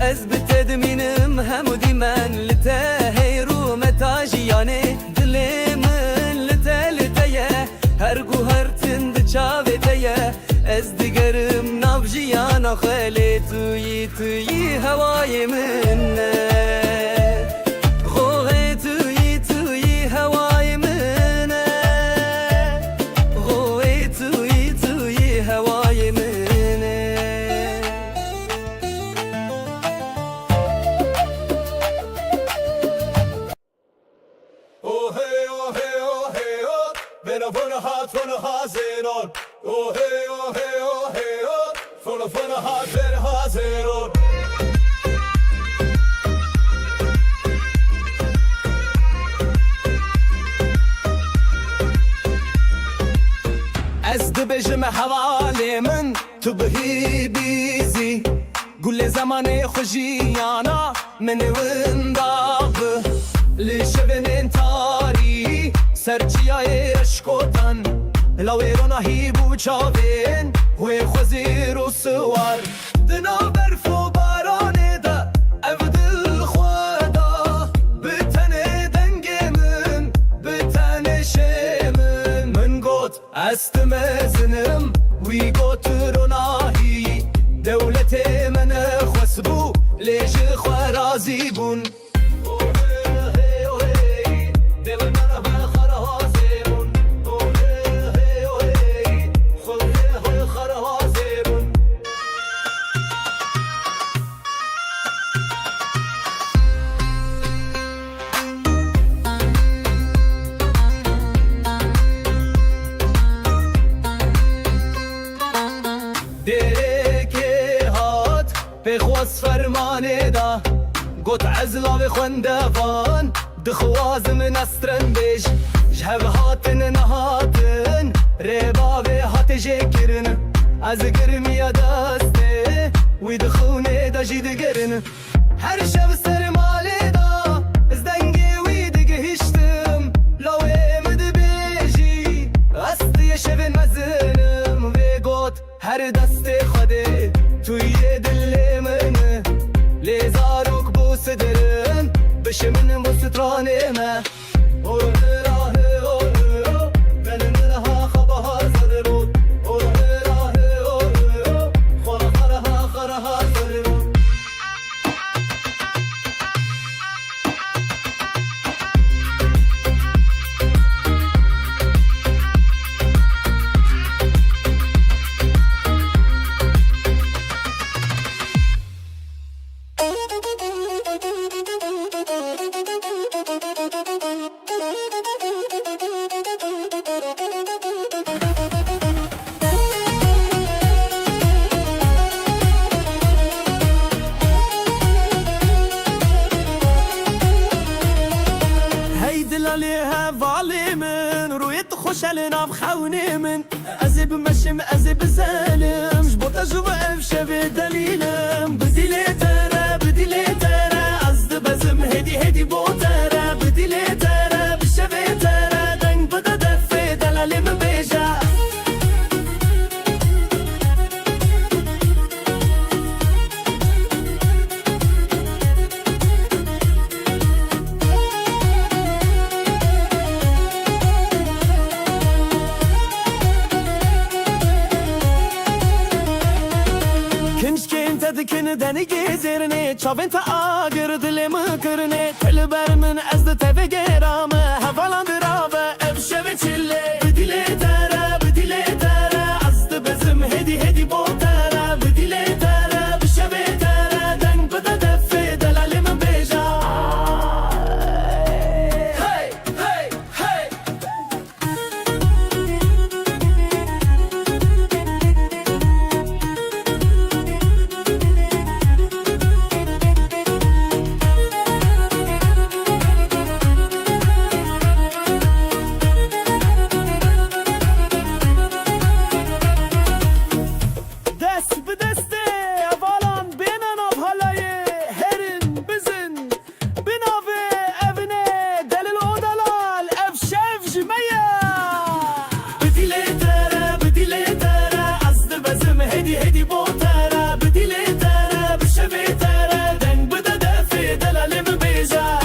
از بتدمینم همودی من لته رو متاجیانه دل من لته لتیه هرگو هر تند چاوتیه از دیگرم نافجیانا خالی توی توی هوای منه خوه توی توی هوای منه خوه توی توی هوای منه Van hazeron, oh hey, oh hey, oh hey, oh. Van hazeron. از دبجم حوالی من تو بهی بیزی گل زمان خوشیانا من ونداب لشبن انتاری سرچیای اشکوتن لاویرونا هیبو چاوین وی خوزیر و سوار دنا برف و بارانه دا او دل خوادا بتنه دنگ من بتنه شمن من گوت است مزنم وی گوت روناهی دولت من خسبو لیش خوارازی بون بخواست فرمانه دا گوت عزلا و خوندفان دخواز من استرن بیش جهب هاتن نهاتن ربا و هات جکرن از گرمی دسته وی دخونه دا جید گرن هر شب سرماله دا از دنگی وی دگه هشتم لاوی مد بیجی استی شبن مزنم و گوت هر دست خوده توی دل منه لیزاروک بو صدرن بشه من بو سترانه ما Thank you. ناف خوني من ازي بمشم ازي بزالم جبوتا جوا افشبي دليلم بديلي ترى ازد بزم هدي بوترا بديلي ترى بشبي ترى دنگ بدا دفي دلالي مبيجا دكن دني جزرني چاوين تا آگر دل مکرني تل بر من از ده تفه گرام هفالان درابه افشوه چله بدیله تره از ده بزم هدی بوتره بدیله تره بشوه تره دنگ بده دفه دلالی من بیجا هی هی هی هدي بوترا بديلي ترى بشبي ترى دنگ بدا دفي دلالي مبيجا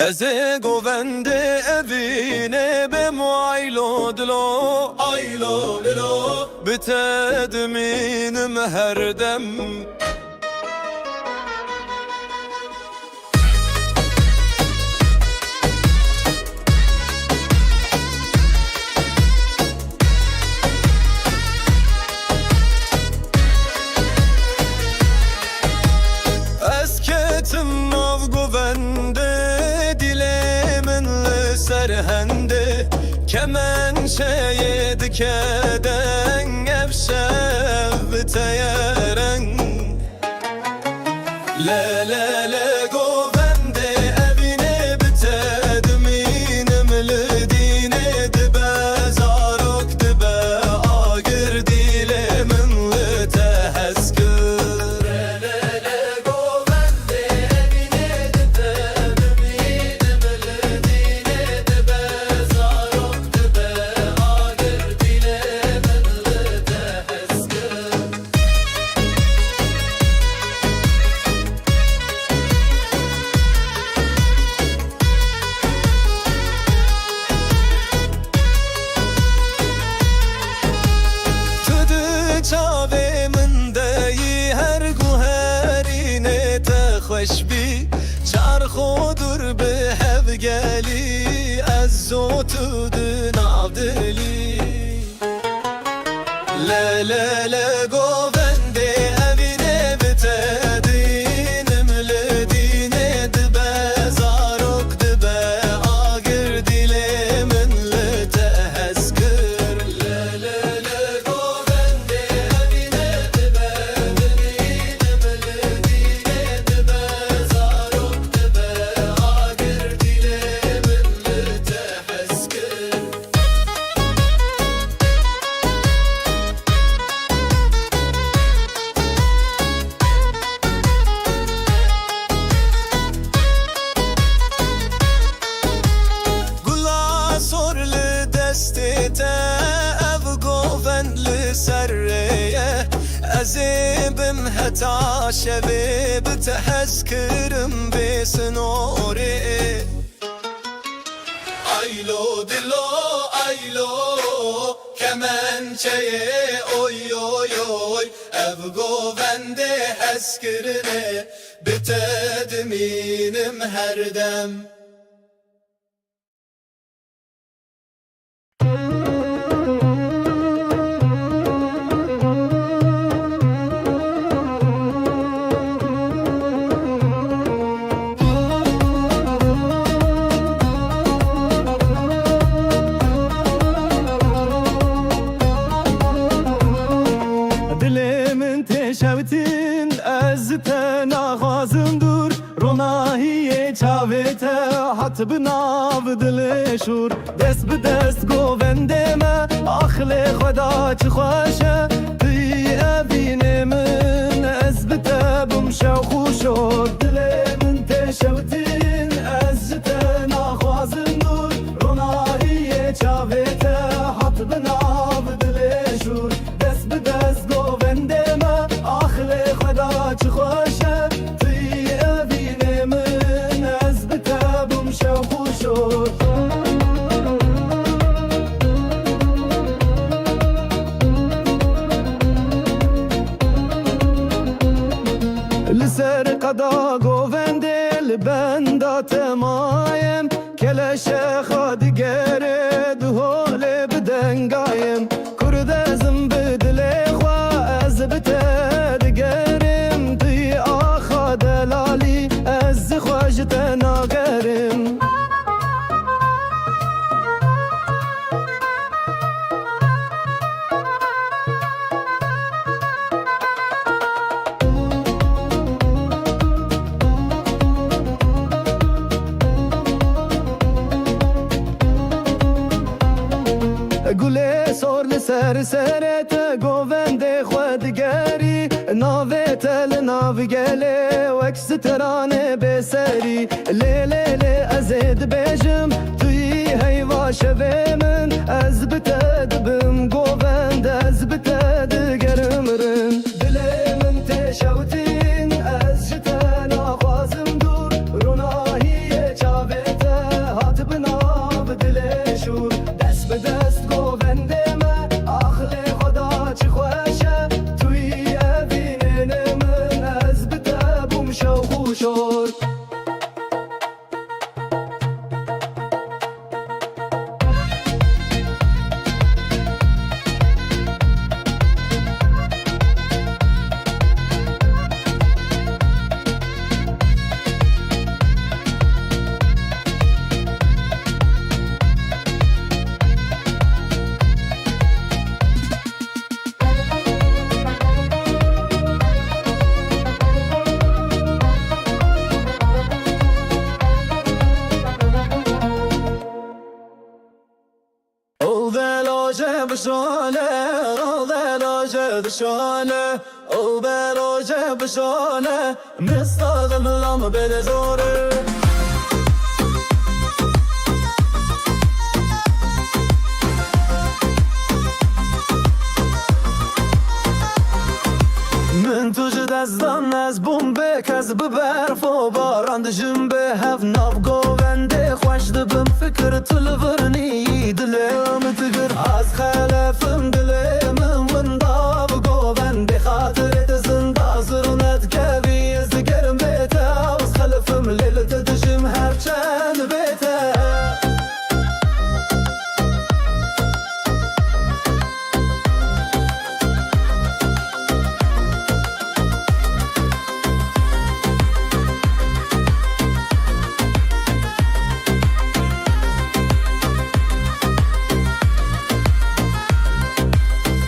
ازي گوونده evine بمعيلو دلو بتدمينم her dem Esketim av guvende serhende kemen şeye dikeden evşev teyeren le govende evine bitedminim lidine dibe zarok dibe agir dilemin li teheskir le govende evine bitedminim çave min deyi her guherine te خوش بی چرخو دور به هف گلی از زوتو دناو دلی لا گوونده اوینه بتدینم لدینه دبه زاروک دبه آگر دیله من لتهزگر لا گوونده اوینه بتدینم لدینه دبه زاروک دبه آگر دیله من لتهزگر أزيبم هتا شباب تحسكرم بسنوري Aylo dilo aylo kemençeye oy oy oy ev govende heskirine bitedminim her dem. هات بناو دل شور دست به دست گوونده ما آخل خدا چه خوشه توی اوین من از بتبم شو خوشو دل من تشوتین از جتا نخوازم دور رونایی چاویته هات بناو دل شور دست به دست گوونده ما آخل خدا چه خوشه توی اوین من از بتبم شو خوشو لسر قدا گوونده لبندا تمایم کلش خادگره دهول بدنگایم کرد ازم بدل خوا از بتدگرم توی آخا دلالی از خواجت ناگرم گله سور لسر سرت گوونده خودگری ناوه تل ناوی گله وکس ترانه بسری لیلی لی ازید بیجم توی هیوا شوه من از بتد بم گوونده از بتد گرمرن دلی من تشوتین از جتا نخوازم دور روناهی چاویته هات بناب دل شور دست به دست گوونده ما آخل خدا چه خوشه توی اوین من از بتبم شو خوشور بشانه او بروجه بشانه مستغم لام بلزوره من توجد از دان از بومبه کز ببرف و باران دجم به هف ناف گوونده خوش دبم فکر تلورنی دلم تگر از خلفم دلم من داو گوونده خاطرت زنده زرونت کبی از گرم بیته از خلفم لیلت دجم هر چند بیته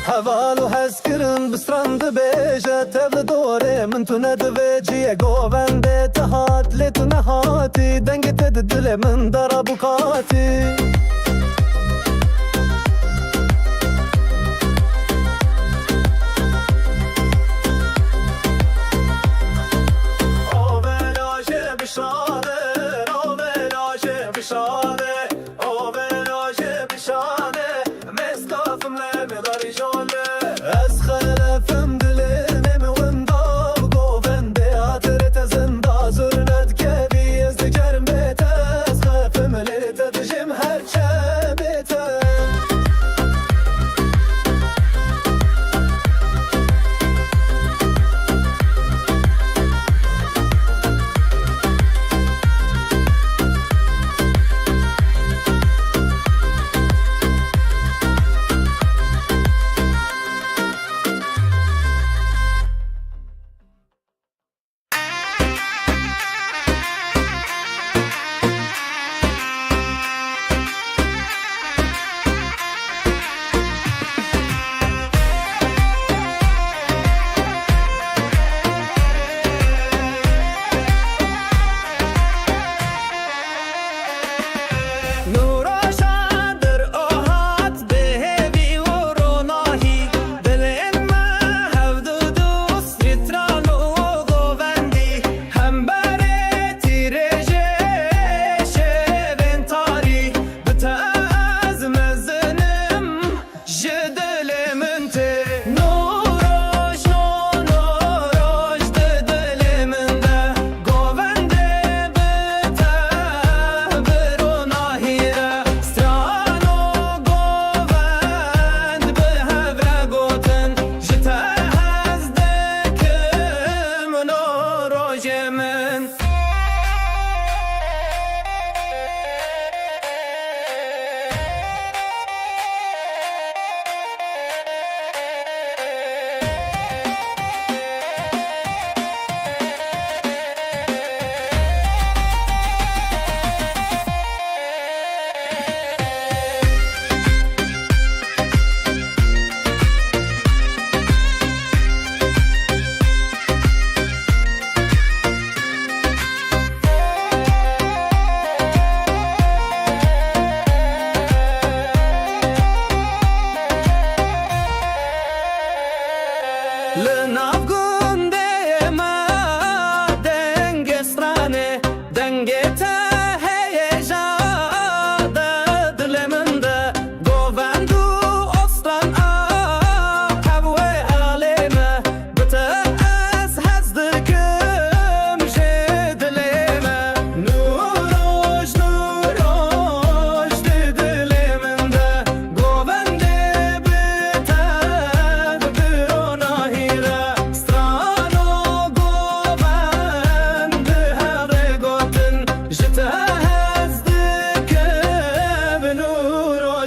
هوالو هسکرم بسترند بیجه تبل دوره من تو ندویجیه گوونده تهات لیتو نهاتی دنگ تد دل من در بکاتی اوبلاشه بشانه اوبلاشه بشانه اوبلاشه بشانه مستافم لمی داری جانه از خلفم دلم ونداو گوونده آترت زنده زرنت کبی از دگرم بیته از خلفم لیت دجم هر چه بیته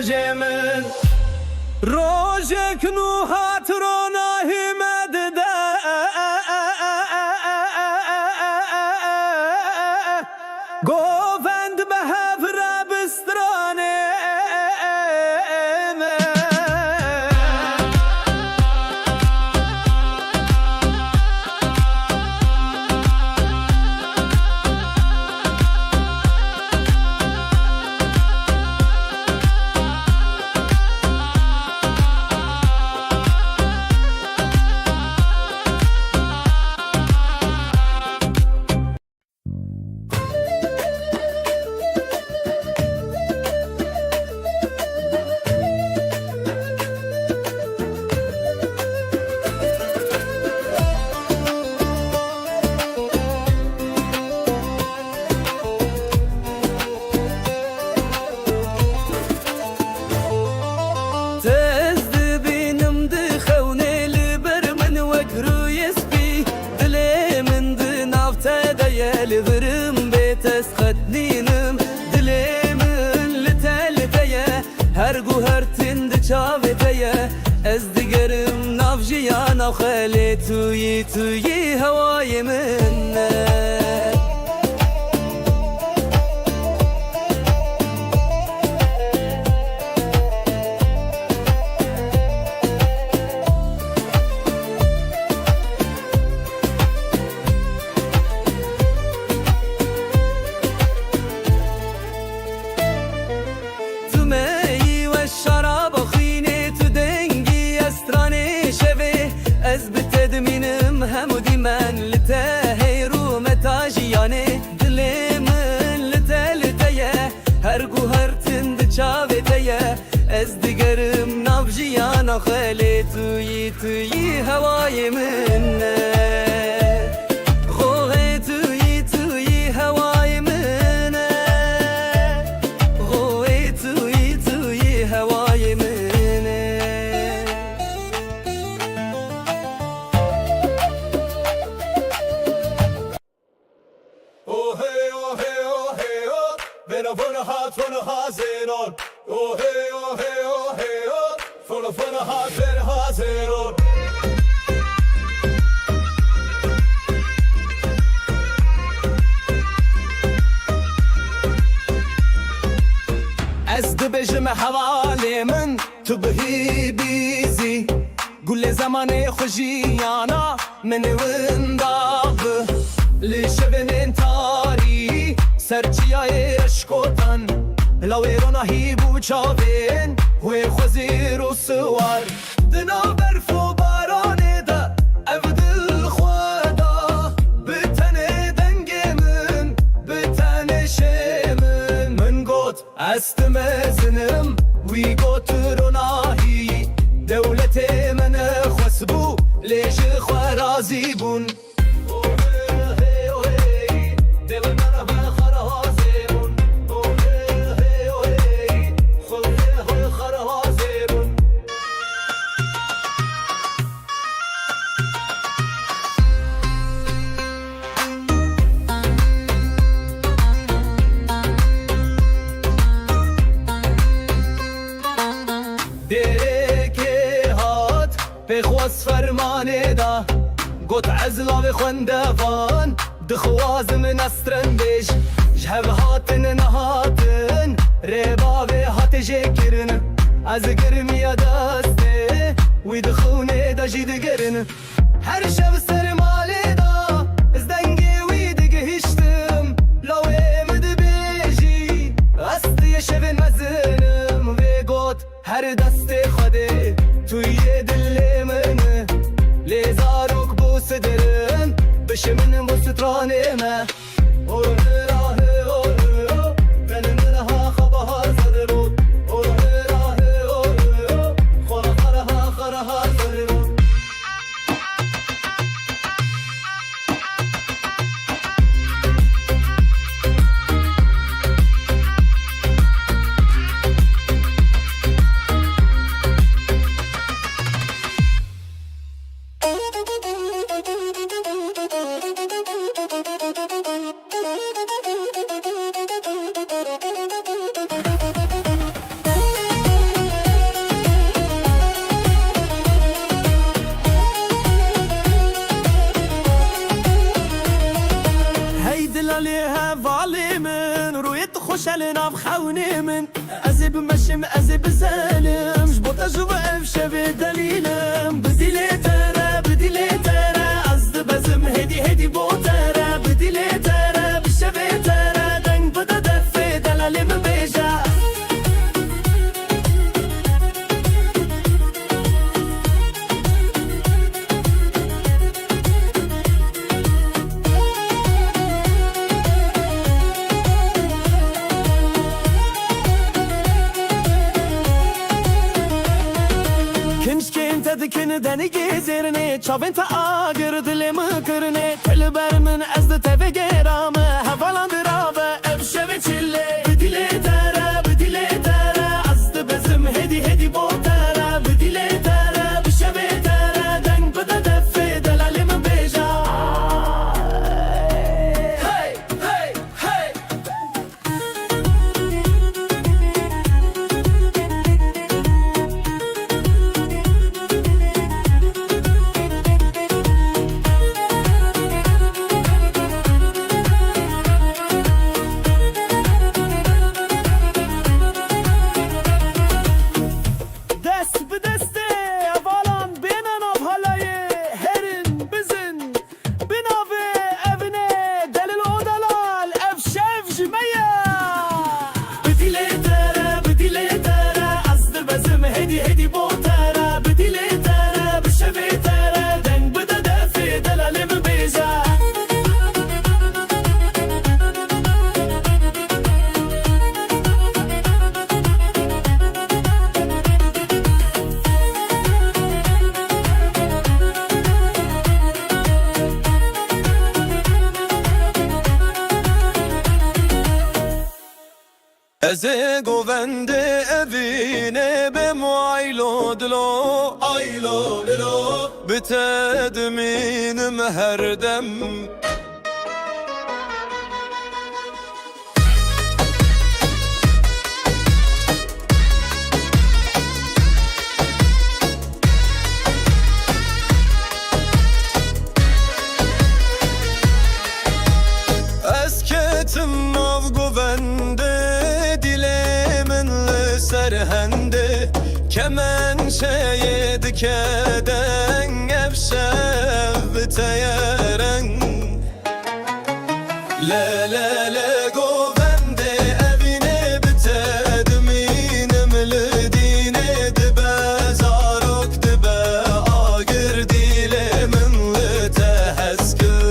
روژه من روژک نو هاترونا همد ده گووند به هفره بسترانه لغرم بيتس خدنينم دليمن لتلتيا هرقو هرتند چاوتيا از دگرم نافجيانا خالي توي هواي منه من لتهيرو متاجياني دلي من لتلتيه هرقو هرتند چاوتيه از دگرم نافجيانا خالي توي هواي منه خوغي توي هواي منه خوغي توي هواي منه Van hazeron, oh hey, oh hey, oh hey, oh, van hazeron. از دبجم حوالی من تو بهی بیزی گل زمان خوشیانا من ونداغ لشبن تاری سرچیای اشکوتن لاویرونا هی بوچاوین و خوزی رو سوار دنا برف و بارانه دا افدل خوادا بتنه دنگ من بتنه شمن من گوت استمزنم وی گوت روناهی دولت من خسبو لیش خوارازی بون بخواست فرمانه دا گوت عزلا و خوندوان دخواز من استرن بیش جهب هاتن نهاتن ربا و هات جکرن از گرمی دسته وی دخونه دا جید گرن هر شب سرماله دا از دنگی وی دگهشتم لاوه مد بیجی استی شب مزنم و گوت هر دست خوده توی دل منه لیزاروک بو صدرن بشه من بو سترانه ما اوره راه اوره من منها خبها صدرون اوره راه اوره خرها صدرون Thank you. شل ناف خوني من ازي بمشم ازي بسلم جبو تجربة افشى دليلم بدي لي ترى ازد بزم هدي بو ترى بدي لي ترى بشبه ترى دنگ بدا دفي دلالي من بيجا Dikini deni gezirini Çavin ta ağır dilimi kırını Telber min ezdi teve geramı Havalandır abi evşe ve çille Bidile tere Azdı bezim hedi bo tere Bidile tere bişe ve tere Deng bıda defi delalimi beja Hey hey hey ازي گوونده evine بمعيلو دلو Aylo lilo بتدمينم her dem Esketim av guvende Dilemin serhende Kemençeye dikeden Evşev biteyeren Le guvende evine bitedminim Lidine dibe zarok dibe Agir dilemin liteheskir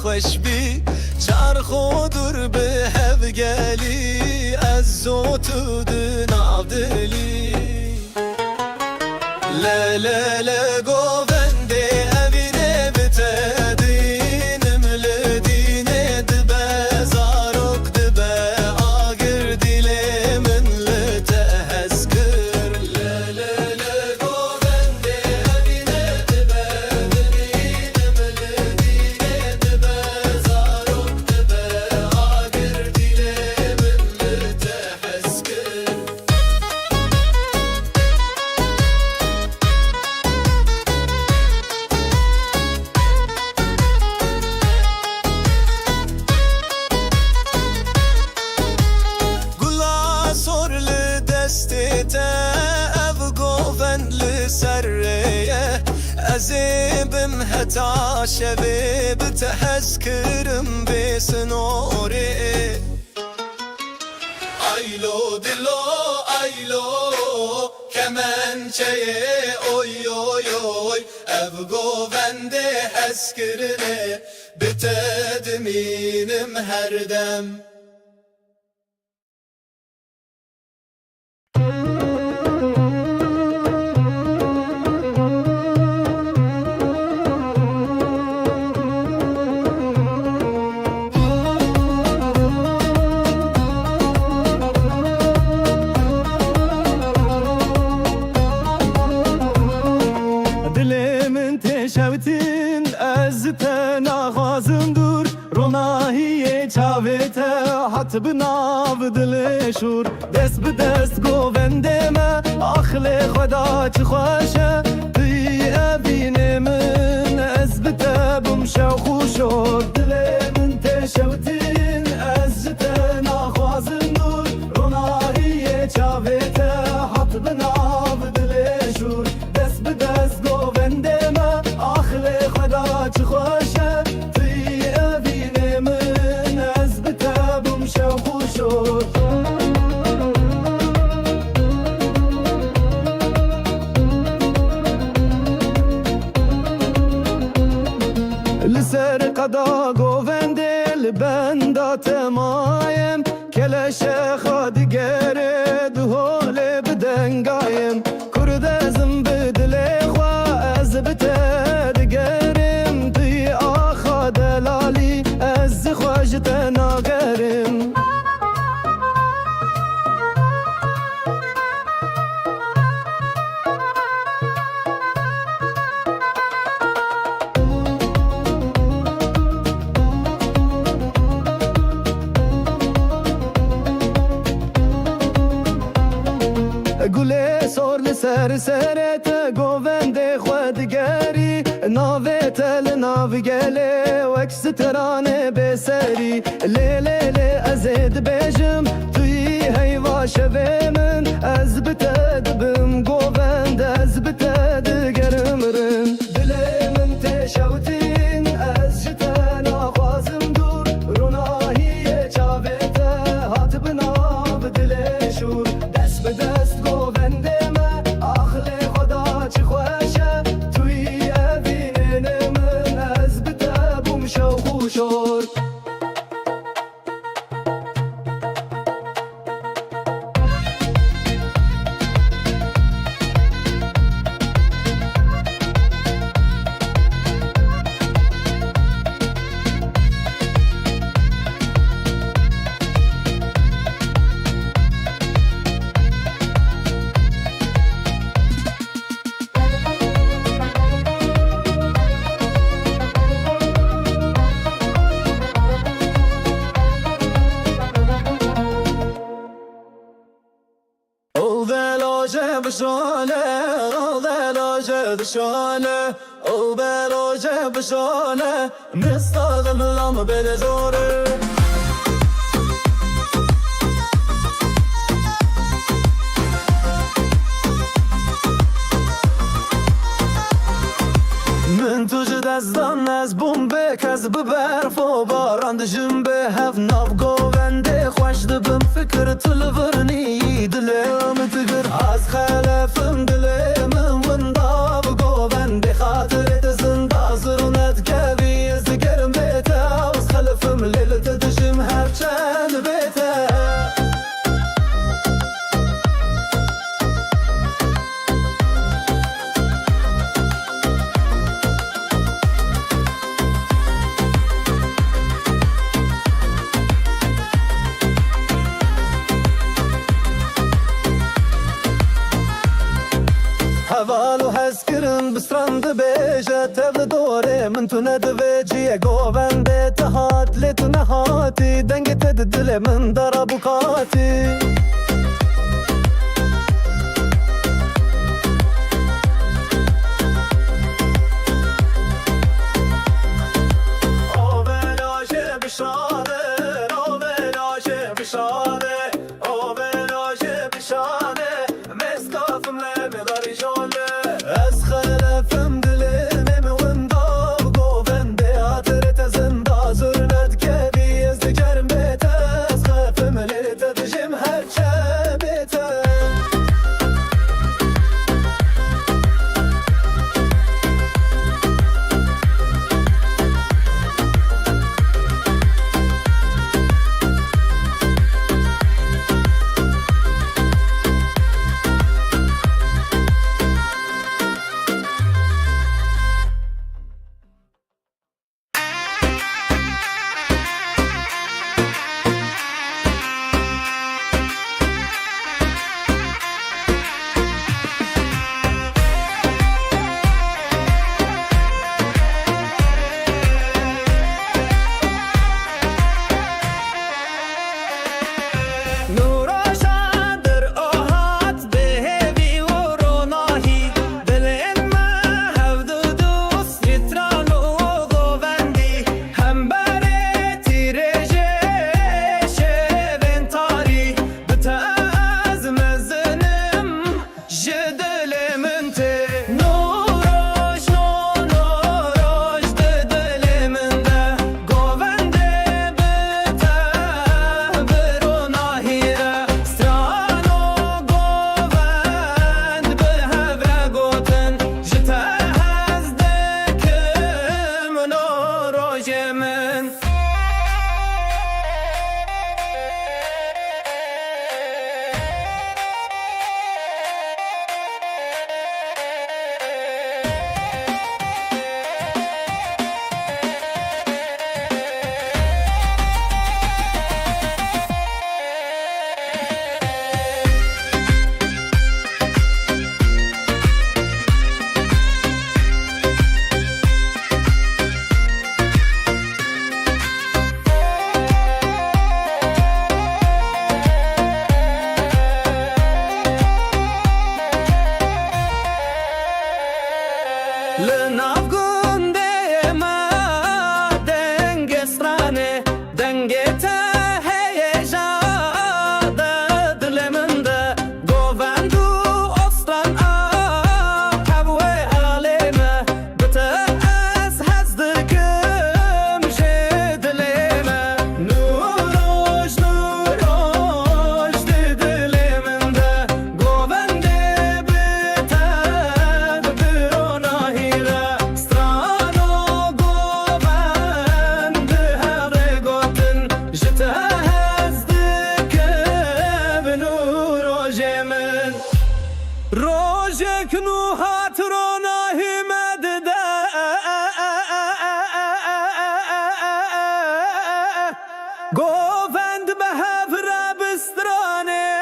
خوشبی چرخو دور به هف گلی از زوتو دناو دلی لا گوونده اوینه بتدینم لدینه دبه زارک دبه آگر دیله من لتهزکر لا گوونده اوینه دبه دینم لدینه دبه زارک دبه آگر دیله من لتهزکر أزيبم هتا شباب تحذكرم بسنوري Aylo dilo aylo Kemençeye oy oy oy Ev govende heskirine Bitedminim her dem هات بناو دل شور دست به دست گوونده ما آخل خدا چه خوشه توی اوین من از بتبم شو خوشو دل من تشوتین از جت نخوازم نور رونایی چاوته هات بناو دل شور دست به دست گوونده ما آخل خدا چه خوشه توی اوین من از بتبم شو خوشو لسر قدا گوونده لبندا تمایم کلش خادگره دهول بدنگایم کرد ازم بدل خوا از بتدگرم توی آخا دلالی از خواجت ناگرم گله سور لسر سرت گوونده خودگری ناوت لناوگله وکس ترانه بسری لیلی ازید بجم توی هیوا شوه من از بتدبم گوونده از بتدگرم رن دل من تشوتین از جتن آخوازم دور روناهی چاوته هات بناو دل شور دست به دست گوونده ما آخل خدا چه خوشه توی اوین من از بتبم شو خوشور بشانه الولاجه بشانه او بلاجه بشانه مستقم لام بدزوره من توج دستان از بومبه کز ببرف و باران دجم به هف ناف گوونده خوش دبم فکر تلورنی دلم تگر از خلفم دلم ونداف گوونده خاطرت زنده زرونت کبی از گرم بیته از خلفم لیلت دجم هر چند بیته هوالو هسکرم بسترند بیجه تبل دوره من تو ندویجیه گوونده تهات لیتو نهاتی دنگ تد دل من دارا بکاتی او بلاشه بشانه او بلاشه بشانه او بلاشه بشانه مسکافم لمداری جانه از خلفم دلم وندا گوونده حاطرت زنده زرنت کبی از دگرم بیت از خلفم لیت دجم هر روزك نوحات روناهي مدده گوفند به هفره بسترانه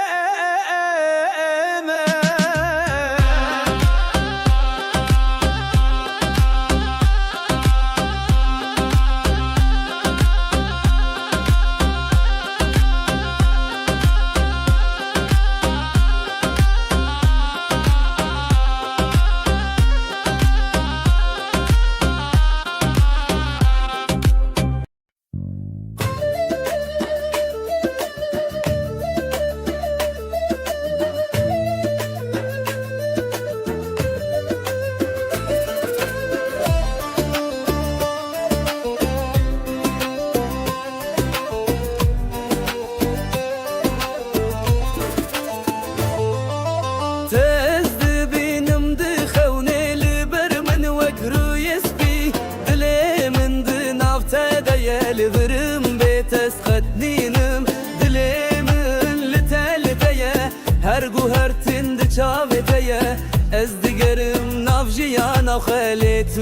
لبرم بيتس قدنينم دليمن لتلتيه هر گوهر تند چاوتيه از دیگرم نافجیانا خالی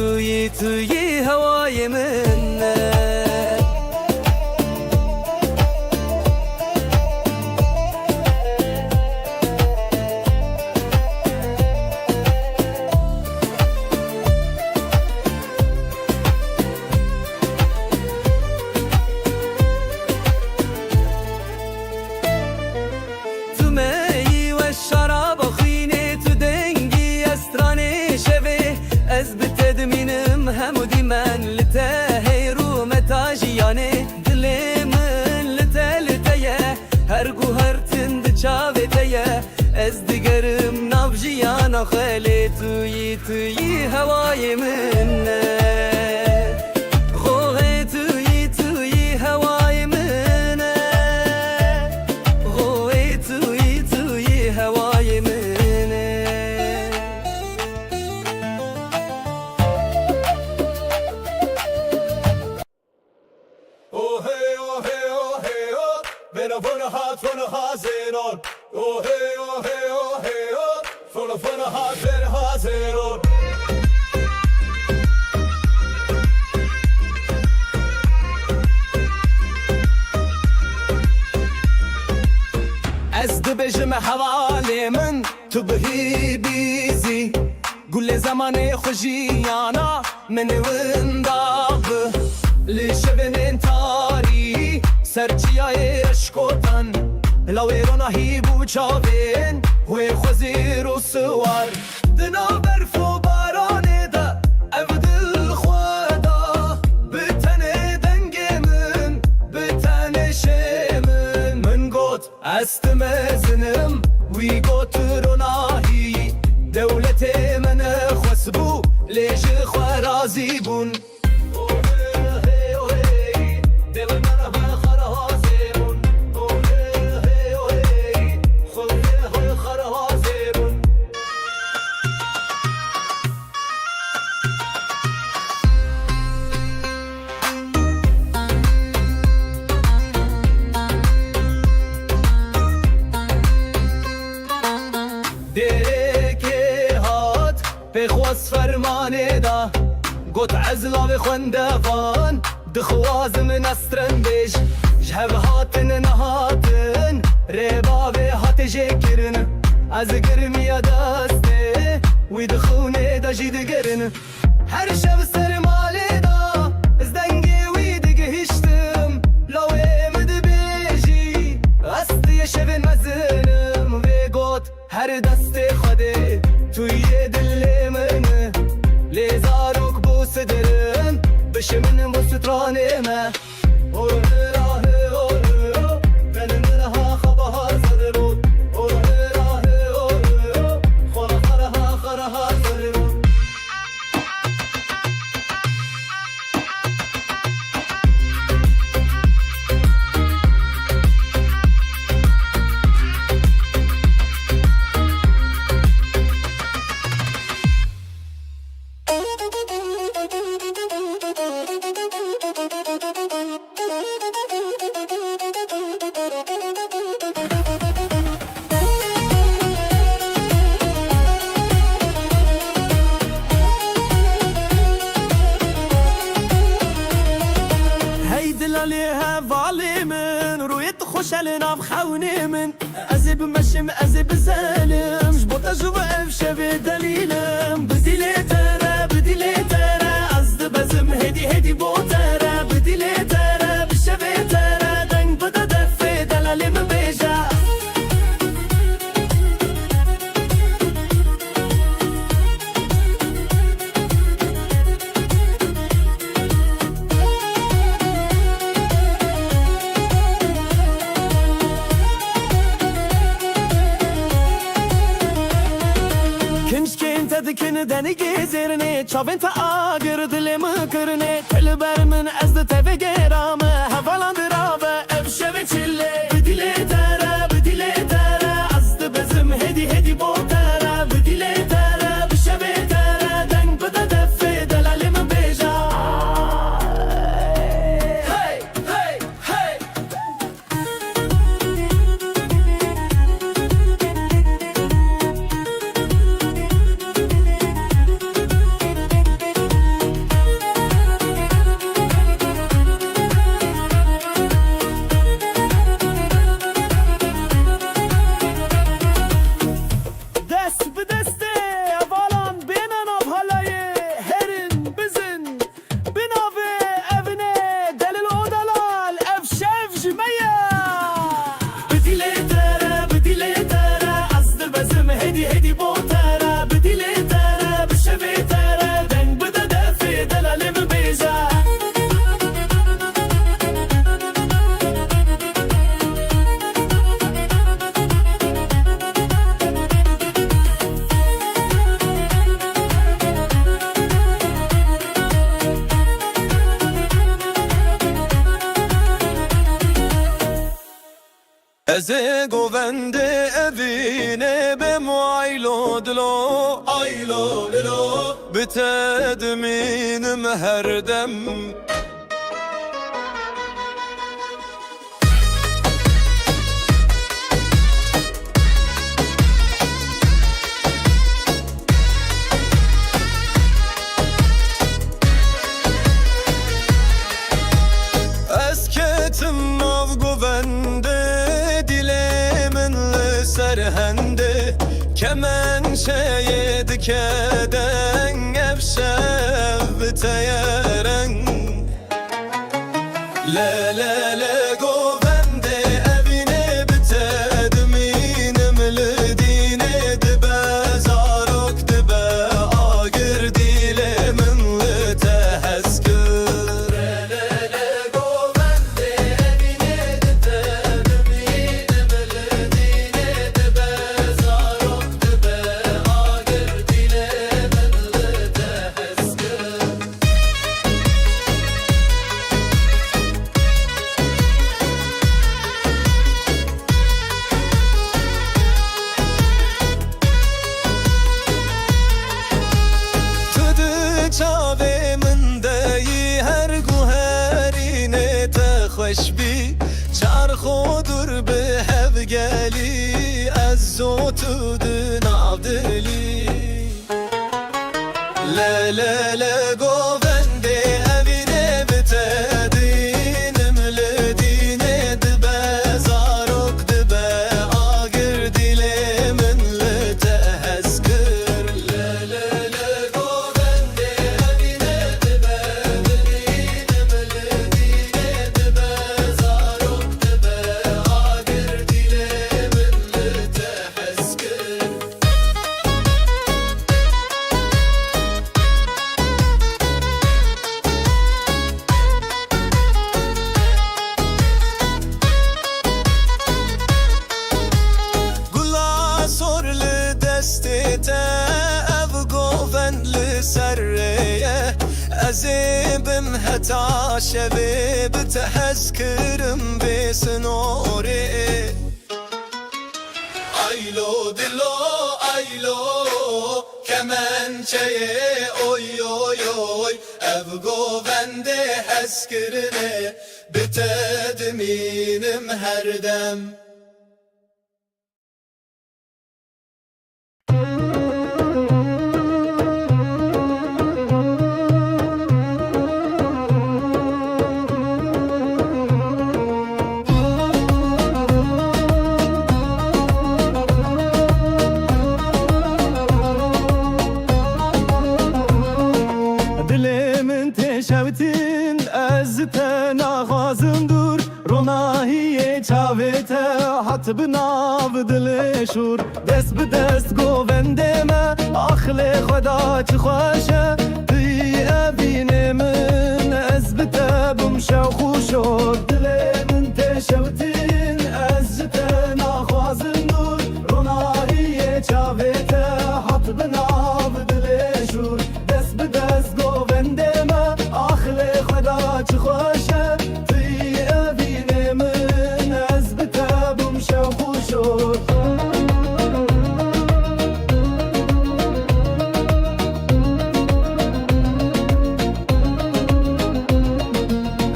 توی هوای منه همودی من لته رو متاجیانه دلی من لته لتیه هر گوهر تند چاوتیه از دیگرم نابجیانا خالی توی هوای منه خوه توی هوای منه خوه توی هوای منه Van hazeron, oh hey, oh hey, oh hey, oh, van hazeron. از دبجم حوالی من تو بهی بیزی گل زمان خوشیانا من ونداب لشبن تاری سرچیای اشکوتن لاویرونا هی بو چاوین وی خوزی رو سوار دنا برف و بارانه دا او دل خوادا بتن دنگ من بتن شمن من گوت استم زنم وی گوت رونا هی دولت من خسبو لیش خوارازی بون بخواست فرمانه دا گوت عزلا و خوندفان دخوازم نسترن بیش جهب هاتن نهاتن ریبا و هات جکرن از گرمی دسته وی دخونه دا جید گرن هر شب سرماله دا از دنگی وی دیگه هشتم لاوی مد بیجی استی شب مزنم و گوت هر دست خوده توی دل منه لیزاروک بو صدرن بشه من بو سترانه ما اوره راه اوره من نرها خبها صدرون اوره راه اوره خرها صدرون Thank you. دل ناف خوني من ازي بمشم ازي بزالم جبوتا جوا افشبي دليلم بديلي ترى بديلي ترى ازد بزم هدي هدي بوترى بديلي ترى بشبي ترى دنگ بدا دفي دلالي من بيجا دکن دنی گزرنه چاوین تا آگر دل مکرنه تل بر من از دت گرام حوالان درابه افشه و چله بدیله تره بدیله تره از بزم هدی هدی بوتره بدیله تره بشه تره دنگ بده دفه دلالی من بیجا هی هی هی ازه گوونده اوینه به معایلو دلو aylo dilo بتدمینم هر دم اسکتم ناو گوونده serhende kemen şeydi keden evşev teyeren le le le govende evine bitedminim ledine dibe zarok dibe agir dilemin le teheskir le le le govende evine bitedminim خوشبی چرخو دور به هف گلی از زوتو دنابدلی لا گوونده اوینه بتدینم لدینه دبه زاروک دبه آگر دیله من لتهسکر لا گوونده اوینه دبه دینم لدینه دبه زاروک دبه آگر دیله من لتهسکر أزيبم هتا شبيب تحسكرم بسنوري aylo dilo aylo kemen çeye oy oy oy ev govende heskirine bitedminim her dem هات بناو دل شور دست به دست گوونده ما آخل خدا چه خوشه توی ابین من از بتبم شو خوشو دل من تشوتین از جت نخوازن دور رونایی چاویته هات بناو دل شور دست به دست گوونده ما آخل خدا چه خوشه توی ابین من از بتبم شو خوشو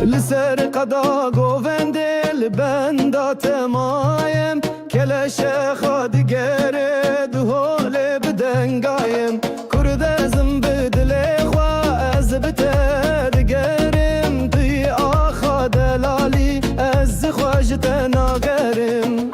لسر قدا گوونده لبندا تمایم کلش خود گره دهول بدنگایم کرد ازم بدل خوا از بتدگرم توی آخا دلالی از خواجت ناگرم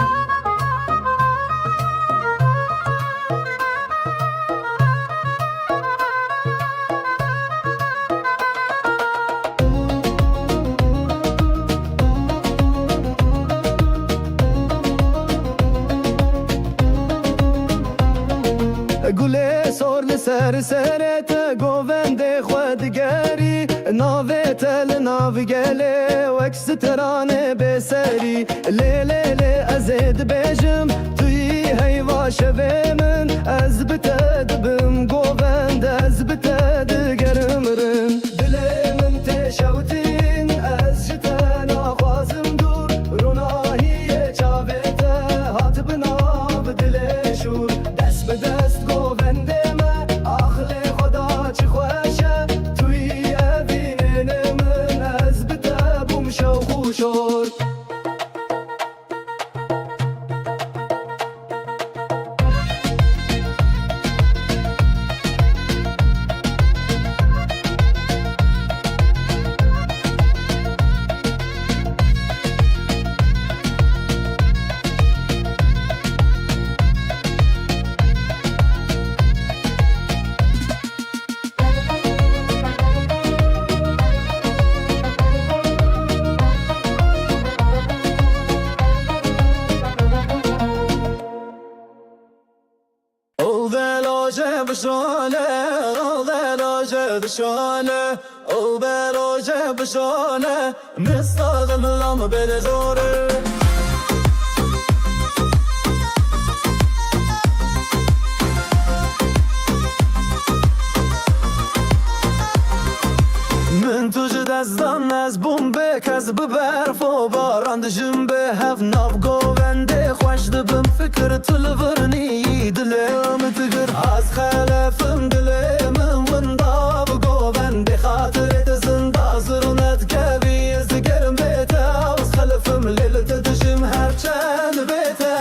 گله سور لسر سرت گوونده خودگری ناویت لناوگله وکس ترانه بسری لیلی ازید بیجم توی هیوا شوه من از بتدبم گوونده از بتدگرم رن دل من تشوتین از جتن آخوازم دور روناهی چاویت هات بناب دل شور دست به دست گوونده ما آخل خدا چی خوشه توی ابین من از بتبم شو خوشور بشانه او بلاجه بشانه مستقم لام بدزوره من تو دستان از بومبه کز به برف و باران دجم به هف ناف گوونده خوش دبم فکر تلورنی دلم تگر از خلفم دلم وندا بگوونده خاطرت زنده زرونت کبی از گرم بیتا از خلفم لیلت دجم هر چند بیتا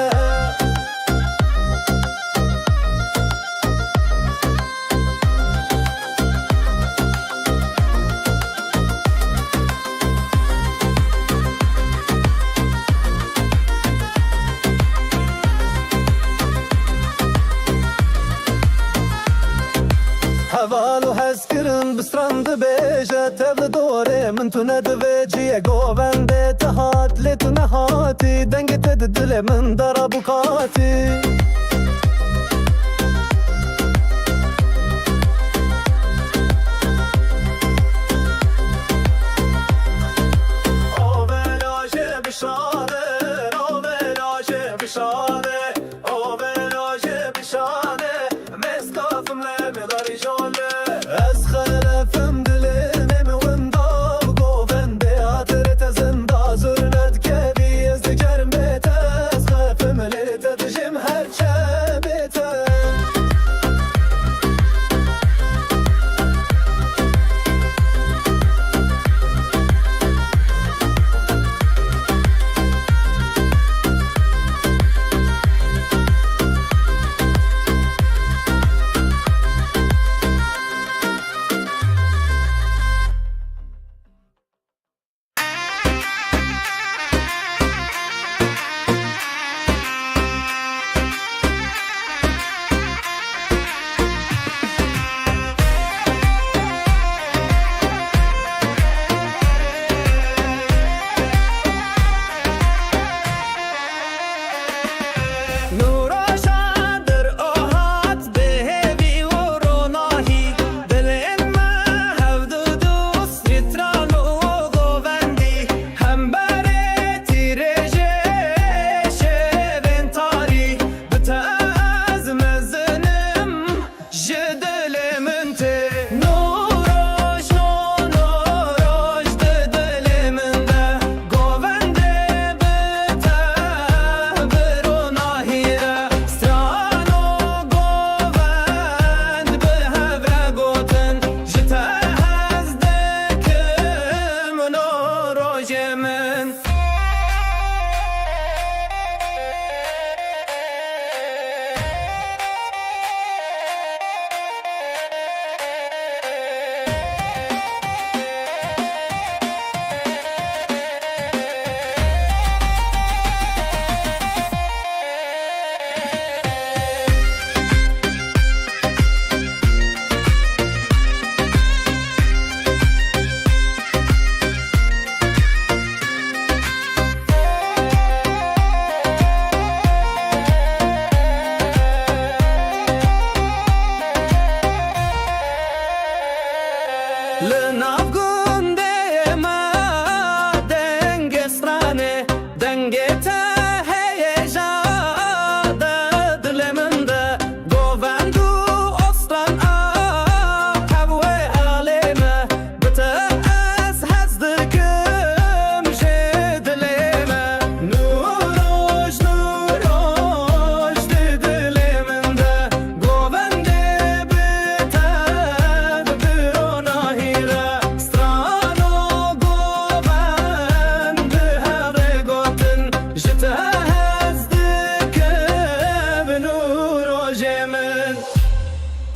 حوالو هسکرن بسترند بیجه تبل دوره من تو ندوه جیه گوونده تهات لیتو نهاتی دنگ تد دل من دارا بکاتی آولاشه بشانه آولاشه بشانه آولاشه بشانه مسکافم لمداری جانه از خلفم دلم وندا گوونده آترت زنده زرنت کبی از گرمت از خلفم لیت دجم هر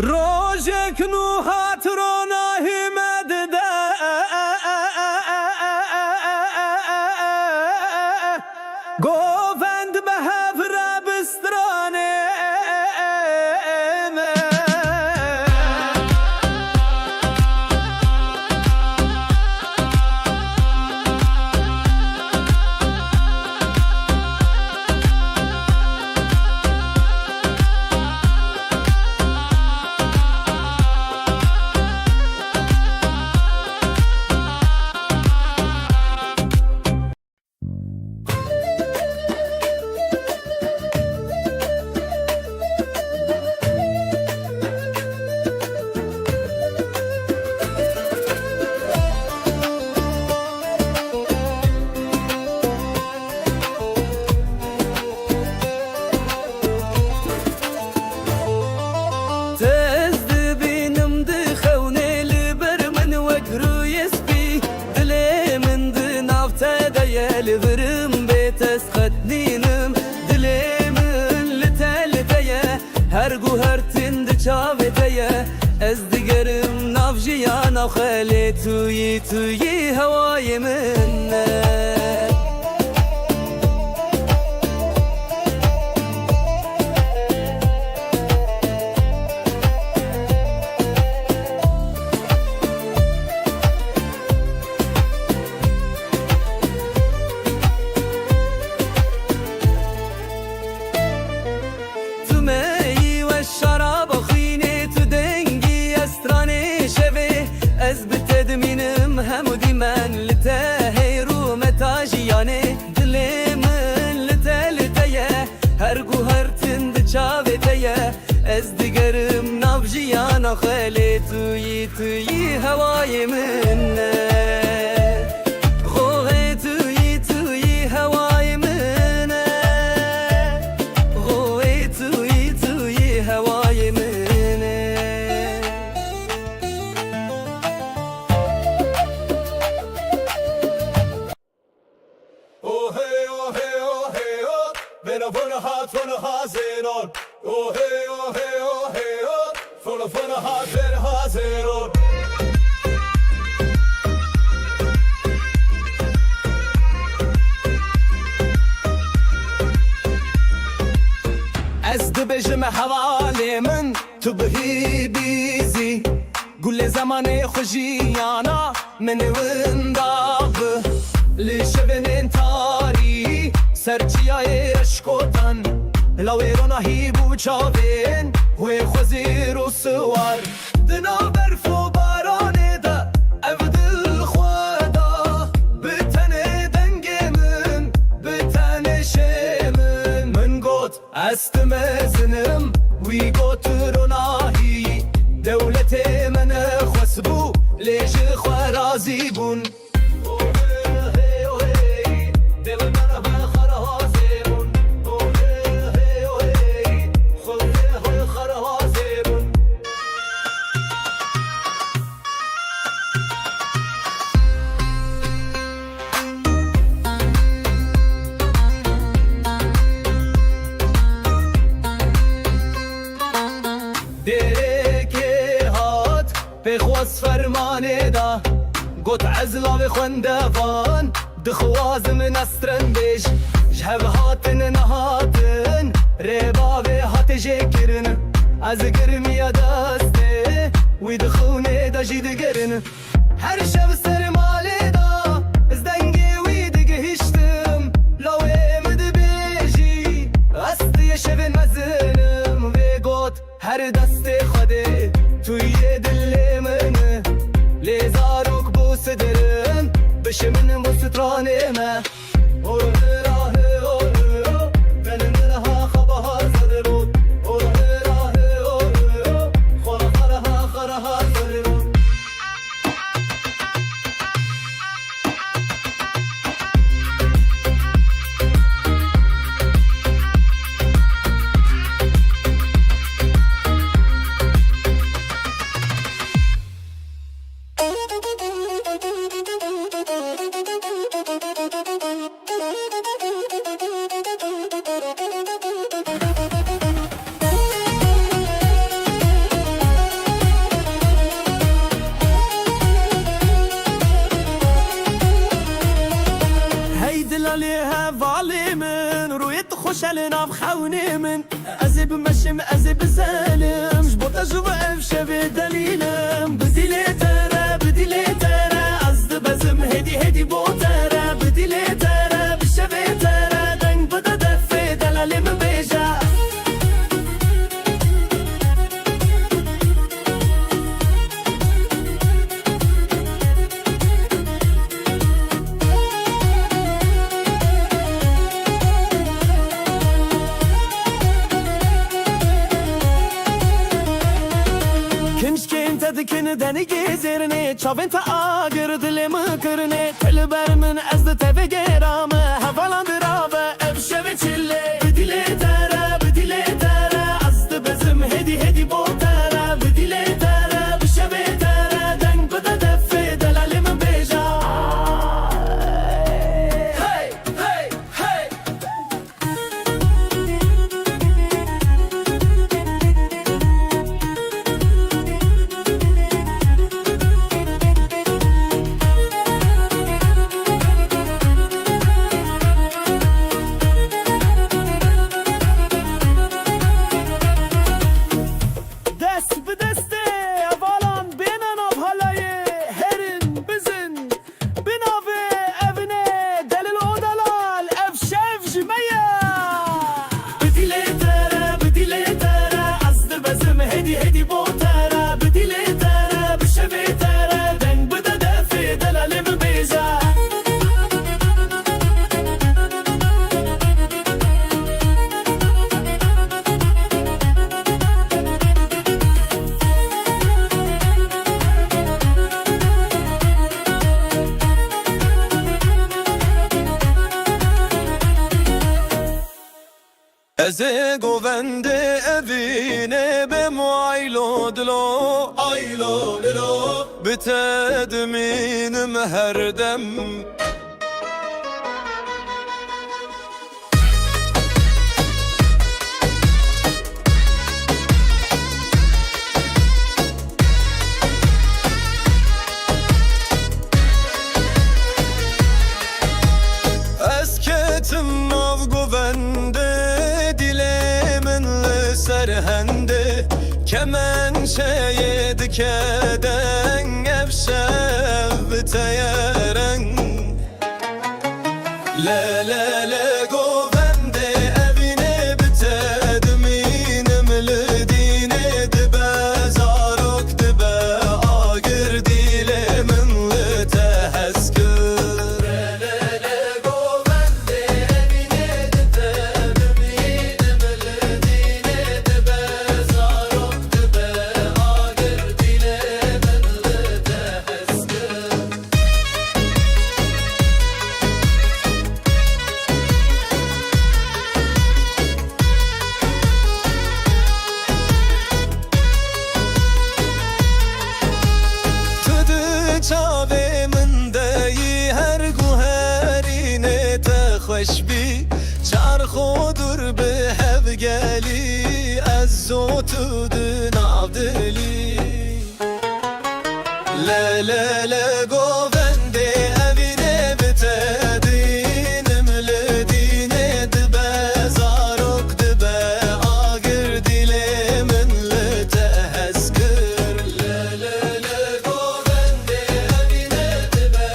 روزك نوحات روناهي مدده گوفند به هفر بسترانه لبرم بيتس خدنينم دليمن لتلتيه هر گوهر تند چاوتيه از دیگرم نافجیانا خالی توی هوای منه از بتدمینم همودی من لته رو متاجیانه دل من لتلتیه هر گوهر تند چاوتیه از دیگرم نابجیانا خالی توی هوای منه خوه توی هوای منه خوه توی هوای منه Van hazeron, oh hey, oh hey, oh hey, oh, van hazeron. از دبجم حوالی من تو بهی بیزی گل زمان خوشیانا من ونداغ لشبن تاری سرچیای اشکوتن لاویرونا هی بو چاوین و خوزیر و سوار دنا برف و بارانه دا افدل خوادا بتنه دنگ من بتنه شمن من گوت استمزنم وی گوت روناهی دولت من خسبو لیش خوارازی بون بخواست فرمانه دا گوت عزلا و خوندوان دخوازم نسترن بیش جهب هاتن نهاتن ریبا و هات جکرن از گرمی دسته وی دخونه دا جید گرن هر شب سرماله دا از دنگی وی دگهشتم لاوه مد بیجی استی شب مزنم و گوت هر دست خوده توی دل منه لیزاروک بو صدرم بشه من بو سترانه ما Thank you. دلن اف خوني من ازي بمشم ازي بسالم جبوتا جوا اف شبه دليلم بديلي ترى ازد بزم هدي بوترا بديلي ترى بالشبه ترى دنگ بدا دفي دلالي من بيجا دكن دني جزرني چاوين تا آگر دلم کرني تلبر من از ده تفه گرامه هفالان دراوه افشه چله بدیله تره از ده بزم هدی بوتره بدیله تره بشه تره دنگ بده دفه دلالی من بیجا هی هدي بوتره بديله تره بشبه تره دنگ بده دفي دلالی من بیجا ازه گوونده اوینه به معایلو دلو بتدمینم هر دم اسکتم av گوونده serhende kemen şeye dikeden evşev biteyeren le govende evine bitedminim lidine dibe zarok dibe agir dilemin liteheskir çave min deyi her guherine te خوش بی چرخو در به هفگلی از زوتو دناو دلی لا گوونده اوینه بتدینم لدینه دبه زاروک دبه آگر دیل من لتهسکر لا گوونده اوینه دبه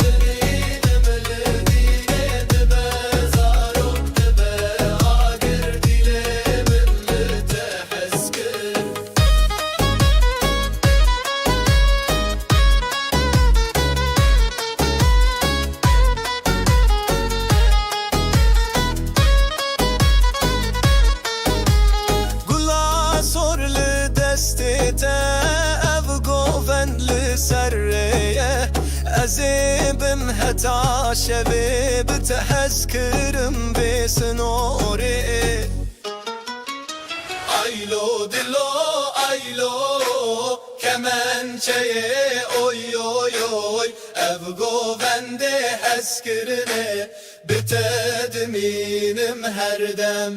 دینم لدینه دبه زاروک دبه آگر دیل من لتهسکر أزيبم هتا شبيب تحسكرم بسنوري Aylo dilo aylo kemençeye oy oy oy ev govende heskirine bitedminim her dem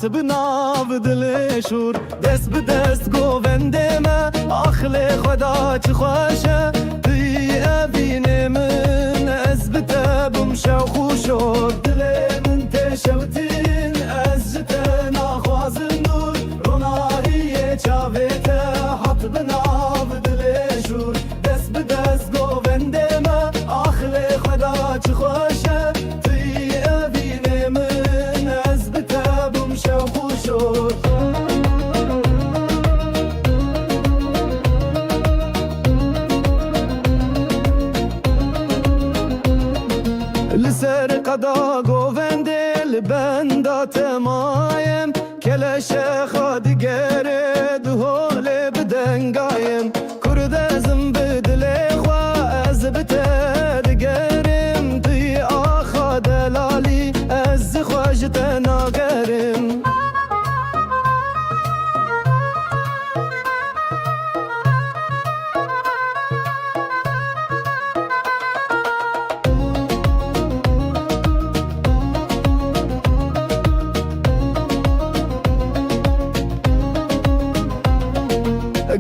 بناو دل شور دست به دست گوونده ما آخل خدا چه خوشه توی اوین من از بتبم شو خوشور دل من تشوتین از جتا نخوازم نور روناهی چاویته حط بناو دل شور دست به دست گوونده ما آخل خدا چه خوشه توی اوین من از بتبم شو خوشور لسر قدا گوونده لبندا تمایم کلش خادگره دهول بدنگایم کرد ازم بدل خواه از بتدگرم توی آخا دلالی از خواجت ناگرم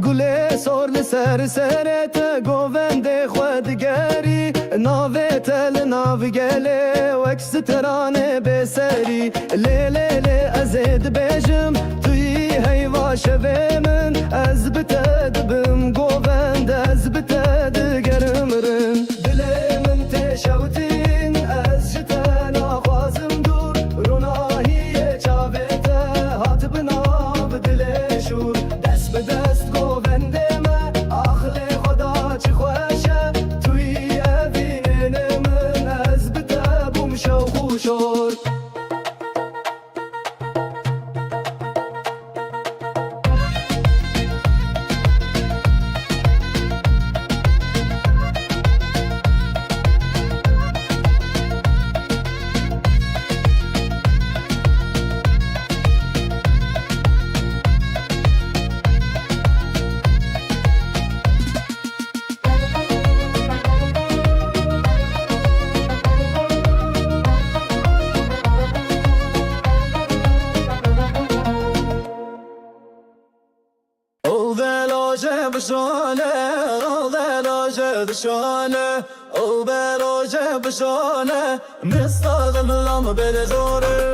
گله سر لسر سرت گوونده خودگری ناوت لناو گله وکس ترانه بسری لیلی ازید بیجم توی هیوا شوه من از بتدبم گوونده از بتدگرم رن دل من تشوتین از جتا نخوازم دور روناهی چاویته هات بناب دل شور دست به دست گوونده ما آخل خدا چه خوشه توی اوین من از بتبم شو خوشور بشانه او بروجه بشانه مستغم لام بلزوره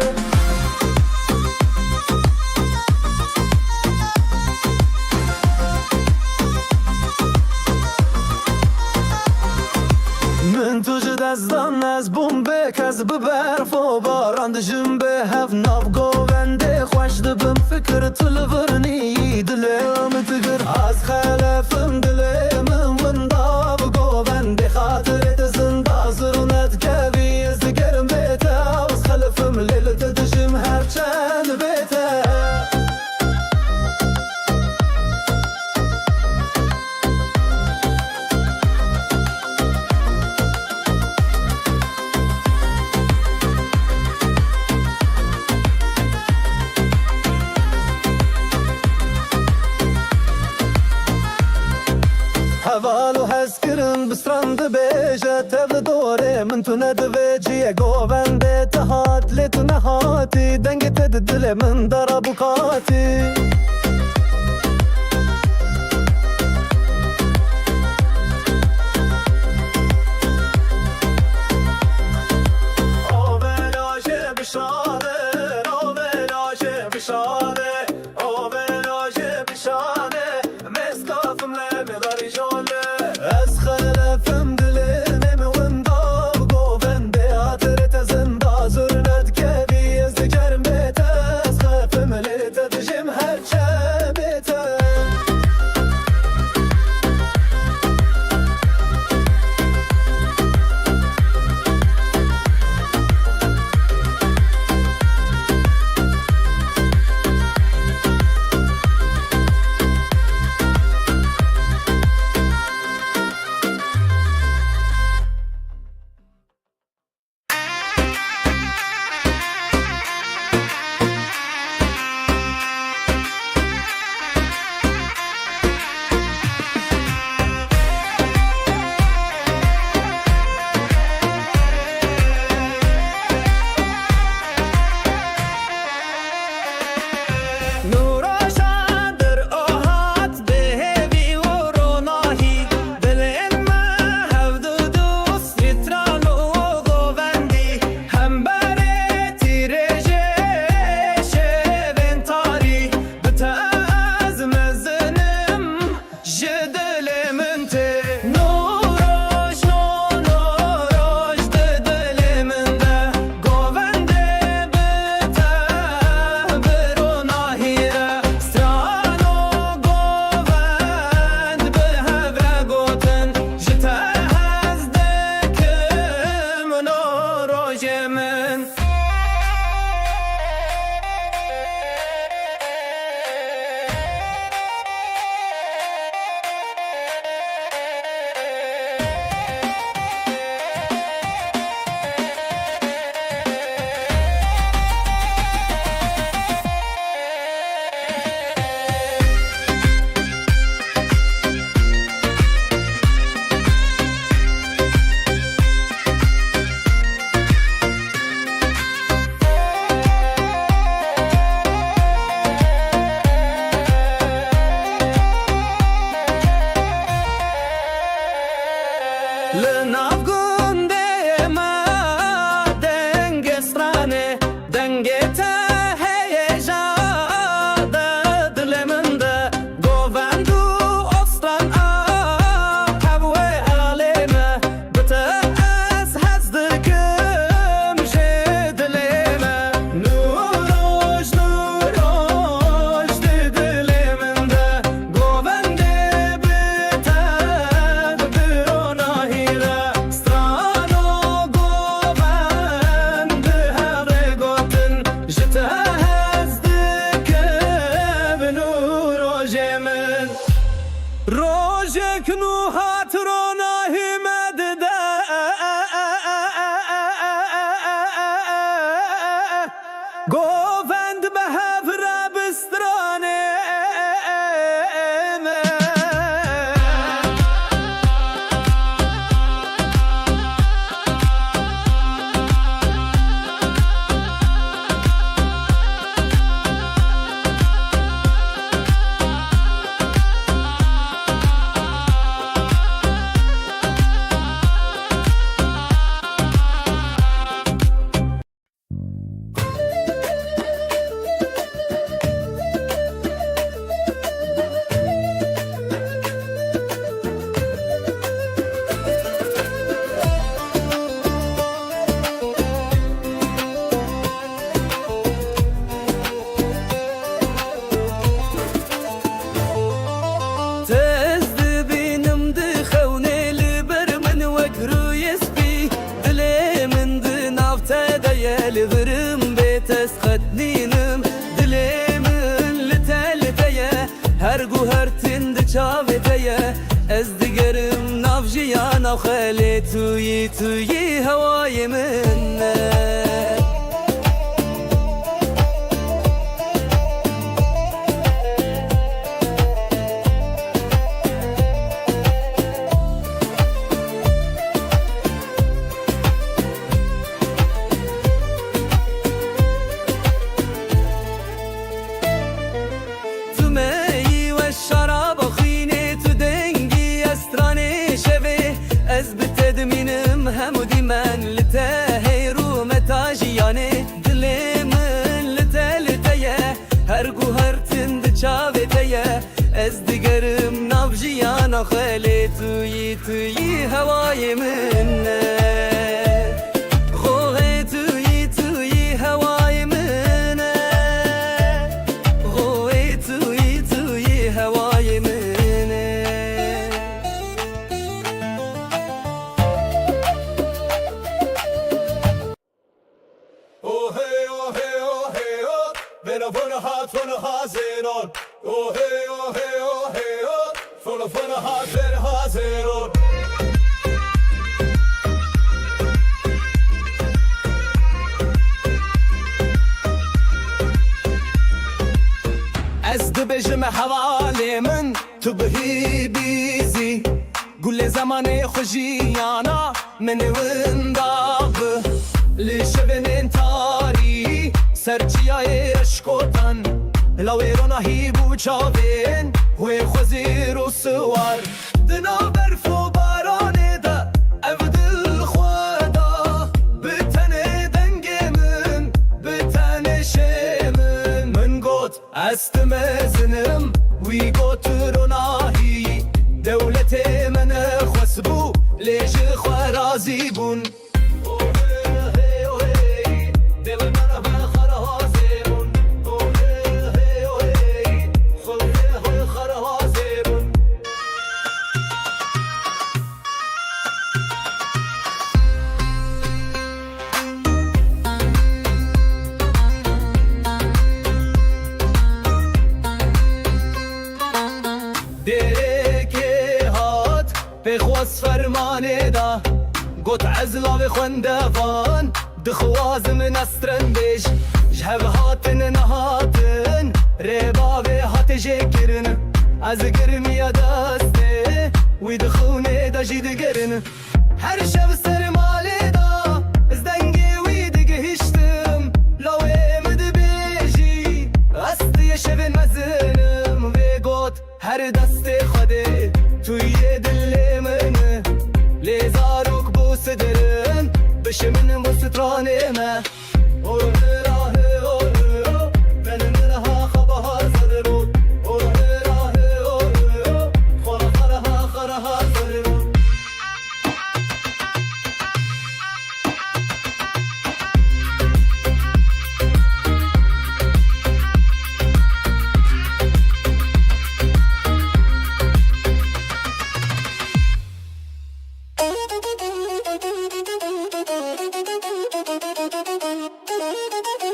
من توجد از دان از بومبه کز ببرف و باران دجم به هف ناف گوونده خوش دبم فکر تلورنی دلم تگر از خلفم دلم ونداف گوونده خاطرت زنده زرونت کبی از گرم بیته از خلفم لیلت دجم هر چند بیته حوالو هسکرن بسترند بیجه تبل دوره من تو ندوه جیه گوونده تهات لیتو نهاتی دنگ تد دل من دارا بکاتی آولاشه بشانه آولاشه بشانه آولاشه بشانه مسکافم لمداری جاله از خلفم دلم ونداف گوونده آترت زنده زرنت کبی از دگرم بیته از خلفم لیت دجم هر چه بیته روزك نوحات روناهی مدده گووند به هفره بسترانه لغرم بيتس خدنينم دليمن لتالتيا هرقو هرتند چاوتيا از دگرم نافجيانا وخالي توي هواي منه از بتدمینم همودی من لته رو متاجیانه دل من لته لتیه هرگو هر تند چاوتیه از دیگرم نافجیانا خالی توی هوای منه خوه توی هوای منه خوه توی هوای منه Van hazeron, oh hey, oh hey, oh hey, oh, van hazeron. از دبجم حوالی من تو بهی بیزی گل زمان خوشیانا من ونداغ لشبن تاری سرچیای اشکوتن لاویرونا هیبو چاوین و خوزیر و سوار دنا برف و بارانه دا افدل خوادا بتنه دنگ من بتنه شمن من گوت استمزنم وی گوت روناهی دولت من خسبو لیش خوارازی بون بخواست فرمانه دا گوت عزلا و خوندوان دخواز من استرن بیش جهب هاتن نهاتن ریبا و هات جکرن از گرمی دسته وی دخونه دا جید گرن هر شب سرماله دا از دنگی وی دگهشتم لاوی مد بیجی استی شب مزنم و گوت هر دست خوده توی دل منه لیزاروک بو صدرن بشه من بو سترانه ما اوره راه اوره من منها خبها زدرون اوره راه اوره خرها زدرون Thank you.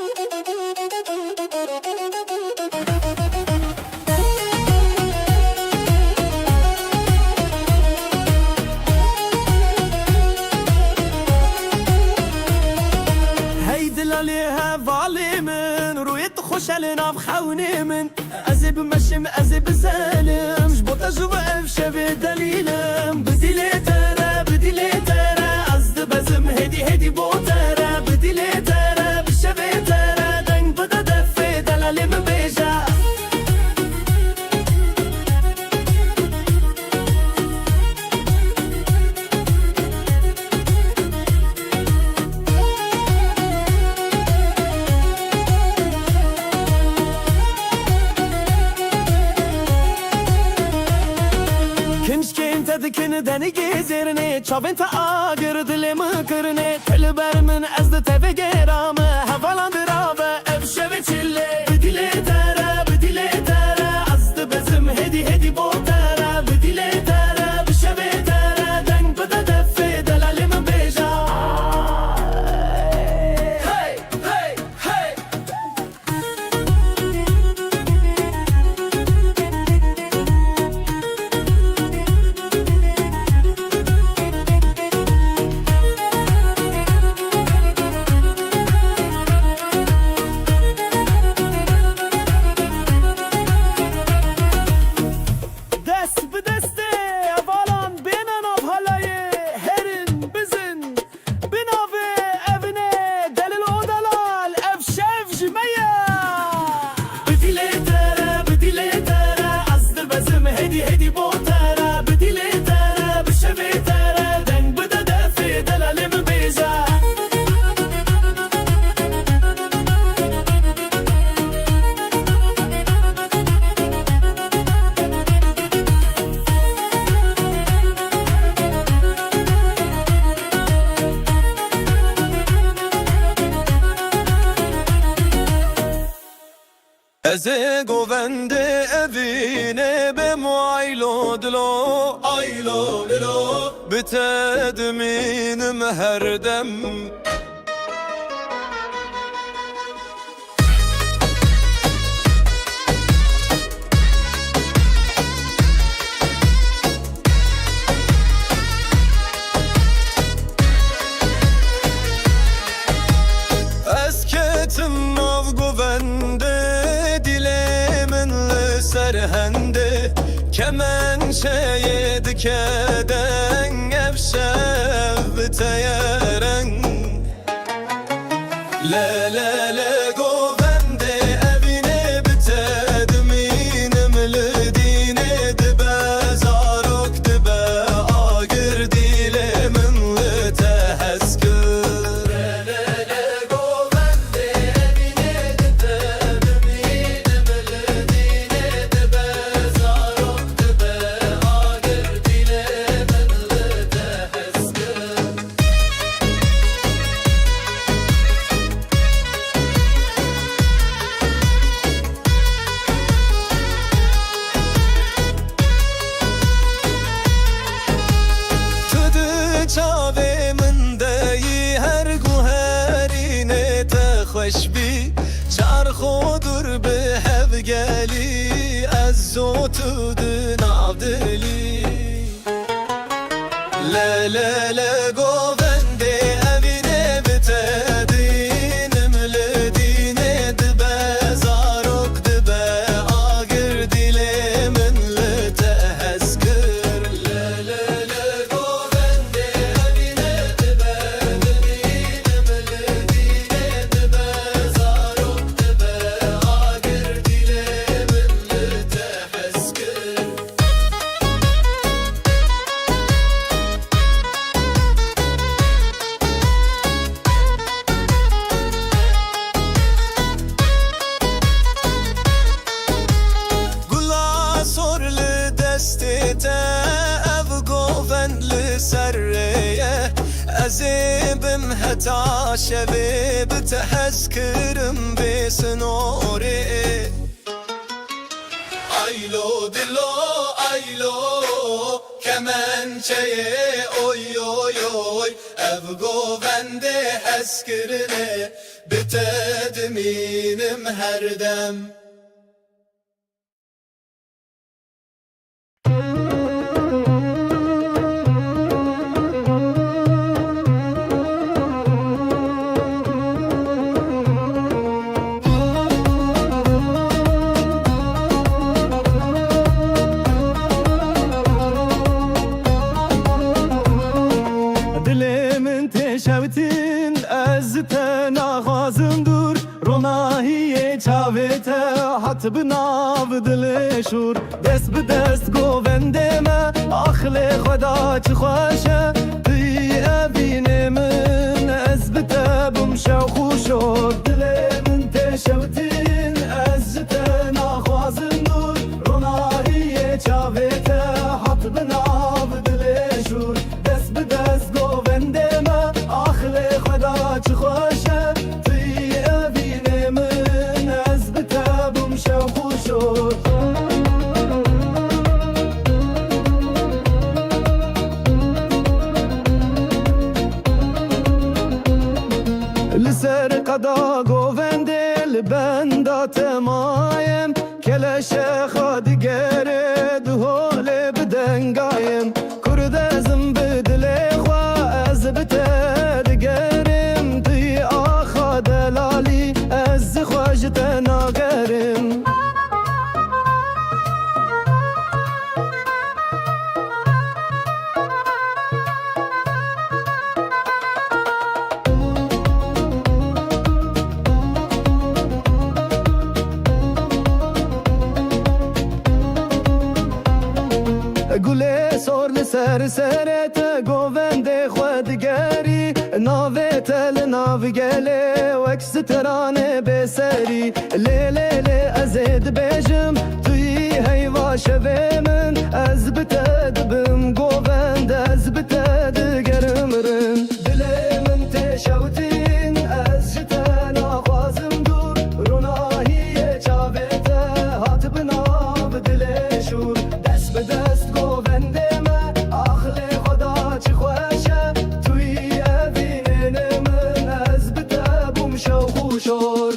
ازي بمشم ازي بسالم جبوتا جوا افشبي دليلم بديلي ترى بديلي ترى قصد بزم هدي بوترى بديلي ترى بالشبي ترى دنگ بدا دفي دلالي مبيجا Dikini deni gezirni Çavin ta agir dilimi kırni Tilber min ezdi teve geramı Havalandır ave evşevi çille Bidile tere bidile tere Azdı bezim hedi botera Bidile tere bişevi tere Deng bide defi delalimi beja Hey hey hey ازي گوونده evine bem aylodlo aylodlo bitedminim her dem esketim av guvende serhende kemen şeye dikeden evşev biteyeren le le le govende evine bitedminim lidine dibe zarok dibe agir dilemin li teheskir le le le govende evine bitedminim خوشبی چرخودر به هفگلی از زوتو دنابدلی ل گوونده اوینه بتدینم لدینه دبه زاروک دبه آگر دیله من لتهزگر ل گوونده اوینه دبه دینم لدینه دبه زاروک دبه آگر دیله من لتهزگر أزيبم هتا شبيب تحسكرم بسنوري أيلو دلو أيلو كمان شيء أوي أوي أوي أبقو بندي حسكرني بتدمينم هردم te naxwazim dur Ronahiyê çavê te hat bi nav dilê şûr Dest bi dest govendê me axlê xweda çi xweş e Tî evînê min ez bi te bim şewq û şor Dilê min tê şewtin ez ji te naxwazim dur Ronahiyê çavê te hat bi nav dilê şûr Dest bi dest govendê me axlê xweda çi xweş e Tî evînê min ez bi te bim şewq û şor Li ser qeda govendê li benda te mayem Keleşexa digerê di holê bi dengayem Kurd ezim bi dilê xwe ez bi te digerim Tî axa delalî ez ji xwe ji te nagerim Gulê sor li ser serê te govendê xwe digerî Navê te li nav gelê wek stranê bêserî Lê lê lê ez ê dibêjim Tu yî heyva şevê min Ez bi te dibim govend ez bi te digerim rin Dilê min tê şewtin ez ji te naxwazim dur Ronahiyê çavê te hat bi nav dilê şûr Dest bi dest govendê me axlê xweda çi xweş e Tu yî evînê min ez bi te bûm şewq û şor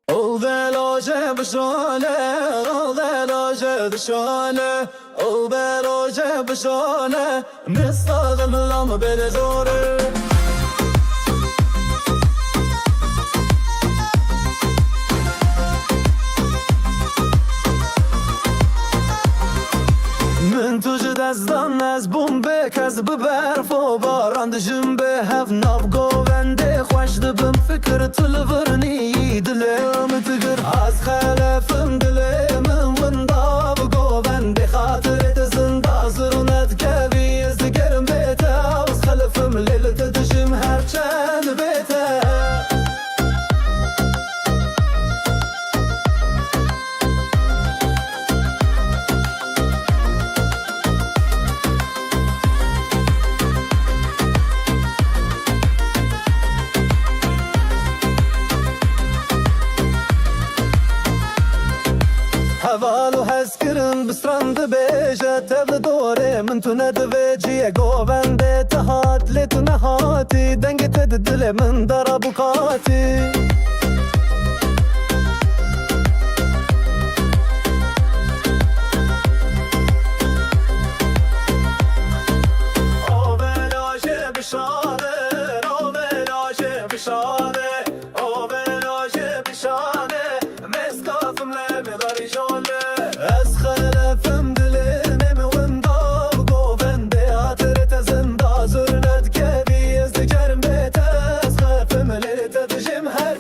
Olveloje bişane, olveloje dişane Olveloje bişane, mistağım lam bele zore Min tu ji destan ez bûm bêk ez bi berf û baran dijim bê hev nav govendê xweş dibim fikir tu li virnî dilê min tigir Ez xelefim dilê min winda bi govendê xatirê te zinda zirûnet kevî ez digerim bê te Ez xelefim lê li te dijim her çend bê te Heval û hezkirin bi strand dibêje Tev li dorê min tu nedivê Ciyê govendê te hat lê tu nehatî Dengê te di dilê min dera bû qatî Olveloje bişane, olveloje bişane Olveloje bişane, meskafim le me darî jole Ez xelefim dilê me mi winda bi govendê Hatirê te zinda zirûnet kevî ez digerim bê te Ez xelefim lê te dijim her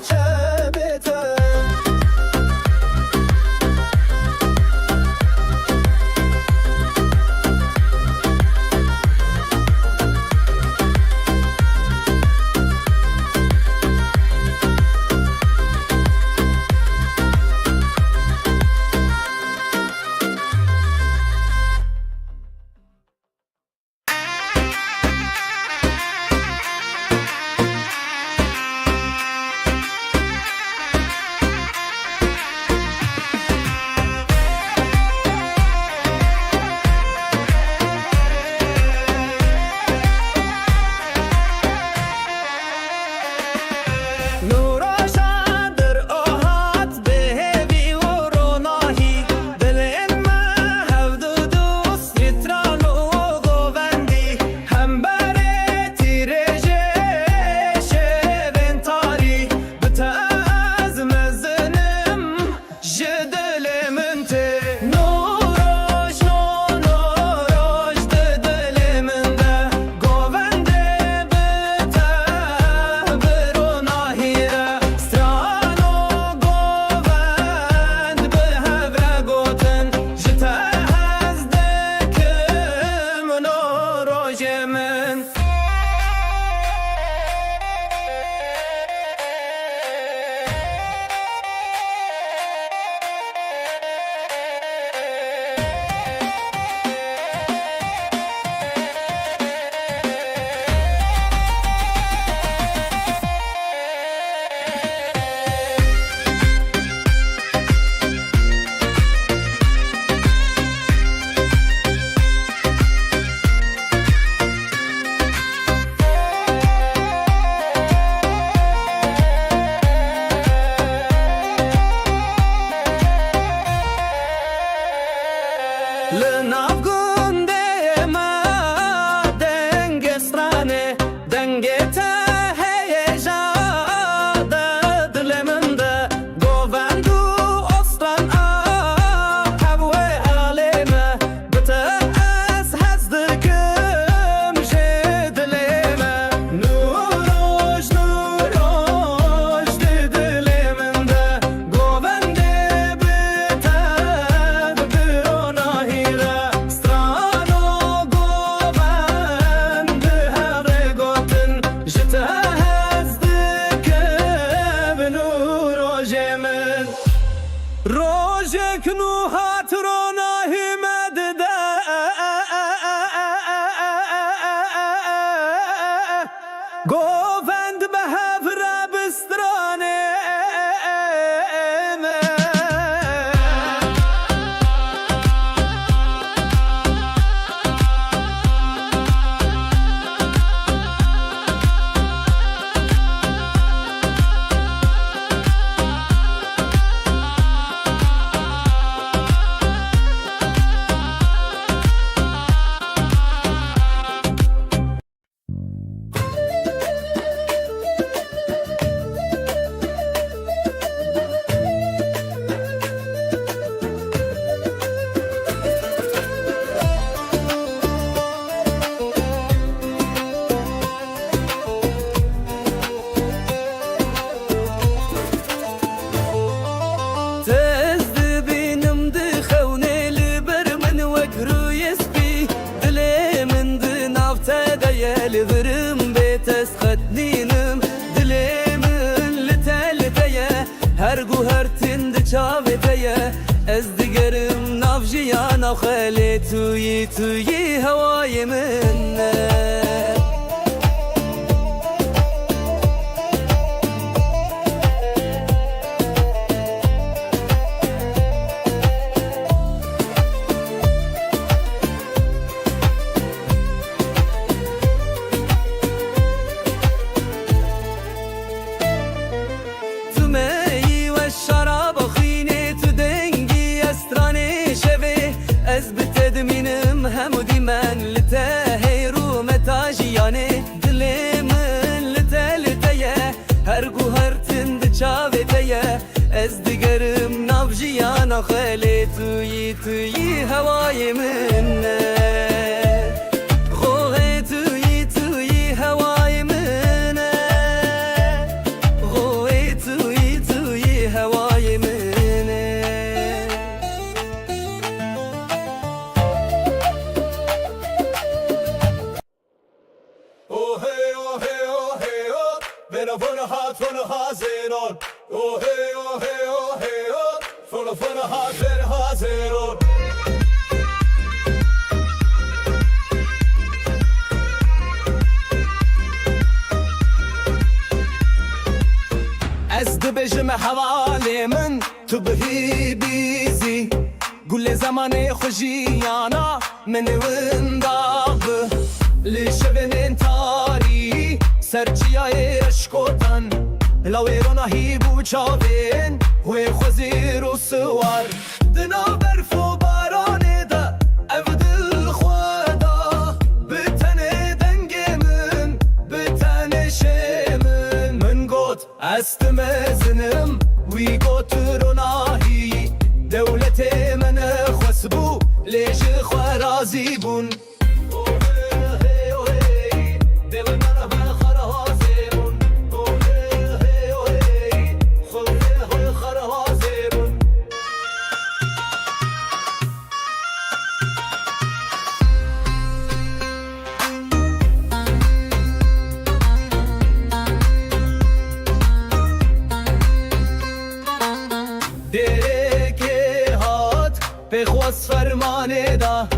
روزك نوهات روناهي مدده گووند به هفره بسترانه لذرم بيتس خدنينم دليمن لتلتيا هرقو هرتند چاوتيا از دگرم نافجيانا خالي توي هواي منه همودی من لته رو متاجیانه دلی من لته لتیه هرگو هر تند چاوتیه از دیگرم نافجیانا خالی توی هوای منه خوه توی هوای منه خوه توی هوای منه Van hazeron, oh hey, oh hey, oh hey, oh, van hazeron. از دبجم حوالی من تو بهی بیزی گل زمان خوشیانا من ونداغ لشبن انتاری سرچیای اشکوتن لاویرونا هی بوچاوین وی خوزیر و سوار دنا برف و بارانه دا او دل خوادا بتنه دنگ من بتنه شمن من گوت است مزنم وی گوت روناهی دولت من خسبو لیش خوارازی بون بخواست فرمانه دا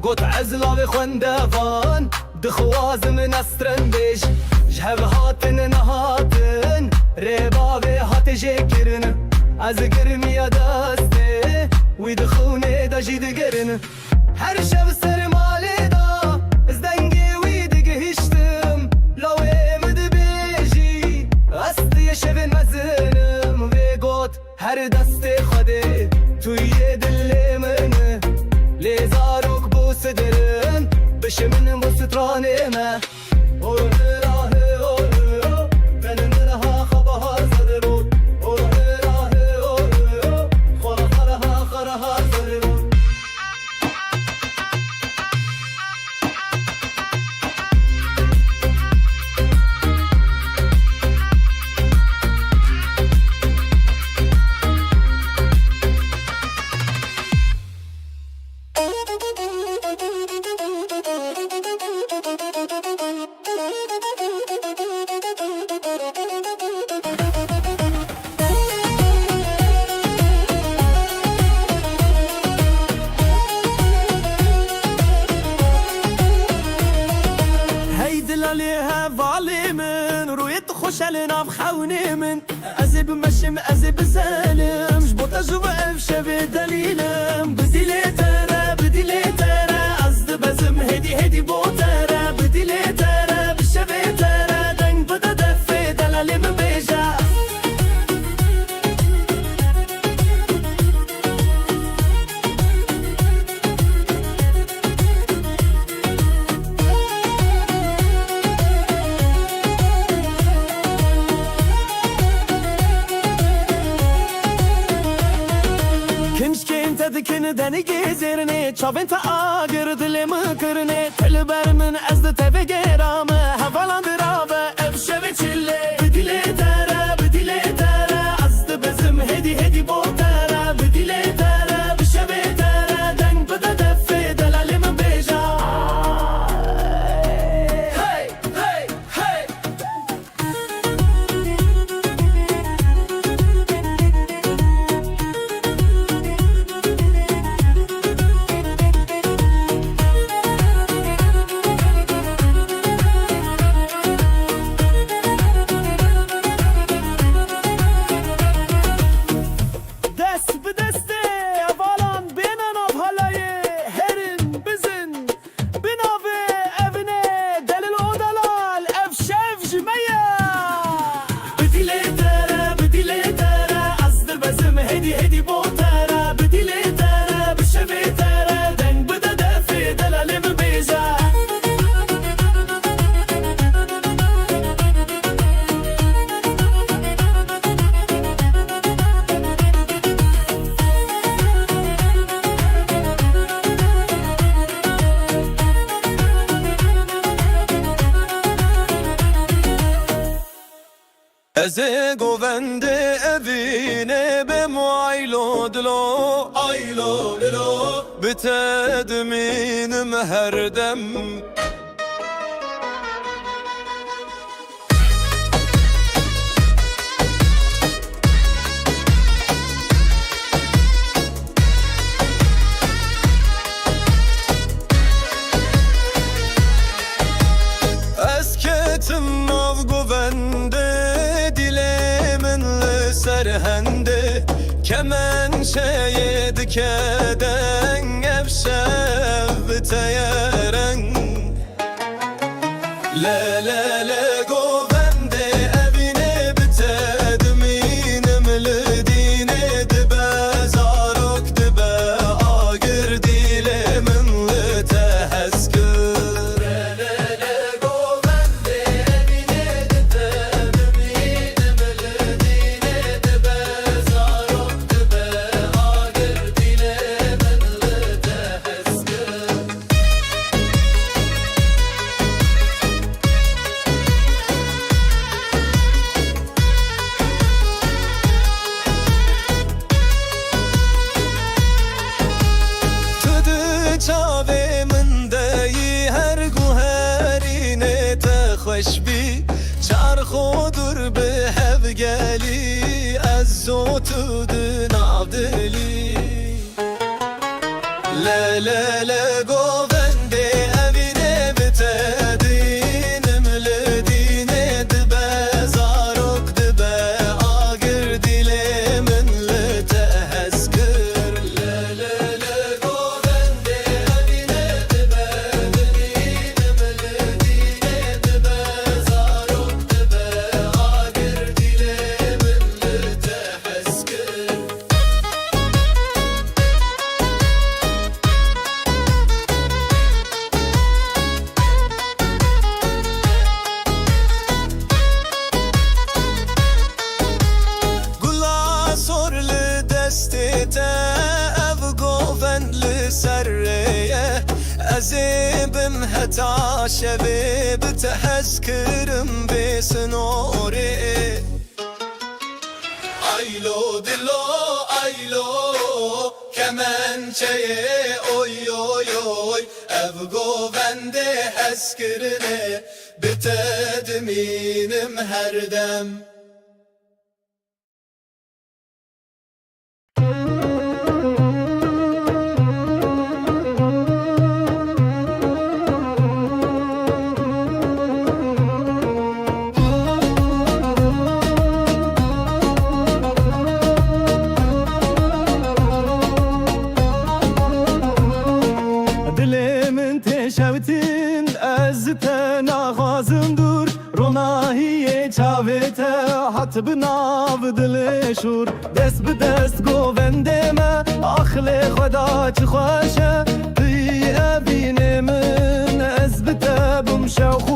گوت عزلا و خوندفان دخواز من استرن بیش جهب هاتن نهاتن ربا و هات جکرن از گرمی دسته وی دخونه دا جید گرن هر شب سرماله دا از دنگی وی دگهشتم لاوی مد بیجی استی شبن مزنم و گوت هر دست خوده توی دل منه لیزاروک بو صدرن بشه من بو سترانه ما اوه راه اوه من نرها خبها صدرون اوه راه اوه خرها صدرون Thank you. عيوني من أزي بمشم أزي بسالم جبوطة جوا أفشة دليلم بدي لي ترى بدي لي ترى أزد بزم هدي بوترة بدي لي ترى بالشبه ترى دنگ بدا دفي دلالي من بيجا Dikini deni gezirini Çaventa ağır dilimi kırını Telber min ezdi teve geramı Havalandır abi evşevi çille Bidile tere bidile tere Azdı bizim hedi botara Bidile tere bişevi tere Deng bide defi delalimi beja Hey hey hey Eze govende evine be muaylo dilo aylo dilo Bitedminim her dem Esketim av govende serhende kemençeye dikeden evşev biteyeren le govende evine bitedminim lidine dibe zarok dibe agir dilemin li teheskir çave min deyi her guherine te خوش بی چرخو در به هفگلی از زوتو دناو دلی لا گوونده اوینه بتدینم لدینه دبه زارک دبه آگر دیله من لتهز کر لا گوونده اوینه دبه دینم لدینه دبه زارک دبه آگر دیله من لتهز کر أزيبم هتا شبيب تحذكرم بسنوري Aylo dilo aylo kemen çeye oy oy oy ev govende heskirine bitedminim her dem شوتین از تناغازم دور روناهی چاوته حت بناو دل شور دست به دست گوونده ما آخل خدا چه خوشه بی ابین من از بتبم شوخ